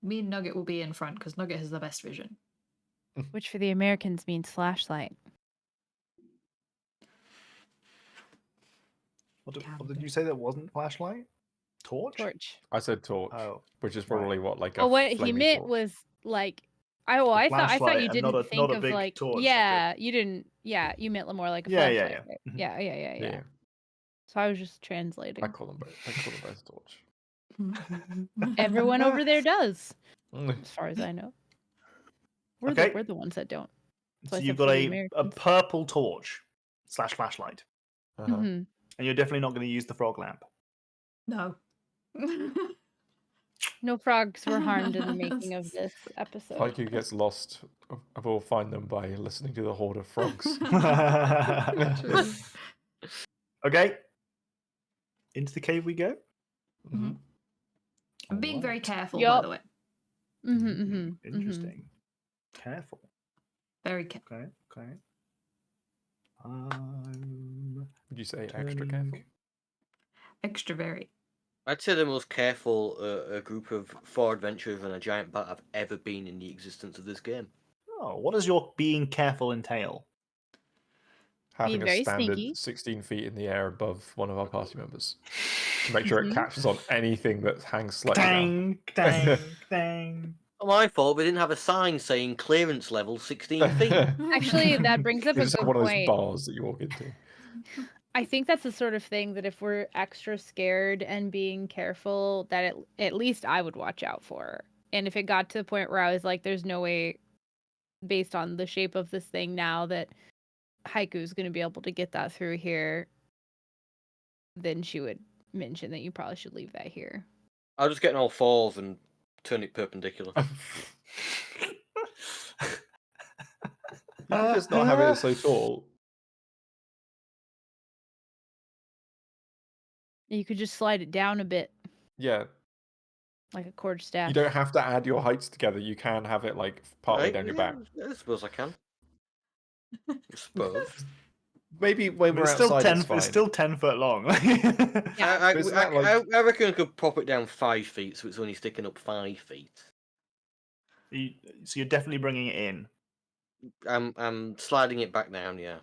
Speaker 1: Me and Nugget will be in front because Nugget has the best vision.
Speaker 3: Which for the Americans means flashlight.
Speaker 2: What did you say that wasn't flashlight? Torch?
Speaker 3: Torch.
Speaker 4: I said torch,
Speaker 2: Oh,
Speaker 4: which is
Speaker 2: right.
Speaker 4: probably what like a
Speaker 3: Oh, what he
Speaker 4: flaming
Speaker 3: meant
Speaker 4: torch.
Speaker 3: was like, I thought
Speaker 2: flashlight
Speaker 3: you
Speaker 2: and
Speaker 3: didn't
Speaker 2: not
Speaker 3: think
Speaker 2: a
Speaker 3: of
Speaker 2: big
Speaker 3: like,
Speaker 2: torch, like
Speaker 3: yeah, you didn't, yeah, you meant more like a
Speaker 2: Yeah,
Speaker 3: flashlight.
Speaker 2: yeah.
Speaker 3: Right?
Speaker 2: Mhm.
Speaker 3: Yeah. So I was just translating.
Speaker 4: I call them both torch.
Speaker 3: Everyone over there does, as far as I know. We're
Speaker 2: Okay.
Speaker 3: the ones that don't.
Speaker 2: So
Speaker 3: I
Speaker 2: you've
Speaker 3: said
Speaker 2: got
Speaker 3: for the
Speaker 2: a
Speaker 3: Americans.
Speaker 2: purple torch / flashlight,
Speaker 4: Uh-huh.
Speaker 2: and you're definitely not going to use the frog lamp.
Speaker 1: No.
Speaker 3: No frogs were harmed in the making of this episode.
Speaker 4: Haiku gets lost. I will find them by listening to the horde of frogs.
Speaker 1: True.
Speaker 2: Okay. Into the cave we go.
Speaker 4: Mhm.
Speaker 1: I'm being very
Speaker 2: Alright.
Speaker 1: careful, by
Speaker 3: Yup.
Speaker 1: the way.
Speaker 2: Interesting. Careful.
Speaker 1: Very careful.
Speaker 2: Okay.
Speaker 4: Would you say extra careful?
Speaker 1: Extra very.
Speaker 5: I'd say the most careful a group of 4 adventurers and a giant bat have ever been in the existence of this game.
Speaker 2: Oh, what does your being careful entail?
Speaker 4: Having
Speaker 3: Being
Speaker 4: a
Speaker 3: very
Speaker 4: standard
Speaker 3: sneaky.
Speaker 4: 16 feet in the air above one of our party members. To make sure it catches on anything that hangs slightly down.
Speaker 2: Dang.
Speaker 5: Not my fault, we didn't have a sign saying clearance level 16 feet.
Speaker 3: Actually, that brings up
Speaker 4: You
Speaker 3: a
Speaker 4: just have
Speaker 3: good
Speaker 4: one of those
Speaker 3: point.
Speaker 4: bars that you walk into.
Speaker 3: I think that's the sort of thing that if we're extra scared and being careful, that at least I would watch out for. And if it got to the point where I was like, there's no way, based on the shape of this thing now, that Haiku's going to be able to get that through here, then she would mention that you probably should leave that here.
Speaker 5: I'll just get on all 4s and turn it perpendicular.
Speaker 4: You could just not have it so tall.
Speaker 3: You could just slide it down a bit,
Speaker 4: Yeah.
Speaker 3: like a cord staff.
Speaker 4: You don't have to add your heights together. You can have it like partway down your back.
Speaker 5: Yeah, I suppose I can. I suppose.
Speaker 4: Maybe when we're
Speaker 2: It's still
Speaker 4: outside,
Speaker 2: 10.
Speaker 4: it's fine.
Speaker 2: It's still 10 foot long.
Speaker 3: Yeah.
Speaker 5: I
Speaker 4: Isn't that like-
Speaker 5: reckon I could pop it down 5 feet, so it's only sticking up 5 feet.
Speaker 2: So you're definitely bringing it in.
Speaker 5: I'm sliding it back down, yeah.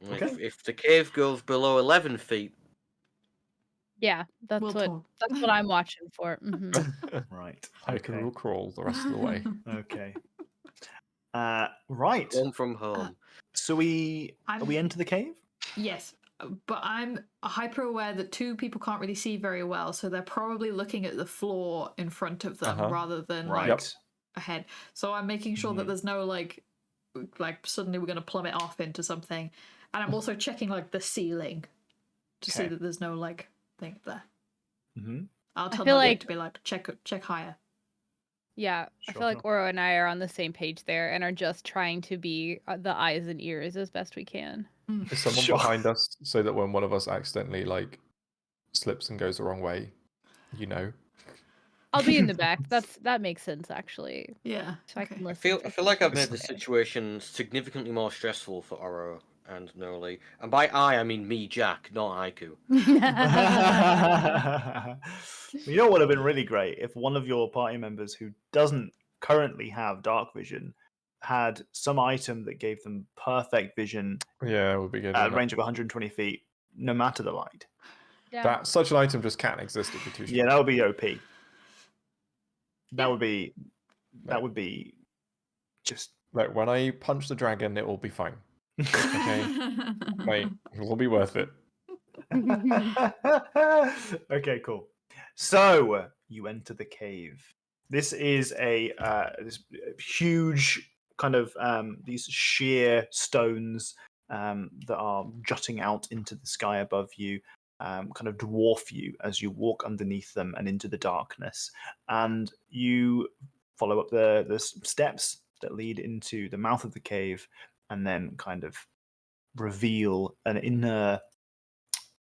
Speaker 5: And
Speaker 2: Okay.
Speaker 5: If the cave goes below 11 feet,
Speaker 3: Yeah, that's
Speaker 1: We'll
Speaker 3: what
Speaker 1: talk.
Speaker 3: I'm watching for.
Speaker 2: Right.
Speaker 4: Haiku will crawl the rest of the way.
Speaker 2: Okay. Right.
Speaker 5: home from home.
Speaker 2: So we enter the cave?
Speaker 1: Yes, but I'm hyper aware that 2 people can't really see very well, so they're probably looking at the floor in front of them rather than
Speaker 2: Right.
Speaker 1: like ahead. So I'm making sure that there's no like suddenly we're going to plummet off into something, and I'm also checking like the ceiling to see that there's no like thing there.
Speaker 2: Mm-hmm.
Speaker 1: I'll tell
Speaker 3: feel
Speaker 1: Nugget
Speaker 3: like-
Speaker 1: to be like check higher.
Speaker 3: Yeah, I feel like Oro and I are on the same page there and are just trying to be the eyes and ears as best we can.
Speaker 4: Is someone behind us so that when one of us accidentally like slips and goes the wrong way, you know?
Speaker 3: I'll be in the back. That makes sense actually.
Speaker 1: Yeah.
Speaker 3: So I can
Speaker 5: I
Speaker 3: listen.
Speaker 5: feel like I've made the
Speaker 3: Okay.
Speaker 5: situation significantly more stressful for Oro and Noli. And by I mean me, Jack, not Haiku.
Speaker 2: You know what would have been really great if one of your party members who doesn't currently have dark vision had some item that gave them perfect vision
Speaker 4: Yeah, it would be good.
Speaker 2: at a
Speaker 4: wouldn't it?
Speaker 2: range of 120 feet, no matter the light.
Speaker 3: Yeah.
Speaker 4: That such an item just can't exist. It'd be too strong.
Speaker 2: Yeah, that would be OP. That would be just
Speaker 4: Like when I punch the dragon, it will be fine. Okay, mate, it will be worth it.
Speaker 2: Okay, cool. So you enter the cave. This is this huge kind of these sheer stones that are jutting out into the sky above you, kind of dwarf you as you walk underneath them and into the darkness. And you follow up the steps that lead into the mouth of the cave, and then kind of reveal an inner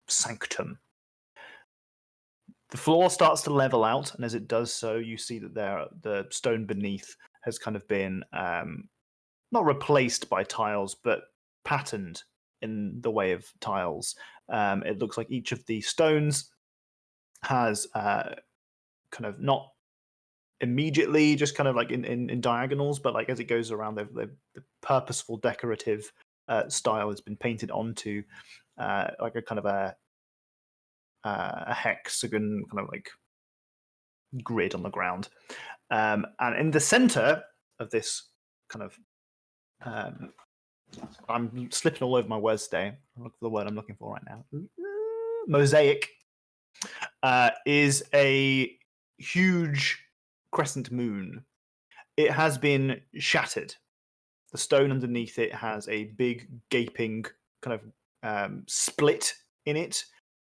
Speaker 2: sanctum. The floor starts to level out, and as it does so, you see that the stone beneath has kind of been not replaced by tiles, but patterned in the way of tiles. It looks like each of the stones has kind of not immediately just kind of like in diagonals, but like as it goes around, the purposeful decorative style has been painted onto like a kind of a hexagon kind of like grid on the ground. And in the center of this kind of I'm slipping all over my words today. Look for the word I'm looking for right now. Mosaic is a huge crescent moon. It has been shattered. The stone underneath it has a big gaping kind of split in it,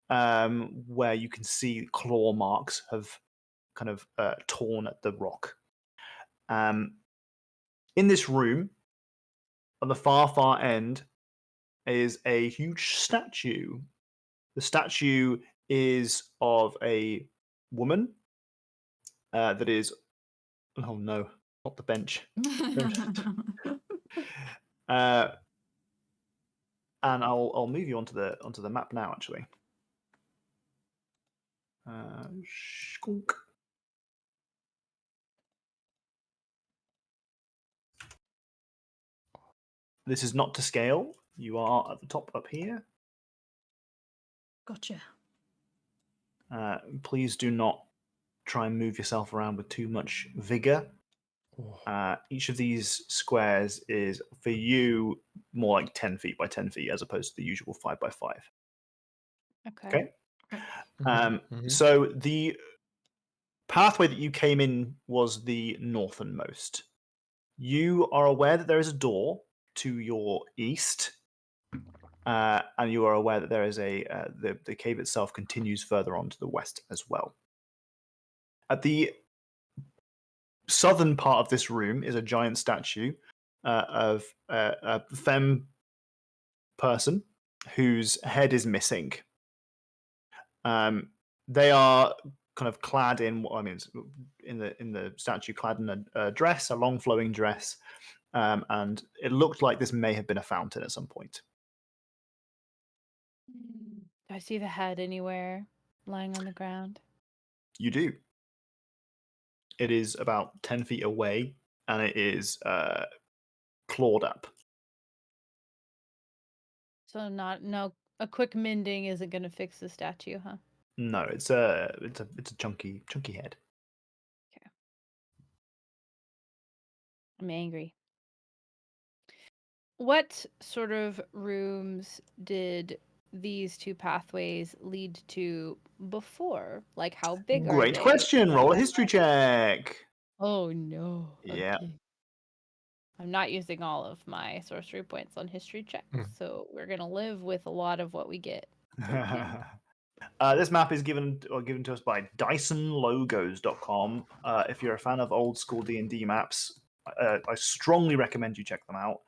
Speaker 2: where you can see claw marks have kind of torn at the rock. In this room, on the far end, is a huge statue. The statue is of a woman that is. Oh no, not the bench. And I'll move you onto the map now. Actually, skunk. This is not to scale. You are at the top up here.
Speaker 1: Gotcha.
Speaker 2: Please do not try and move yourself around with too much vigor. Each of these squares is for you more like 10 feet by 10 feet as opposed to the usual 5 by 5. Okay. So the pathway that you came in was the northernmost. You are aware that there is a door to your east, and you are aware that there is the cave itself continues further on to the west as well. At the southern part of this room is a giant statue of a femme person whose head is missing. They are kind of clad in in the statue, clad in a dress, a long flowing dress, and it looked like this may have been a fountain at some point.
Speaker 3: Do I see the head anywhere lying on the ground?
Speaker 2: You do. It is about 10 feet away, and it is clawed up.
Speaker 3: So a quick mending isn't going to fix the statue, huh?
Speaker 2: No, it's a chunky head.
Speaker 3: Okay. I'm angry. What sort of rooms did these two pathways lead to before? Like, how big are they?
Speaker 2: Great question. Roll a history check.
Speaker 3: Oh no.
Speaker 2: Yeah.
Speaker 3: Okay. I'm not using all of my sorcery points on history checks, so we're gonna live with a lot of what we get.
Speaker 2: This map is given to us by DysonLogos.com. If you're a fan of old school D&D maps, I strongly recommend you check them out.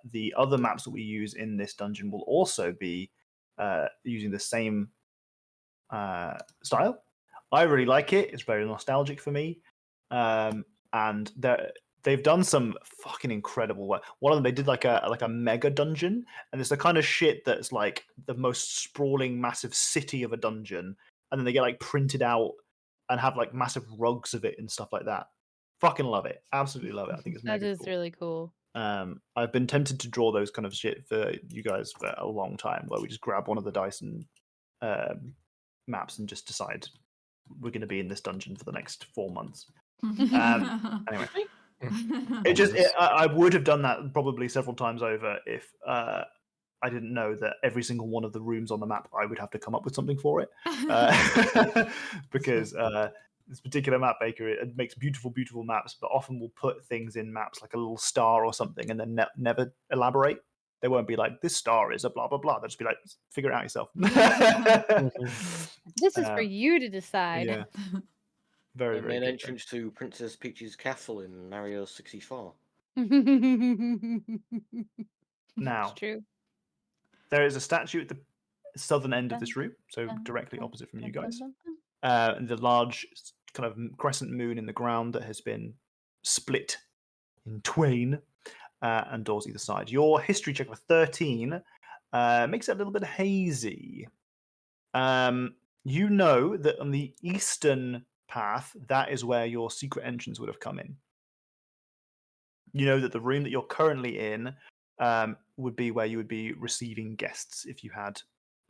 Speaker 2: The other maps that we use in this dungeon will also be using the same style. I really like it. It's very nostalgic for me. And they've done some fucking incredible work. One of them, they did like a mega dungeon, and it's the kind of shit that's like the most sprawling, massive city of a dungeon, and then they get like printed out and have like massive rugs of it and stuff like that. Fucking love it. Absolutely love it. I think it's mega
Speaker 3: That is
Speaker 2: cool.
Speaker 3: really cool.
Speaker 2: I've been tempted to draw those kind of shit for you guys for a long time, where we just grab one of the Dyson maps and just decide we're going to be in this dungeon for the next 4 months. Anyway, I would have done that probably several times over if I didn't know that every single one of the rooms on the map I would have to come up with something for it, because this particular map maker, it makes beautiful maps, but often will put things in maps like a little star or something and then never elaborate. They won't be like, this star is a blah blah blah. They'll just be like, figure it out yourself.
Speaker 3: This is for you to decide.
Speaker 2: Yeah. Very,
Speaker 5: The
Speaker 2: very
Speaker 5: main
Speaker 2: good,
Speaker 5: entrance to Princess Peach's castle in Mario 64.
Speaker 2: Now,
Speaker 3: It's true.
Speaker 2: there is a statue at the southern end of this room, so directly opposite from you guys. The large kind of crescent moon in the ground that has been split in twain, and doors either side. Your history check of 13 makes it a little bit hazy. You know that on the eastern path, that is where your secret entrance would have come in. You know that the room that you're currently in would be where you would be receiving guests if you had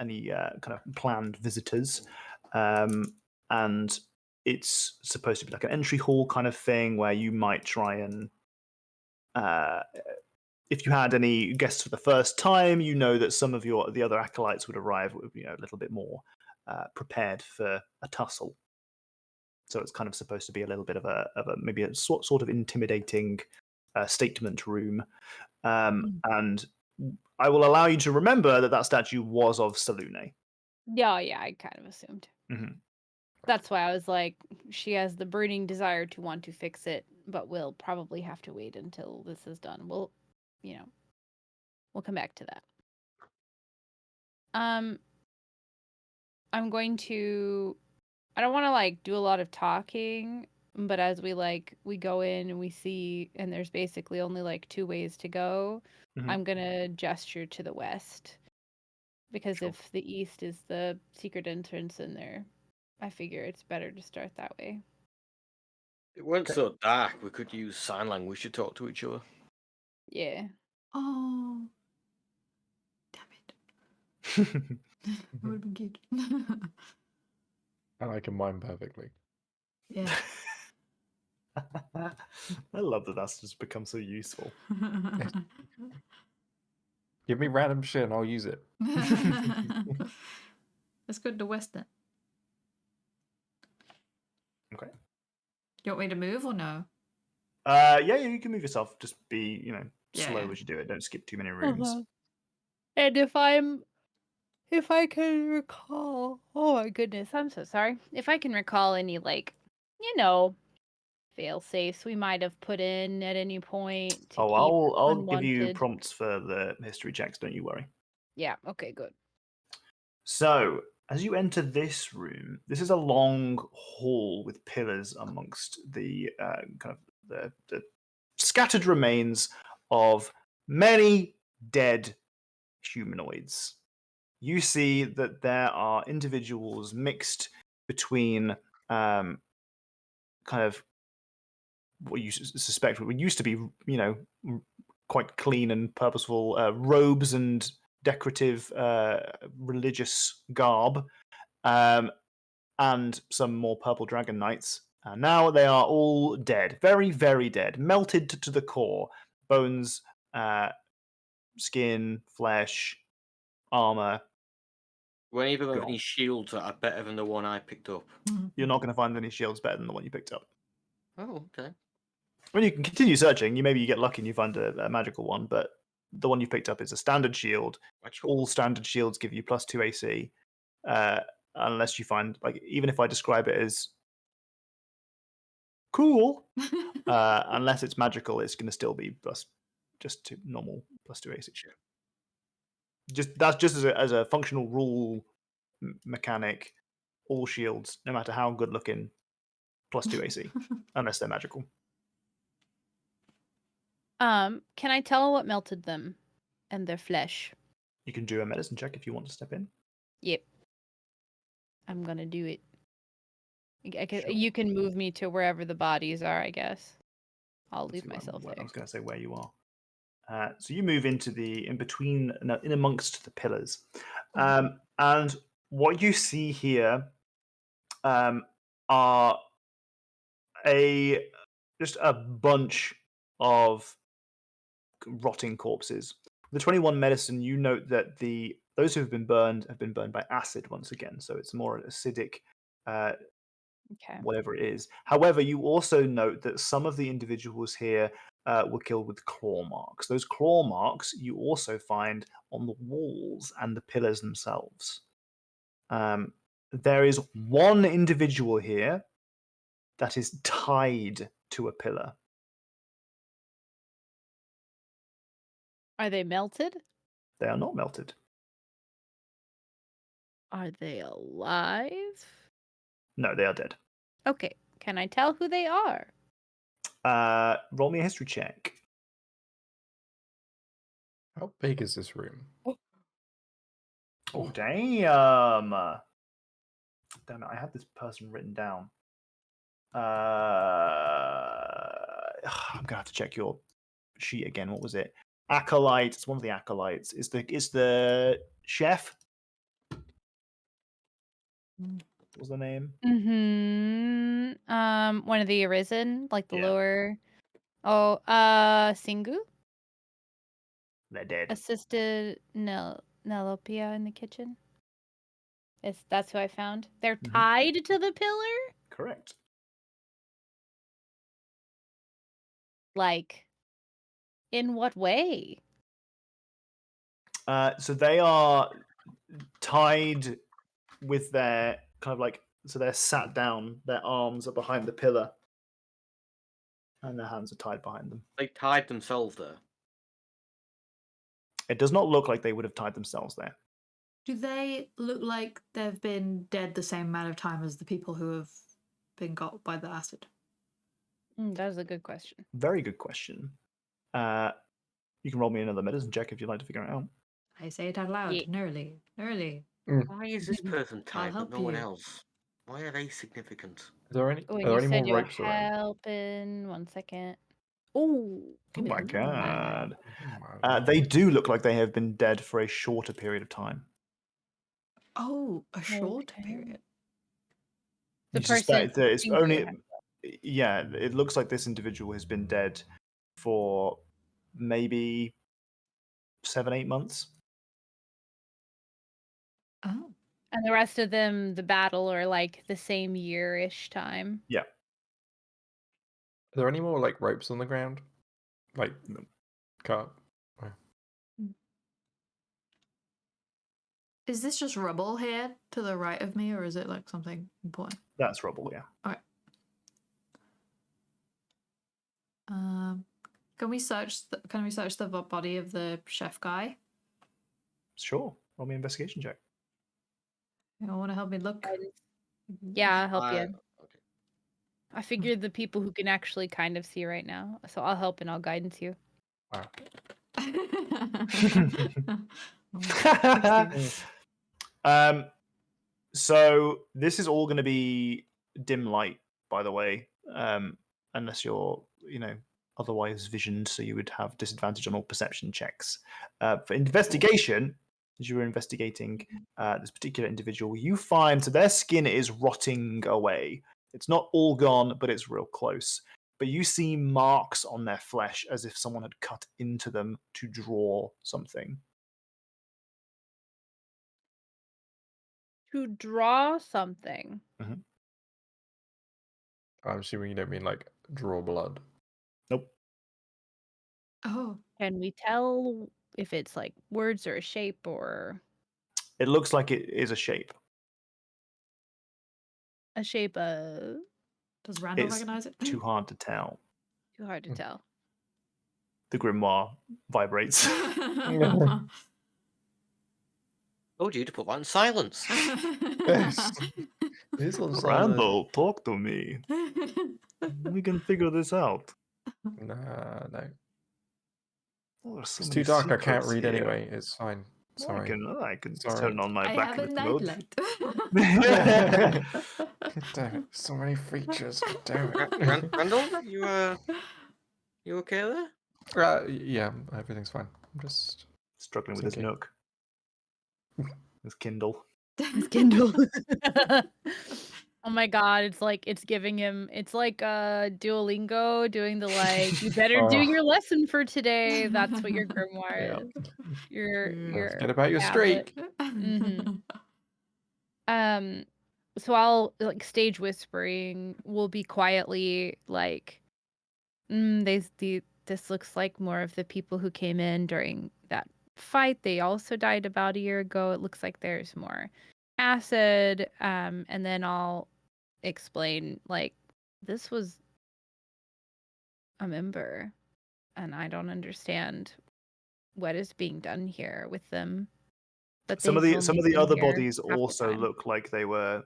Speaker 2: any kind of planned visitors. And it's supposed to be like an entry hall kind of thing where you might try and if you had any guests for the first time, you know that some of the other acolytes would arrive with a little bit more prepared for a tussle. So it's kind of supposed to be a little bit of a maybe a sort of intimidating statement room. And I will allow you to remember that statue was of Salune.
Speaker 3: Yeah, I kind of assumed.
Speaker 2: Mhm.
Speaker 3: That's why I was like, she has the burning desire to want to fix it, but we'll probably have to wait until this is done. We'll come back to that. I'm going to. I don't want to like do a lot of talking, but as we go in and we see, and there's basically only like 2 ways to go.
Speaker 2: Mhm.
Speaker 3: I'm gonna gesture to the west, because
Speaker 2: Sure.
Speaker 3: if the east is the secret entrance in there, I figure it's better to start that way.
Speaker 5: It weren't so dark. We could use sign language to talk to each other.
Speaker 3: Yeah.
Speaker 1: Oh, damn it! It would have been cute.
Speaker 4: And I can mime perfectly.
Speaker 1: Yeah.
Speaker 2: I love that that's just become so useful.
Speaker 4: Give me random shit and I'll use it.
Speaker 1: Let's go to the west then.
Speaker 2: Okay.
Speaker 1: You want me to move or no?
Speaker 2: Yeah, you can move yourself. Just be, slow
Speaker 1: Yeah.
Speaker 2: as you do it. Don't skip too many rooms.
Speaker 3: And if I can recall, oh my goodness, I'm so sorry. If I can recall any fail safes we might have put in at any point to keep
Speaker 2: I'll give you
Speaker 3: unwanted.
Speaker 2: prompts for the history checks. Don't you worry.
Speaker 3: Yeah. Okay. Good.
Speaker 2: So, as you enter this room, this is a long hall with pillars amongst the kind of the scattered remains of many dead humanoids. You see that there are individuals mixed between kind of what you suspect what used to be, quite clean and purposeful robes and decorative religious garb, and some more purple dragon knights. And now they are all dead, very, very dead, melted to the core. Bones, skin, flesh, armor.
Speaker 5: Do any of them have
Speaker 2: Gone.
Speaker 5: any shields that are better than the one I picked up?
Speaker 2: You're not going to find any shields better than the one you picked up.
Speaker 5: Oh, okay.
Speaker 2: When you can continue searching, maybe you get lucky and you find a magical one, but the one you picked up is a standard shield.
Speaker 5: Magical.
Speaker 2: All standard shields give you +2 AC, unless you find, like, even if I describe it as cool, unless it's magical, it's going to still be just normal +2 AC.
Speaker 5: Sure.
Speaker 2: That's just as a functional rule mechanic. All shields, no matter how good looking, +2 AC, unless they're magical.
Speaker 3: Can I tell what melted them and their flesh?
Speaker 2: You can do a medicine check if you want to step in.
Speaker 3: Yep. I'm gonna do it.
Speaker 2: Sure.
Speaker 3: You can move me to wherever the bodies are, I guess. I'll
Speaker 2: Let's
Speaker 3: leave
Speaker 2: see
Speaker 3: myself
Speaker 2: I
Speaker 3: there.
Speaker 2: was going to say where you are. So you move into in amongst the pillars, and what you see here are just a bunch of rotting corpses. The 21 medicine, you note that those who have been burned by acid once again, so it's more acidic,
Speaker 3: Okay.
Speaker 2: whatever it is. However, you also note that some of the individuals here were killed with claw marks. Those claw marks you also find on the walls and the pillars themselves. There is one individual here that is tied to a pillar.
Speaker 3: Are they melted?
Speaker 2: They are not melted.
Speaker 3: Are they alive?
Speaker 2: No, they are dead.
Speaker 3: Okay. Can I tell who they are?
Speaker 2: Roll me a history check.
Speaker 4: How big is this room?
Speaker 2: Oh, damn. Damn it, I had this person written down. I'm gonna have to check your sheet again. What was it? Acolyte. It's one of the acolytes. Is the chef? What was the name?
Speaker 3: One of the arisen, like the
Speaker 2: Yeah.
Speaker 3: lower. Oh, Singu
Speaker 2: They're dead.
Speaker 3: assisted Nelopia in the kitchen. That's who I found. They're
Speaker 2: Mhm.
Speaker 3: tied to the pillar.
Speaker 2: Correct.
Speaker 3: Like, in what way?
Speaker 2: So they are tied with their kind of like, so they're sat down. Their arms are behind the pillar, and their hands are tied behind them.
Speaker 5: They tied themselves there.
Speaker 2: It does not look like they would have tied themselves there.
Speaker 1: Do they look like they've been dead the same amount of time as the people who have been got by the acid?
Speaker 3: That was a good question.
Speaker 2: Very good question. You can roll me another medicine check if you'd like to figure it out.
Speaker 1: I say it out loud.
Speaker 3: Yeah.
Speaker 1: Nearly.
Speaker 5: Why is this person tied but
Speaker 1: help
Speaker 5: no one
Speaker 1: you.
Speaker 5: else? Why are they significant?
Speaker 4: Is there any?
Speaker 3: When
Speaker 4: Are there
Speaker 3: you
Speaker 4: any
Speaker 3: said
Speaker 4: more
Speaker 3: you were
Speaker 4: ropes around?
Speaker 3: helping, 1 second. Oh,
Speaker 2: Oh my god.
Speaker 4: Oh,
Speaker 2: They do look like they have been dead for a shorter period of time.
Speaker 1: Oh, a short
Speaker 3: Okay.
Speaker 1: period.
Speaker 3: The
Speaker 2: You suspect
Speaker 3: person
Speaker 2: that it's
Speaker 3: Singu
Speaker 2: only.
Speaker 3: had-
Speaker 2: Yeah, it looks like this individual has been dead for maybe 7-8 months.
Speaker 1: Oh.
Speaker 3: And the rest of them, the battle, are like the same year-ish time.
Speaker 2: Yeah.
Speaker 4: Are there any more like ropes on the ground? Like
Speaker 2: No.
Speaker 4: cut.
Speaker 1: Is this just rubble here to the right of me, or is it like something important?
Speaker 2: That's rubble, yeah.
Speaker 1: Okay. Can we search the body of the chef guy?
Speaker 2: Sure. Roll me an investigation check.
Speaker 1: You want to help me look?
Speaker 3: Yeah, I'll help you.
Speaker 5: Okay.
Speaker 3: I figured the people who can actually kind of see right now, so I'll help and I'll guidance you.
Speaker 4: Wow.
Speaker 2: So this is all going to be dim light, by the way, unless you're, otherwise visioned, so you would have disadvantage on all perception checks. For investigation, as you were investigating this particular individual, you find so their skin is rotting away. It's not all gone, but it's real close. But you see marks on their flesh as if someone had cut into them to draw something.
Speaker 3: To draw something.
Speaker 4: I'm assuming you don't mean like draw blood.
Speaker 2: Nope.
Speaker 1: Oh.
Speaker 3: Can we tell if it's like words or a shape or
Speaker 2: It looks like it is a shape.
Speaker 3: a shape of?
Speaker 1: Does Randall
Speaker 2: It's
Speaker 1: recognize it?
Speaker 2: too hard to tell.
Speaker 3: Too hard to tell.
Speaker 2: The grimoire vibrates.
Speaker 5: Told you to put that in silence.
Speaker 4: Yes. It is on silent.
Speaker 2: Randall, talk to me. We can figure this out.
Speaker 4: Nah, no.
Speaker 2: Oh, there's so
Speaker 4: It's
Speaker 2: many
Speaker 4: too dark. I can't
Speaker 2: secrets
Speaker 4: read
Speaker 2: here.
Speaker 4: anyway. It's fine.
Speaker 2: Well,
Speaker 4: Sorry.
Speaker 2: I can
Speaker 4: Sorry.
Speaker 2: turn on my
Speaker 1: I have a
Speaker 2: backlit mode.
Speaker 1: nightlight.
Speaker 4: God damn it. So many features. God damn it.
Speaker 5: Randall, you okay there?
Speaker 4: Yeah, everything's fine. I'm just
Speaker 2: Struggling with his
Speaker 4: thinking.
Speaker 2: Nook. His Kindle.
Speaker 3: His Kindle. Oh my god, it's giving him, it's like Duolingo doing the like, you better do
Speaker 4: Oh.
Speaker 3: your lesson for today. That's what your grimoire
Speaker 4: Yeah.
Speaker 3: is. Your
Speaker 4: Forget about your
Speaker 3: tablet.
Speaker 4: streak.
Speaker 3: So I'll like stage whispering will be quietly like this looks like more of the people who came in during that fight. They also died about a year ago. It looks like there's more acid. And then I'll explain like this was a member and I don't understand what is being done here with them. But
Speaker 2: Some of the other
Speaker 3: here
Speaker 2: bodies
Speaker 3: half the
Speaker 2: also
Speaker 3: time.
Speaker 2: look like they were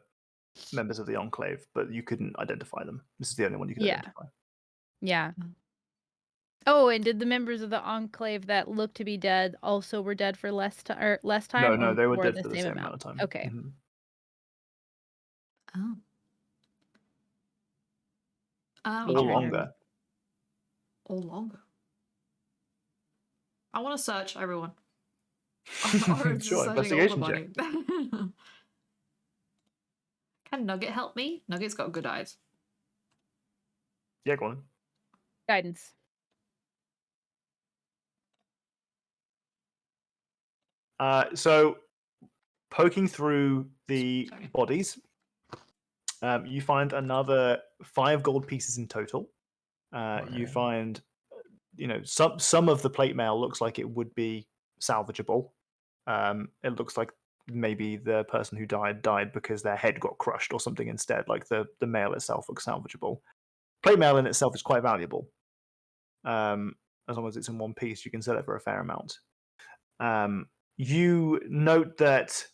Speaker 2: members of the Enclave, but you couldn't identify them. This is the only one you could
Speaker 3: Yeah.
Speaker 2: identify.
Speaker 3: Yeah. Oh, and did the members of the Enclave that look to be dead also were dead for less time, or less time,
Speaker 2: No,
Speaker 3: or
Speaker 2: they were
Speaker 3: more
Speaker 2: dead
Speaker 3: the
Speaker 2: for the
Speaker 3: same
Speaker 2: same
Speaker 3: amount?
Speaker 2: amount of time.
Speaker 3: Okay.
Speaker 2: Mhm.
Speaker 1: Oh.
Speaker 2: Or
Speaker 3: Feature
Speaker 2: longer.
Speaker 1: Or longer. I want to search everyone. Or it's
Speaker 2: Sure,
Speaker 1: searching all the
Speaker 2: investigation check.
Speaker 1: body. Can Nugget help me? Nugget's got good eyes.
Speaker 2: Yeah, go on.
Speaker 3: Guidance.
Speaker 2: So, poking through the
Speaker 1: Sorry.
Speaker 2: bodies, you find another 5 gold pieces in total. You
Speaker 4: Right.
Speaker 2: find, some of the plate mail looks like it would be salvageable. It looks like maybe the person who died because their head got crushed or something instead. Like the mail itself looks salvageable. Plate mail in itself is quite valuable. As long as it's in one piece, you can sell it for a fair amount. You note that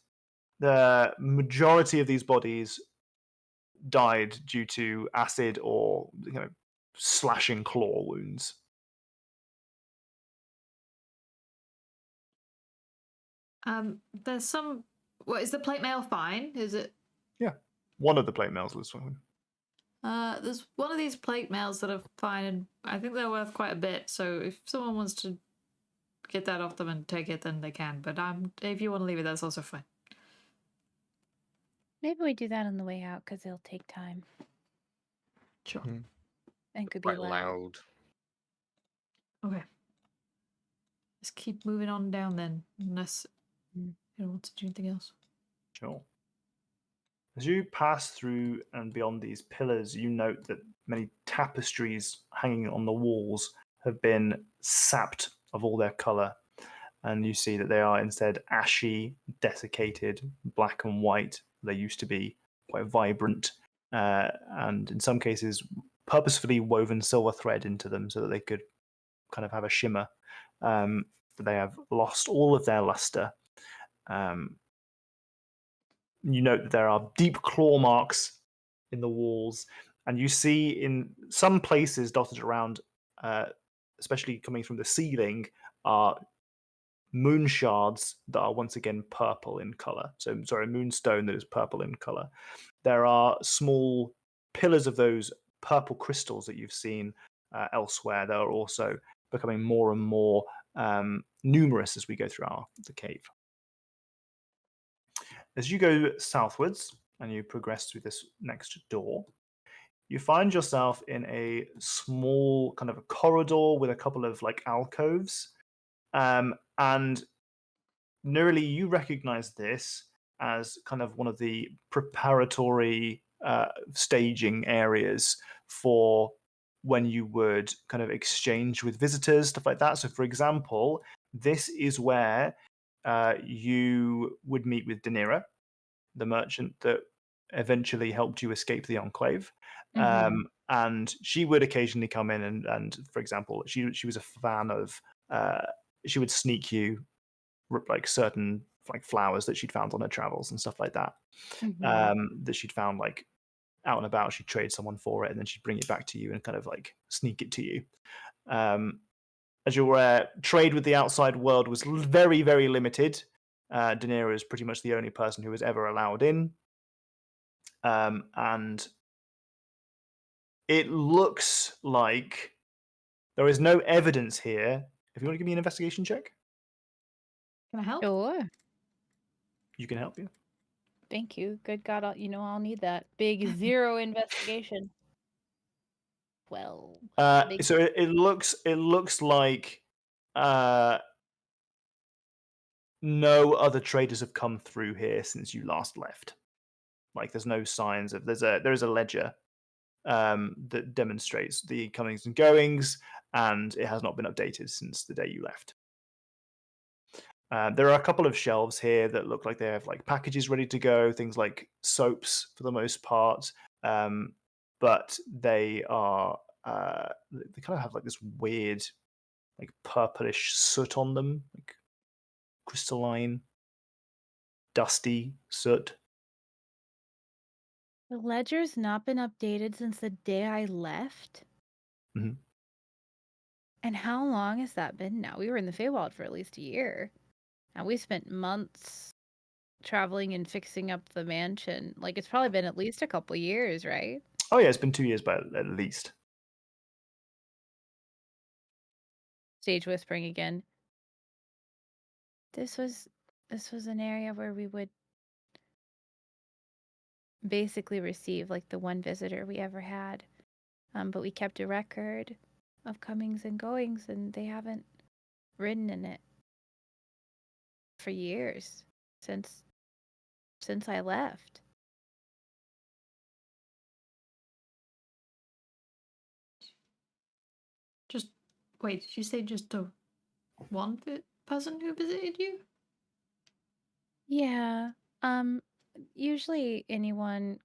Speaker 2: the majority of these bodies died due to acid or slashing claw wounds.
Speaker 1: There's some. What is the plate mail fine? Is it?
Speaker 2: Yeah, one of the plate mails was fine.
Speaker 1: There's one of these plate mails that are fine, and I think they're worth quite a bit. So if someone wants to get that off them and take it, then they can. But if you want to leave it, that's also fine.
Speaker 3: Maybe we do that on the way out because it'll take time
Speaker 1: Sure.
Speaker 4: Hmm.
Speaker 3: and could be
Speaker 5: Quite
Speaker 3: loud.
Speaker 5: loud.
Speaker 1: Okay. Let's keep moving on down then, unless you don't want to do anything else.
Speaker 2: Sure. As you pass through and beyond these pillars, you note that many tapestries hanging on the walls have been sapped of all their colour, and you see that they are instead ashy, desiccated, black and white. They used to be quite vibrant, and in some cases, purposefully woven silver thread into them so that they could kind of have a shimmer. But they have lost all of their luster. You note that there are deep claw marks in the walls, and you see in some places dotted around, especially coming from the ceiling, are moon shards that are once again purple in color. So, sorry, moonstone that is purple in color. There are small pillars of those purple crystals that you've seen elsewhere that are also becoming more and more numerous as we go through the cave. As you go southwards and you progress through this next door, you find yourself in a small kind of a corridor with a couple of like alcoves. And Nerily, you recognize this as kind of one of the preparatory staging areas for when you would kind of exchange with visitors, stuff like that. So, for example, this is where you would meet with Danira, the merchant that eventually helped you escape the Enclave. And she would occasionally come in and for example, she was a fan of, she would sneak you like certain like flowers that she'd found on her travels and stuff like that. That she'd found like out and about. She'd trade someone for it, and then she'd bring it back to you and kind of like sneak it to you. As you're aware, trade with the outside world was very, very limited. Danira is pretty much the only person who was ever allowed in. And it looks like there is no evidence here. If you want to give me an investigation check,
Speaker 1: Can I help?
Speaker 3: Sure.
Speaker 2: you can help you.
Speaker 3: Thank you. Good God, I'll need that. Big 0 investigation. Well, big
Speaker 2: So it looks like no other traders have come through here since you last left. Like there's no signs of there is a ledger that demonstrates the comings and goings, and it has not been updated since the day you left. There are a couple of shelves here that look like they have like packages ready to go, things like soaps for the most part, but they are they kind of have like this weird like purplish soot on them, like crystalline, dusty soot.
Speaker 3: The ledger's not been updated since the day I left.
Speaker 2: Mhm.
Speaker 3: And how long has that been now? We were in the Feywild for at least a year. And we spent months traveling and fixing up the mansion. Like, it's probably been at least a couple years, right?
Speaker 2: Oh yeah, it's been 2 years, but at least.
Speaker 3: Stage whispering again. This was an area where we would basically receive like the one visitor we ever had. But we kept a record of comings and goings, and they haven't ridden in it for years since I left.
Speaker 1: Just wait, did you say just the one person who visited you?
Speaker 3: Yeah. Usually anyone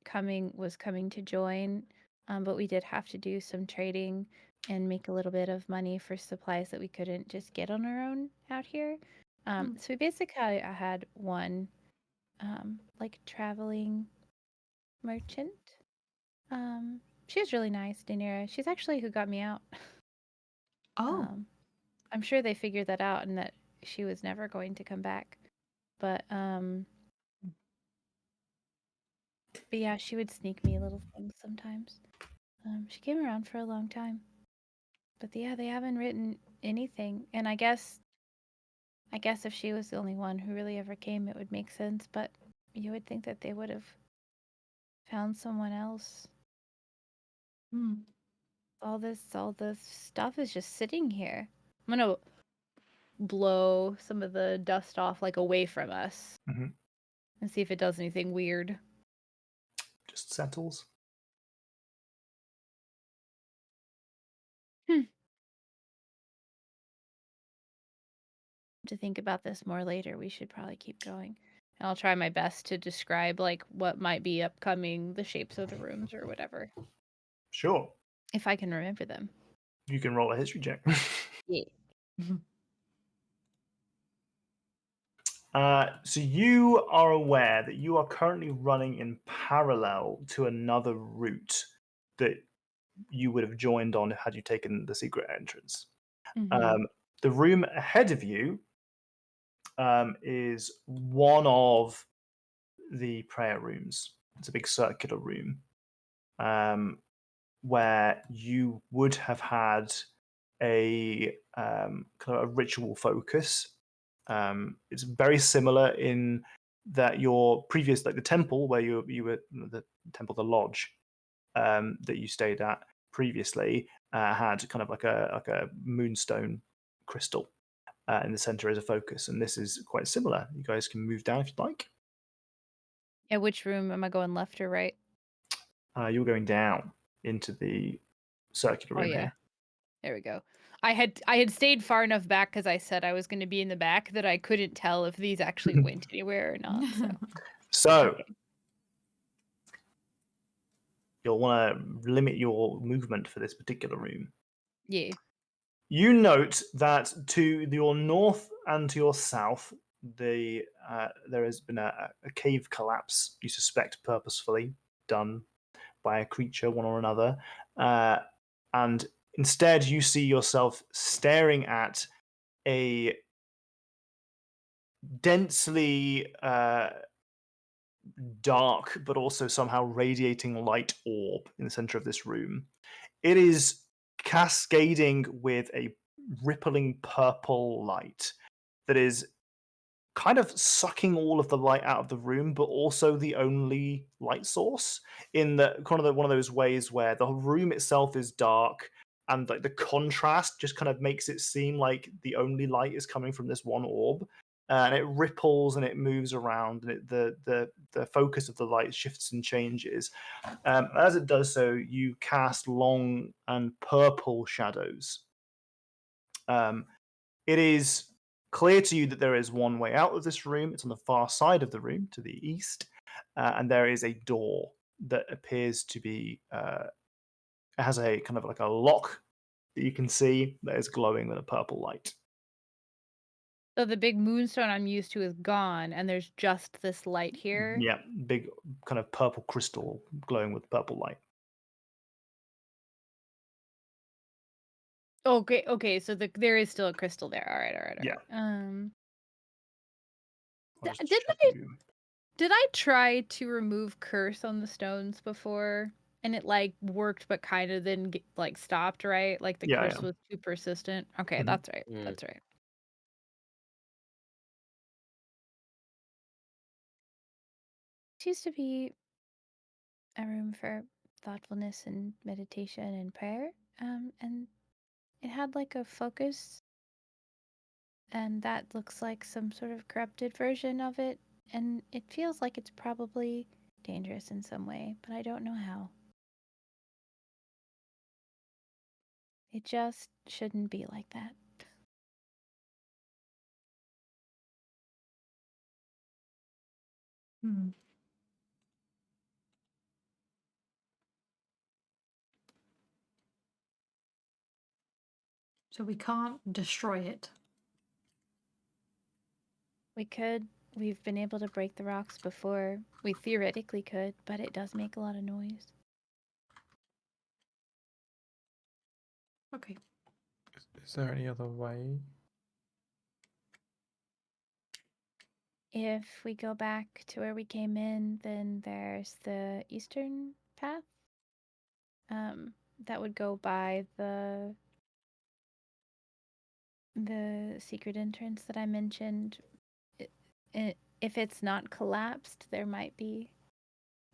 Speaker 3: was coming to join, but we did have to do some trading and make a little bit of money for supplies that we couldn't just get on our own out here. So we basically had one like traveling merchant. She was really nice, Daenerys. She's actually who got me out.
Speaker 1: Oh.
Speaker 3: I'm sure they figured that out and that she was never going to come back. But yeah, she would sneak me little things sometimes. She came around for a long time. But yeah, they haven't written anything. And I guess if she was the only one who really ever came, it would make sense, but you would think that they would have found someone else. All this stuff is just sitting here. I'm gonna blow some of the dust off like away from us
Speaker 2: Mhm.
Speaker 3: and see if it does anything weird.
Speaker 2: Just settles.
Speaker 3: To think about this more later, we should probably keep going. And I'll try my best to describe like what might be upcoming, the shapes of the rooms or whatever,
Speaker 2: Sure.
Speaker 3: if I can remember them.
Speaker 2: You can roll a history check.
Speaker 3: Yeah.
Speaker 2: So you are aware that you are currently running in parallel to another route that you would have joined on had you taken the secret entrance. The room ahead of you is one of the prayer rooms. It's a big circular room where you would have had a kind of a ritual focus. It's very similar in that your previous, like the temple where you were the temple, the lodge that you stayed at previously had kind of like a moonstone crystal in the center as a focus, and this is quite similar. You guys can move down if you'd like.
Speaker 3: Yeah, which room am I going, left or right?
Speaker 2: You're going down into the circular room here.
Speaker 3: There we go. I had stayed far enough back because I said I was going to be in the back that I couldn't tell if these actually went anywhere or not.
Speaker 2: So
Speaker 3: Okay.
Speaker 2: you'll want to limit your movement for this particular room.
Speaker 3: Yeah.
Speaker 2: You note that to your north and to your south, there has been a cave collapse, you suspect purposefully done by a creature, one or another. And instead, you see yourself staring at a densely dark, but also somehow radiating light orb in the center of this room. It is cascading with a rippling purple light that is kind of sucking all of the light out of the room, but also the only light source in the kind of one of those ways where the room itself is dark and like the contrast just kind of makes it seem like the only light is coming from this one orb. And it ripples and it moves around, and the focus of the light shifts and changes. As it does so, you cast long and purple shadows. It is clear to you that there is one way out of this room. It's on the far side of the room to the east, and there is a door that appears to be it has a kind of like a lock that you can see that is glowing with a purple light.
Speaker 3: So the big moonstone I'm used to is gone, and there's just this light here.
Speaker 2: Yeah, big kind of purple crystal glowing with purple light.
Speaker 3: Okay. So there is still a crystal there. All right.
Speaker 2: Yeah. I'll just
Speaker 3: Did I try to remove curse on the stones before, and it like worked, but kind of then like stopped, right? Like the curse was too persistent. Okay,
Speaker 2: Mhm.
Speaker 3: that's right.
Speaker 5: Mm.
Speaker 3: That's right. It used to be a room for thoughtfulness and meditation and prayer, and it had like a focus, and that looks like some sort of corrupted version of it, and it feels like it's probably dangerous in some way, but I don't know how. It just shouldn't be like that.
Speaker 1: Hmm. So we can't destroy it.
Speaker 3: We could. We've been able to break the rocks before. We theoretically could, but it does make a lot of noise.
Speaker 1: Okay.
Speaker 4: Is there any other way?
Speaker 3: If we go back to where we came in, then there's the eastern path. That would go by the secret entrance that I mentioned. If it's not collapsed, there might be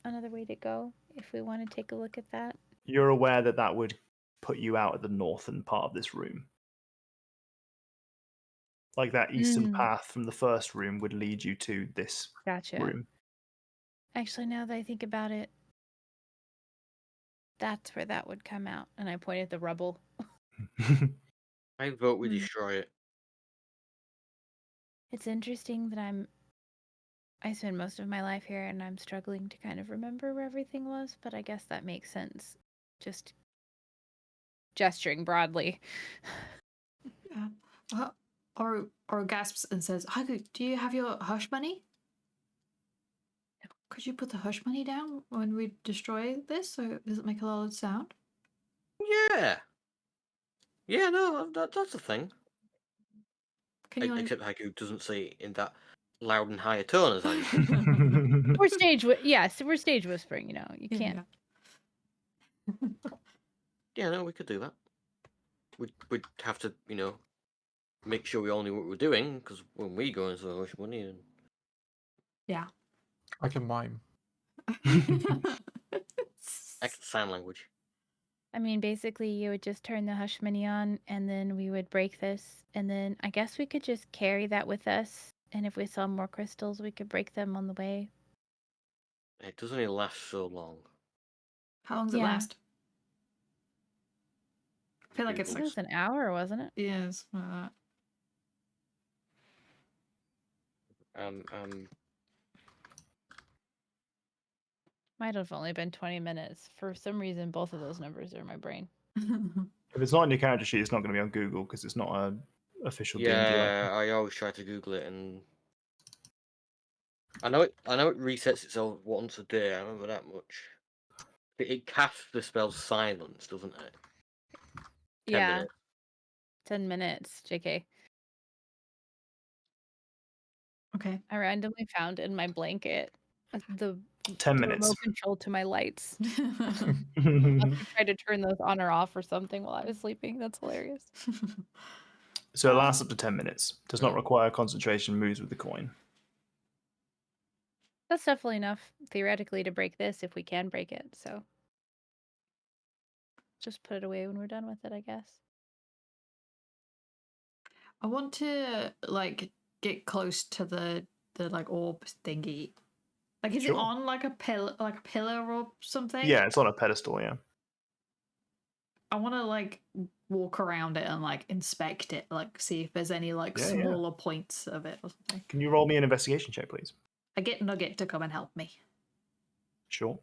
Speaker 3: another way to go if we want to take a look at that.
Speaker 2: You're aware that that would put you out at the northern part of this room. Like that eastern path from the first room would lead you to this room.
Speaker 3: Actually, now that I think about it, that's where that would come out. And I point at the rubble.
Speaker 5: I vote we destroy it.
Speaker 3: It's interesting that I spend most of my life here and I'm struggling to kind of remember where everything was, but I guess that makes sense. Just gesturing broadly.
Speaker 1: Yeah. Or gasps and says, Haku, do you have your hush money? Could you put the hush money down when we destroy this so does it make a lot of sound?
Speaker 5: Yeah. Yeah, no, that's a thing.
Speaker 1: Can you
Speaker 5: Except Haiku doesn't say it in that loud and high a tone as I used to.
Speaker 3: We're stage we're stage whispering, you know. You can't.
Speaker 5: Yeah, no, we could do that. We'd have to, make sure we all knew what we were doing, because when we go into the hush money and
Speaker 1: Yeah.
Speaker 4: I can mime.
Speaker 5: sign language.
Speaker 3: I mean, basically, you would just turn the hush money on, and then we would break this, and then I guess we could just carry that with us. And if we saw more crystals, we could break them on the way.
Speaker 5: It does only last so long.
Speaker 1: How long does it last? I feel like
Speaker 3: it was an hour, wasn't it?
Speaker 1: Yeah, it's like
Speaker 5: that.
Speaker 3: Might have only been 20 minutes. For some reason, both of those numbers are in my brain.
Speaker 2: If it's not in your character sheet, it's not going to be on Google because it's not an official D&D.
Speaker 5: Yeah, I always try to Google it, and I know it resets itself once a day. I remember that much. It casts the spell silence, doesn't it? 10 minutes.
Speaker 3: 10 minutes, JK.
Speaker 1: Okay.
Speaker 3: I randomly found in my blanket the
Speaker 2: 10 minutes.
Speaker 3: remote control to my lights. I tried to turn those on or off or something while I was sleeping. That's hilarious.
Speaker 2: So it lasts up to 10 minutes. Does not require concentration, moves with the coin.
Speaker 3: That's definitely enough, theoretically, to break this if we can break it, so. Just put it away when we're done with it, I guess.
Speaker 1: I want to get close to the orb thingy. Like, is it on like a pillar or something?
Speaker 2: Yeah, it's on a pedestal. Yeah.
Speaker 1: I want to walk around it and inspect it, see if there's any smaller points of it or something.
Speaker 2: Can you roll me an investigation check, please?
Speaker 1: I get Nugget to come and help me.
Speaker 2: Sure.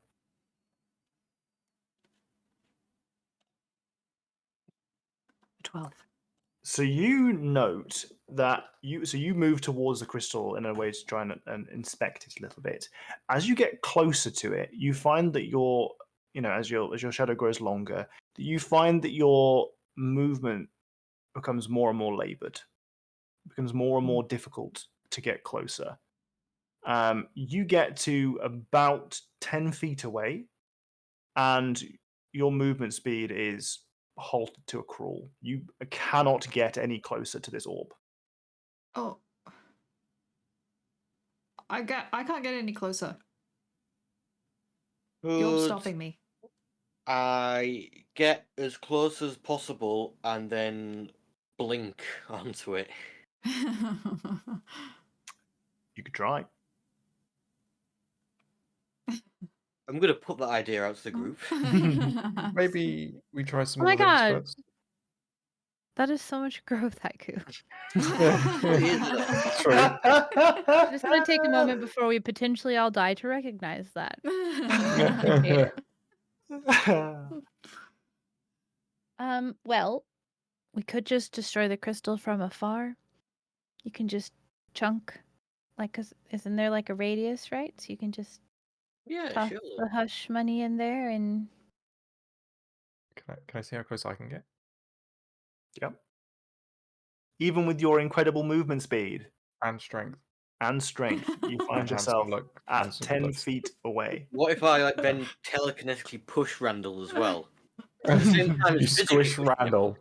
Speaker 1: 12.
Speaker 2: So you note that you move towards the crystal in a way to try and inspect it a little bit. As you get closer to it, you find that as your shadow grows longer, that you find that your movement becomes more and more labored. It becomes more and more difficult to get closer. You get to about 10 feet away, and your movement speed is halted to a crawl. You cannot get any closer to this orb.
Speaker 1: Oh. I can't get any closer. You're
Speaker 5: Could
Speaker 1: stopping me.
Speaker 5: I get as close as possible and then blink onto it?
Speaker 2: You could try.
Speaker 5: I'm gonna put that idea out to the group.
Speaker 4: Maybe we try some
Speaker 3: Oh my
Speaker 4: other things
Speaker 3: God.
Speaker 4: first.
Speaker 3: That is so much growth, Haiku.
Speaker 4: True.
Speaker 3: I just want to take a moment before we potentially all die to recognize that. Appreciate it. Well, we could just destroy the crystal from afar. You can just chunk, like, 'cause isn't there like a radius, right? So you can just
Speaker 5: Yeah,
Speaker 3: toss
Speaker 5: sure.
Speaker 3: the hush money in there and
Speaker 4: Can I see how close I can get?
Speaker 2: Yep. Even with your incredible movement speed
Speaker 4: And strength.
Speaker 2: and strength, you find
Speaker 4: And
Speaker 2: yourself
Speaker 4: handsome look.
Speaker 2: at
Speaker 4: Handsome
Speaker 2: 10
Speaker 4: looks.
Speaker 2: feet away.
Speaker 5: What if I then telekinetically push Randall as well? At the same time
Speaker 4: You
Speaker 5: as physically
Speaker 4: squish
Speaker 5: pushing him,
Speaker 4: Randall.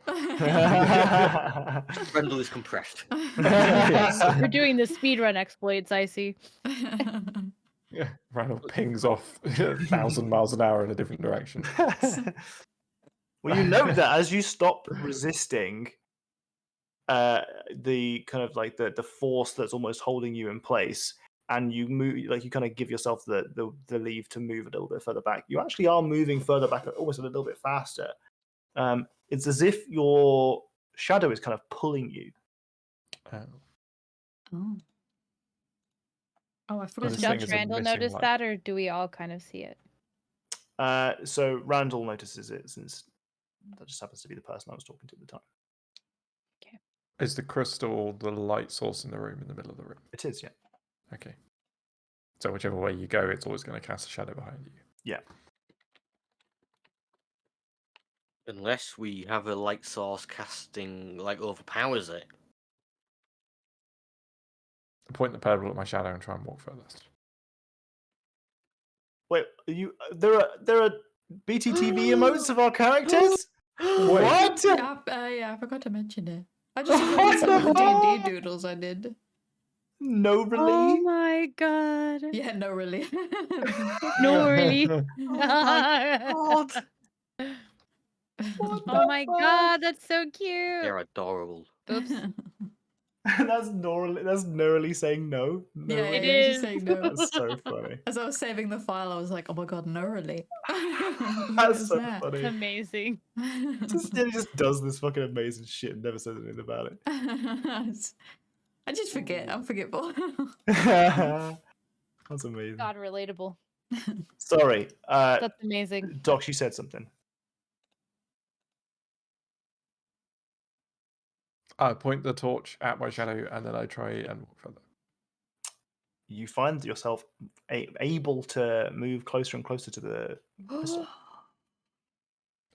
Speaker 5: Randall is compressed.
Speaker 4: Yes.
Speaker 3: we're doing the speedrun exploits, I see.
Speaker 4: Yeah, Randall pings off 1,000 miles an hour in a different direction.
Speaker 2: Well, you note that as you stop resisting the kind of like the force that's almost holding you in place, and you move, like you kind of give yourself the leave to move a little bit further back. You actually are moving further back, almost a little bit faster. It's as if your shadow is kind of pulling you.
Speaker 1: Oh. Oh, I
Speaker 4: Well,
Speaker 1: forgot
Speaker 4: this
Speaker 1: to
Speaker 4: thing
Speaker 3: Does
Speaker 4: is
Speaker 1: mention.
Speaker 4: a
Speaker 3: Randall
Speaker 4: missing
Speaker 3: notice
Speaker 4: light.
Speaker 3: that, or do we all kind of see it?
Speaker 2: So Randall notices it, since that just happens to be the person I was talking to at the time.
Speaker 4: Is the crystal the light source in the room, in the middle of the room?
Speaker 2: It is, yeah.
Speaker 4: Okay. So whichever way you go, it's always going to cast a shadow behind you.
Speaker 2: Yeah.
Speaker 5: Unless we have a light source casting, like, overpowers it.
Speaker 4: Point the pebble at my shadow and try and walk furthest.
Speaker 2: Wait, there are BTTV emotes of our characters? What?
Speaker 1: Yeah, I forgot to mention it. I just read some of the D&D doodles I did.
Speaker 2: No, really?
Speaker 3: Oh my god.
Speaker 1: Yeah, no, really.
Speaker 3: No, really.
Speaker 2: Oh my god. What
Speaker 3: Oh
Speaker 2: the
Speaker 3: my
Speaker 2: fuck?
Speaker 3: god, that's so cute.
Speaker 5: They're adorable.
Speaker 3: Oops.
Speaker 2: That's Neurally saying no. No,
Speaker 1: Yeah,
Speaker 3: It
Speaker 1: yeah, she's
Speaker 3: is.
Speaker 1: saying no.
Speaker 2: That's so funny.
Speaker 1: As I was saving the file, I was like, oh my god, no, really.
Speaker 2: That's so
Speaker 3: It's
Speaker 2: funny.
Speaker 3: amazing.
Speaker 2: He just does this fucking amazing shit and never says anything about it.
Speaker 1: I just forget. I'm forgetful.
Speaker 2: That's amazing.
Speaker 3: God, relatable.
Speaker 2: Sorry,
Speaker 3: That's amazing.
Speaker 2: Doc, you said something.
Speaker 4: I point the torch at my shadow and then I try and walk further.
Speaker 2: You find yourself able to move closer and closer to the crystal.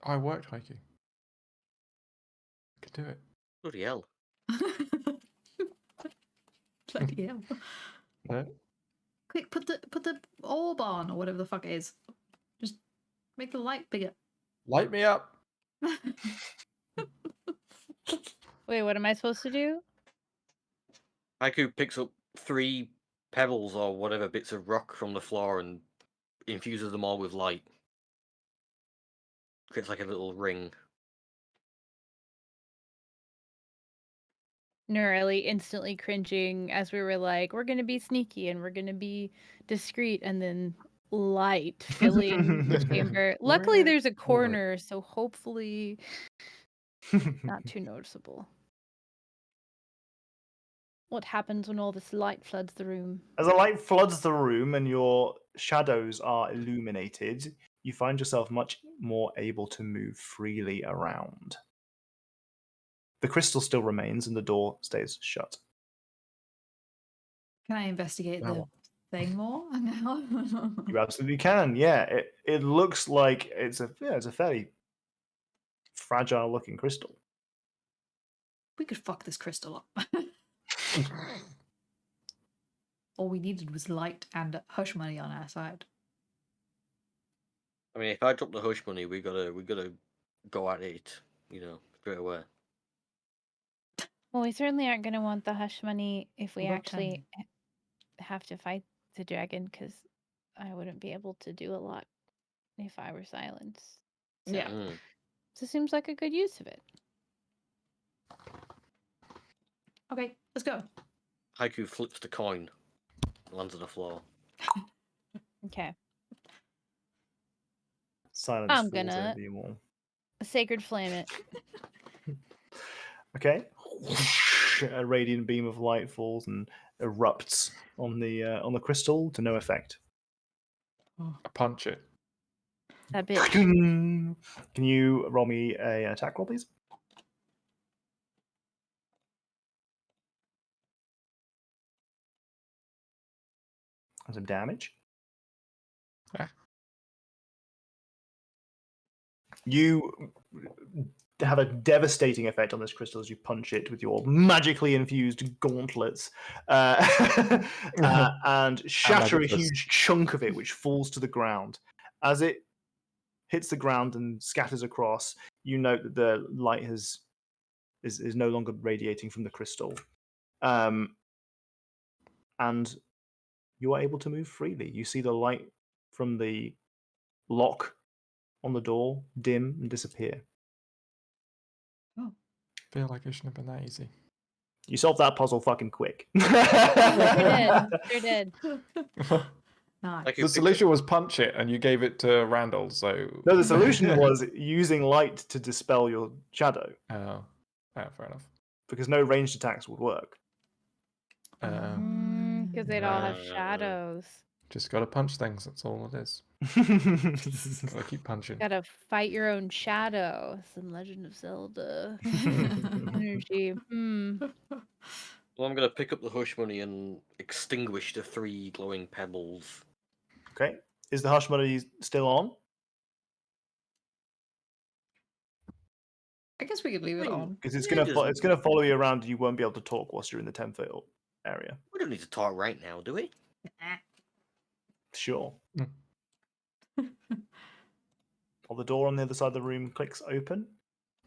Speaker 4: I worked, Haiku. Could do it.
Speaker 5: Bloody hell.
Speaker 1: Bloody hell.
Speaker 4: No?
Speaker 1: Quick, put the orb on, or whatever the fuck it is. Just make the light bigger.
Speaker 4: Light me up.
Speaker 3: Wait, what am I supposed to do?
Speaker 5: Haiku picks up 3 pebbles or whatever bits of rock from the floor and infuses them all with light. Creates like a little ring.
Speaker 3: Neurally instantly cringing as we were like, we're gonna be sneaky and we're gonna be discreet, and then light filling the chamber. Luckily
Speaker 4: We're
Speaker 3: there's a
Speaker 4: good.
Speaker 3: corner, so hopefully not too noticeable. What happens when all this light floods the room?
Speaker 2: As the light floods the room and your shadows are illuminated, you find yourself much more able to move freely around. The crystal still remains and the door stays shut.
Speaker 1: Can I investigate
Speaker 4: Now
Speaker 1: the
Speaker 4: what?
Speaker 1: thing more now?
Speaker 2: You absolutely can, yeah. It looks like it's a fairly fragile looking crystal.
Speaker 1: We could fuck this crystal up. All we needed was light and hush money on our side.
Speaker 5: I mean, if I drop the hush money, we gotta go at it, straight away.
Speaker 3: Well, we certainly aren't going to want the hush money if we
Speaker 1: What about
Speaker 3: actually have to fight the dragon, because I wouldn't be able to do a lot if I were silenced. So,
Speaker 1: Yeah.
Speaker 3: so it seems like a good use of it.
Speaker 1: Okay, let's go.
Speaker 5: Haiku flips the coin, lands on the floor.
Speaker 3: Okay.
Speaker 2: Silence
Speaker 3: I'm
Speaker 2: falls
Speaker 3: gonna-
Speaker 2: over you all.
Speaker 3: Sacred flame it.
Speaker 2: Okay. A radiant beam of light falls and erupts on the crystal to no effect.
Speaker 4: I punch it.
Speaker 3: That bitch.
Speaker 2: Can you roll me an attack roll, please? And some damage.
Speaker 4: Ah.
Speaker 2: You have a devastating effect on this crystal as you punch it with your magically infused gauntlets and shatter a
Speaker 4: magic fist.
Speaker 2: huge chunk of it, which falls to the ground. As it hits the ground and scatters across, you note that the light is no longer radiating from the crystal. And you are able to move freely. You see the light from the lock on the door dim and disappear.
Speaker 4: Feel like it shouldn't have been that easy.
Speaker 2: You solved that puzzle fucking quick.
Speaker 3: Sure did.
Speaker 1: Nice.
Speaker 5: Like
Speaker 4: The solution was punch it, and you gave it to Randall. So
Speaker 2: No, the solution was using light to dispel your shadow,
Speaker 4: Oh, fair enough.
Speaker 2: because no ranged attacks would work.
Speaker 3: Because they'd all have shadows.
Speaker 4: Just gotta punch things. That's all it is. Gotta keep punching.
Speaker 3: Gotta fight your own shadow. Some Legend of Zelda energy.
Speaker 5: Well, I'm gonna pick up the hush money and extinguish the 3 glowing pebbles.
Speaker 2: Okay. Is the hush money still on?
Speaker 1: I guess we could leave it on.
Speaker 2: Because it's
Speaker 5: Yeah,
Speaker 2: gonna
Speaker 5: it doesn't-
Speaker 2: it's gonna follow you around, and you won't be able to talk whilst you're in the 10-foot area.
Speaker 5: We don't need to talk right now, do we?
Speaker 2: Sure.
Speaker 4: Mm.
Speaker 2: While the door on the other side of the room clicks open,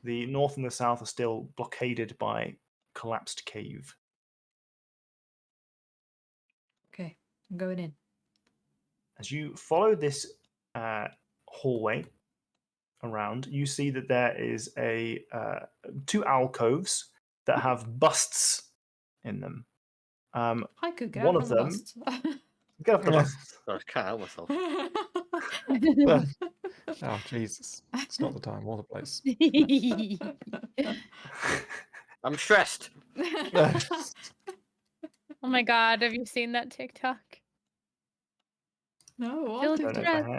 Speaker 2: the north and the south are still blockaded by collapsed cave.
Speaker 1: Okay, I'm going in.
Speaker 2: As you follow this hallway around, you see that there is a 2 alcoves that have busts in them.
Speaker 1: Haiku, get
Speaker 2: One
Speaker 1: out
Speaker 2: of
Speaker 1: from the
Speaker 2: them-
Speaker 1: busts.
Speaker 2: Get off the busts.
Speaker 5: I can't help myself.
Speaker 4: Oh Jesus! It's not the time or the place.
Speaker 5: I'm stressed.
Speaker 3: Oh my god, have you seen that TikTok?
Speaker 1: No, what?
Speaker 3: Feel
Speaker 2: I don't know if I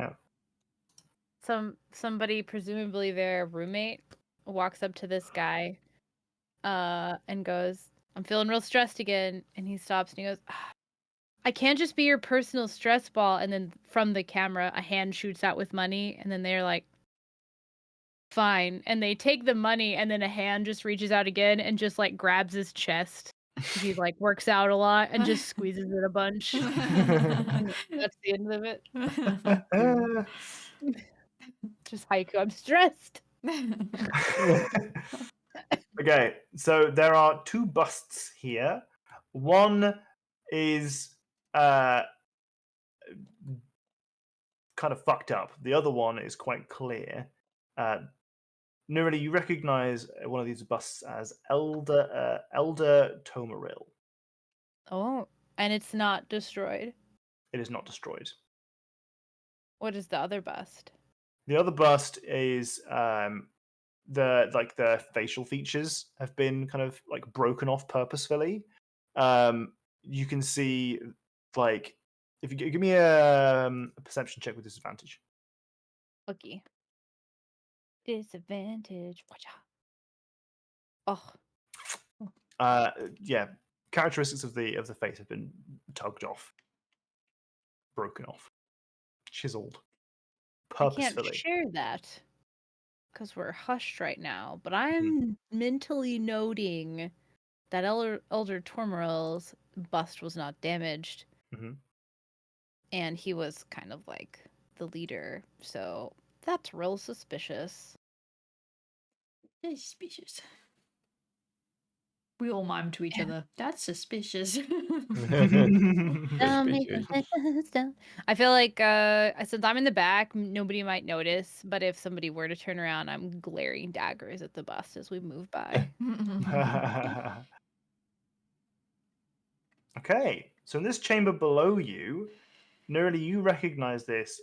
Speaker 2: have.
Speaker 3: Somebody, presumably their roommate, walks up to this guy and goes, "I'm feeling real stressed again." And he stops and he goes, "I can't just be your personal stress ball." And then from the camera, a hand shoots out with money, and then they're like, "Fine." And they take the money, and then a hand just reaches out again and just like grabs his chest. He like works out a lot and just squeezes it a bunch. And that's the end of it. Just Haiku, I'm stressed.
Speaker 2: Okay, so there are 2 busts here. One is kind of fucked up. The other one is quite clear. Nurali, you recognize one of these busts as Elder Tomaril.
Speaker 3: Oh, and it's not destroyed.
Speaker 2: It is not destroyed.
Speaker 3: What is the other bust?
Speaker 2: The other bust is the facial features have been kind of like broken off purposefully. You can see, like, if you give me a perception check with disadvantage.
Speaker 3: Okay. Disadvantage. Watcha. Oh,
Speaker 2: Yeah, characteristics of the face have been tugged off, broken off, chiseled
Speaker 3: I can't
Speaker 2: purposefully.
Speaker 3: share that because we're hushed right now, but I'm mentally noting that Elder Tormoril's bust was not damaged, and he was kind of like the leader, so that's real suspicious.
Speaker 1: Suspicious. We all mime to each other. That's suspicious.
Speaker 3: I feel like since I'm in the back, nobody might notice, but if somebody were to turn around, I'm glaring daggers at the bus as we move by.
Speaker 2: Okay, so in this chamber below you, Nerly, you recognize this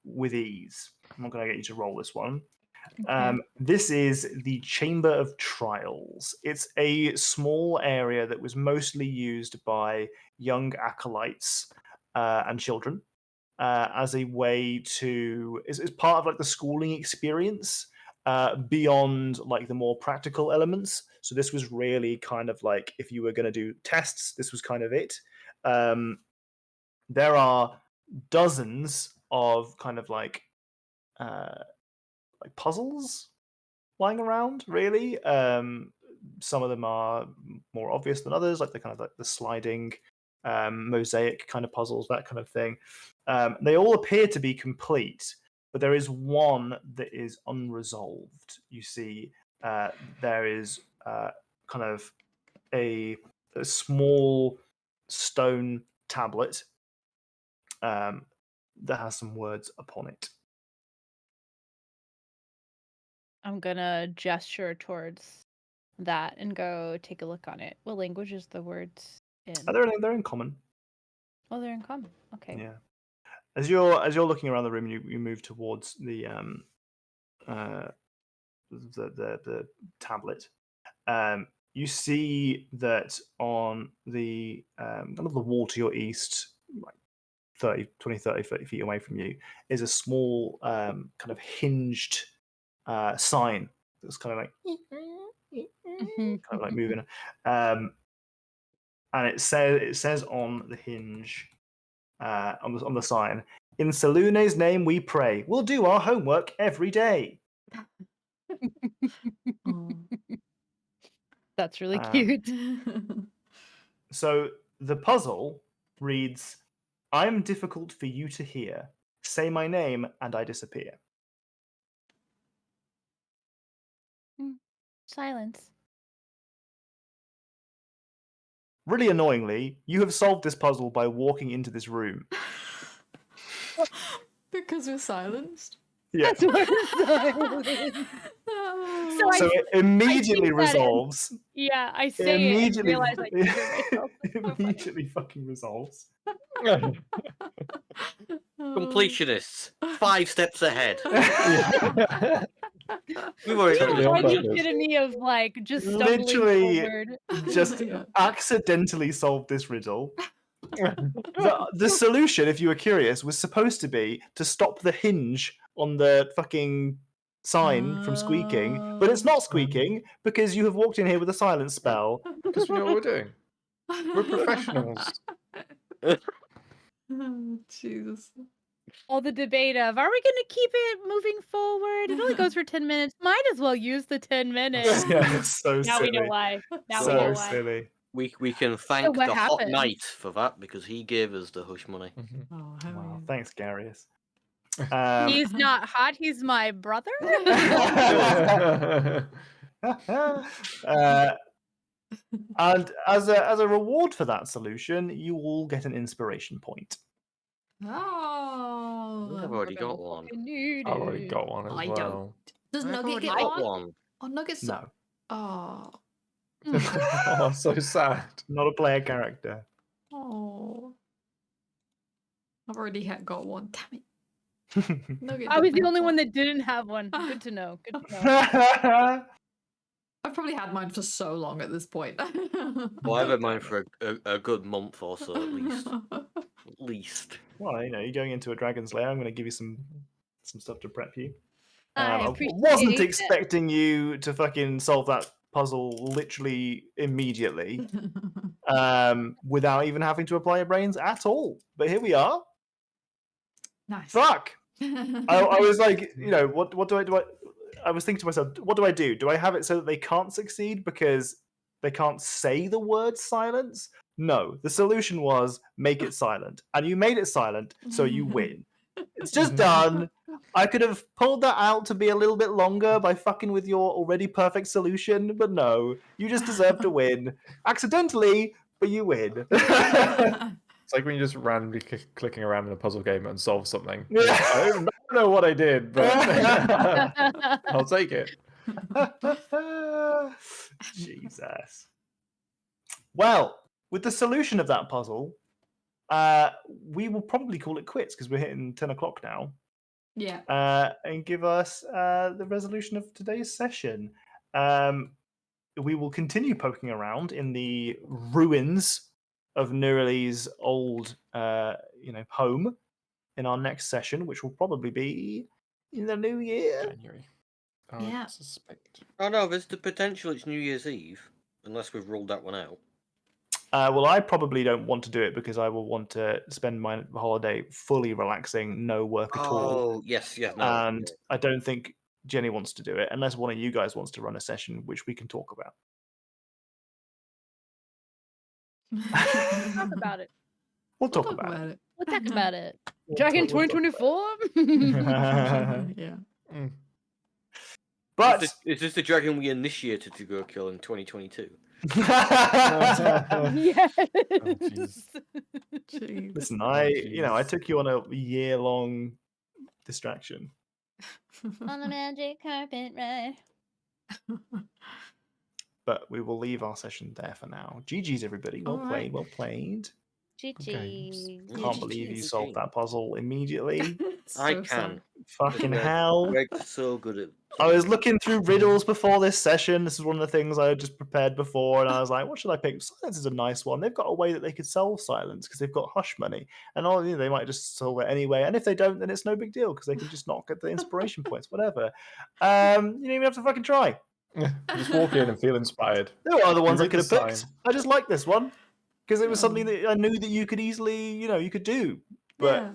Speaker 2: with ease. I'm not going to get you to roll this one. This is the Chamber of Trials. It's a small area that was mostly used by young acolytes and children as a way to, is part of like the schooling experience beyond like the more practical elements. So this was really kind of like if you were going to do tests, this was kind of it. There are dozens of kind of like puzzles lying around, really. Some of them are more obvious than others, like the kind of like the sliding mosaic kind of puzzles, that kind of thing. They all appear to be complete, but there is one that is unresolved. You see, there is kind of a small stone tablet that has some words upon it.
Speaker 3: I'm gonna gesture towards that and go take a look on it. What language is the words in?
Speaker 2: They're in common.
Speaker 3: Oh, they're in common. Okay.
Speaker 2: Yeah. As you're looking around the room, you move towards the tablet. You see that on the kind of the wall to your east, like 30 feet away from you, is a small kind of hinged sign that's kind of like moving. And it says on the hinge, on the sign, "In Salune's name we pray. We'll do our homework every day."
Speaker 3: That's really cute.
Speaker 2: So the puzzle reads, "I'm difficult for you to hear. Say my name and I disappear."
Speaker 3: Silence.
Speaker 2: Really annoyingly, you have solved this puzzle by walking into this room.
Speaker 1: Because we're silenced.
Speaker 2: Yeah.
Speaker 3: That's what it's
Speaker 2: So it immediately resolves.
Speaker 3: Yeah, I say it and realize I triggered myself.
Speaker 2: Immediately fucking resolves.
Speaker 5: Completionists, 5 steps ahead. We've
Speaker 3: You
Speaker 5: already
Speaker 3: are
Speaker 5: done
Speaker 3: the
Speaker 5: this.
Speaker 3: epitome of like just
Speaker 2: Literally,
Speaker 3: stumbling forward.
Speaker 2: just accidentally solved this riddle. The solution, if you were curious, was supposed to be to stop the hinge on the fucking sign from squeaking, but it's not squeaking because you have walked in here with a silence spell.
Speaker 4: Because we know what we're doing. We're professionals.
Speaker 1: Jesus.
Speaker 3: All the debate of, are we going to keep it moving forward? It only goes for 10 minutes. Might as well use the 10 minutes.
Speaker 2: It's so
Speaker 3: Now
Speaker 2: silly.
Speaker 3: we know why. Now
Speaker 2: so
Speaker 3: we know why.
Speaker 2: silly.
Speaker 5: We can thank
Speaker 3: what
Speaker 5: the Hot
Speaker 3: happened?
Speaker 5: Knight for that because he gave us the hush money.
Speaker 1: Oh,
Speaker 2: Wow, thanks, Garius.
Speaker 3: He's not hot. He's my brother.
Speaker 2: And as a reward for that solution, you all get an inspiration point.
Speaker 1: Oh.
Speaker 5: I've already got one.
Speaker 4: I already got one as
Speaker 1: I
Speaker 4: well.
Speaker 1: don't. Does
Speaker 5: I've
Speaker 1: Nugget
Speaker 5: already
Speaker 1: get
Speaker 5: got
Speaker 1: one?
Speaker 5: one.
Speaker 1: Oh, Nugget's
Speaker 2: No,
Speaker 1: Oh.
Speaker 4: Oh, so sad.
Speaker 2: not a player character.
Speaker 1: Oh. I've already got one. Damn it. Nugget
Speaker 3: I was
Speaker 1: doesn't
Speaker 3: the only
Speaker 1: have
Speaker 3: one that didn't have one. Good to know. Good to know.
Speaker 1: I've probably had mine for so long at this point.
Speaker 5: Well, I've had mine for a good month or so at least. At least.
Speaker 2: Well, you're going into a dragon's lair. I'm going to give you some stuff to prep you.
Speaker 3: I
Speaker 2: I
Speaker 3: appreciate
Speaker 2: wasn't
Speaker 3: it.
Speaker 2: expecting you to fucking solve that puzzle literally immediately, without even having to apply your brains at all. But here we are.
Speaker 1: Nice.
Speaker 2: Fuck. I was like, what do I do? I was thinking to myself, what do? Do I have it so that they can't succeed because they can't say the word silence? No, the solution was make it silent. And you made it silent, so you win. It's just done. I could have pulled that out to be a little bit longer by fucking with your already perfect solution, but no, you just deserve to win. Accidentally, but you win.
Speaker 4: It's like when you just randomly clicking around in a puzzle game and solve something.
Speaker 2: Yeah.
Speaker 4: I don't know what I did, but I'll take it.
Speaker 2: Jesus. Well, with the solution of that puzzle, we will probably call it quits because we're hitting 10 o'clock now.
Speaker 1: Yeah.
Speaker 2: And give us the resolution of today's session. We will continue poking around in the ruins of Nurali's old, home in our next session, which will probably be in the new year.
Speaker 4: January. I would
Speaker 1: Yeah.
Speaker 4: suspect.
Speaker 5: Oh no, there's the potential it's New Year's Eve, unless we've ruled that one out.
Speaker 2: Well, I probably don't want to do it because I will want to spend my holiday fully relaxing, no work at all.
Speaker 5: Oh, yes, no.
Speaker 2: And I don't think Jenny wants to do it unless one of you guys wants to run a session, which we can talk about.
Speaker 3: Talk about it.
Speaker 2: We'll talk about it.
Speaker 3: We'll talk about it.
Speaker 2: We'll
Speaker 3: Dragon
Speaker 2: talk about
Speaker 3: 2024.
Speaker 1: Yeah.
Speaker 4: Mm.
Speaker 2: But
Speaker 5: Is this the dragon we initiated to go kill in 2022?
Speaker 3: Yes.
Speaker 1: Jeez.
Speaker 2: listen,
Speaker 4: Oh,
Speaker 2: I
Speaker 4: jeez.
Speaker 2: took you on a year-long distraction.
Speaker 3: On the magic carpet ride.
Speaker 2: But we will leave our session there for now. GG's, everybody. Well
Speaker 1: All
Speaker 2: played,
Speaker 1: right.
Speaker 2: well played.
Speaker 3: GG.
Speaker 2: Can't believe you solved that puzzle immediately.
Speaker 5: I
Speaker 1: So
Speaker 5: can.
Speaker 1: sad.
Speaker 2: Fucking
Speaker 5: Greg-
Speaker 2: hell.
Speaker 5: Greg's so good at.
Speaker 2: I was looking through riddles before this session. This is one of the things I had just prepared before, and I was like, what should I pick? Silence is a nice one. They've got a way that they could solve silence because they've got hush money. And they might just solve it anyway. And if they don't, then it's no big deal because they can just not get the inspiration points, whatever. You don't even have to fucking try.
Speaker 4: Just walk in and feel inspired.
Speaker 2: There were other ones I
Speaker 4: read
Speaker 2: could
Speaker 4: the
Speaker 2: have picked.
Speaker 4: sign.
Speaker 2: I just like this one because it was something
Speaker 1: Yeah.
Speaker 2: that I knew that you could easily, you could do. But
Speaker 1: Yeah.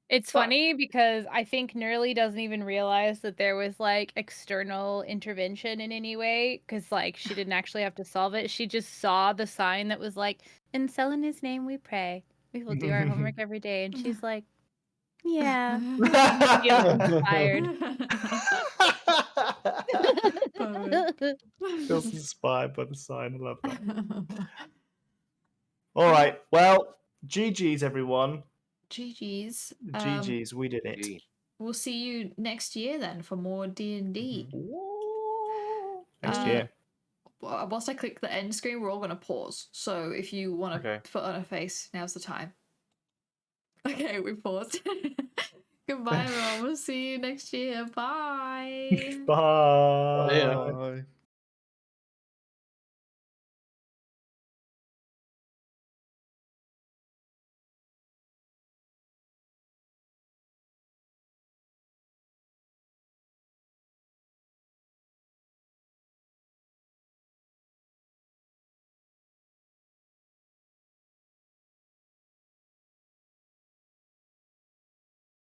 Speaker 3: It's
Speaker 2: But-
Speaker 3: funny because I think Nurly doesn't even realize that there was like external intervention in any way because like she didn't actually have to solve it. She just saw the sign that was like, "In Selena's name we pray. We will do our homework every day." And she's like, "Yeah." Feels inspired.
Speaker 2: Feels inspired by the sign. I love that. All right. Well, GG's, everyone.
Speaker 1: GG's.
Speaker 2: GG's. We did it.
Speaker 5: Gee.
Speaker 1: We'll see you next year then for more D&D.
Speaker 2: Next
Speaker 1: Uh,
Speaker 2: year.
Speaker 1: Whilst I click the end screen, we're all going to pause. So if you want to
Speaker 4: Okay.
Speaker 1: put on a face, now's the time. Okay, we paused. Goodbye, everyone. We'll see you next year. Bye.
Speaker 2: Bye.
Speaker 5: Yeah.
Speaker 4: Bye.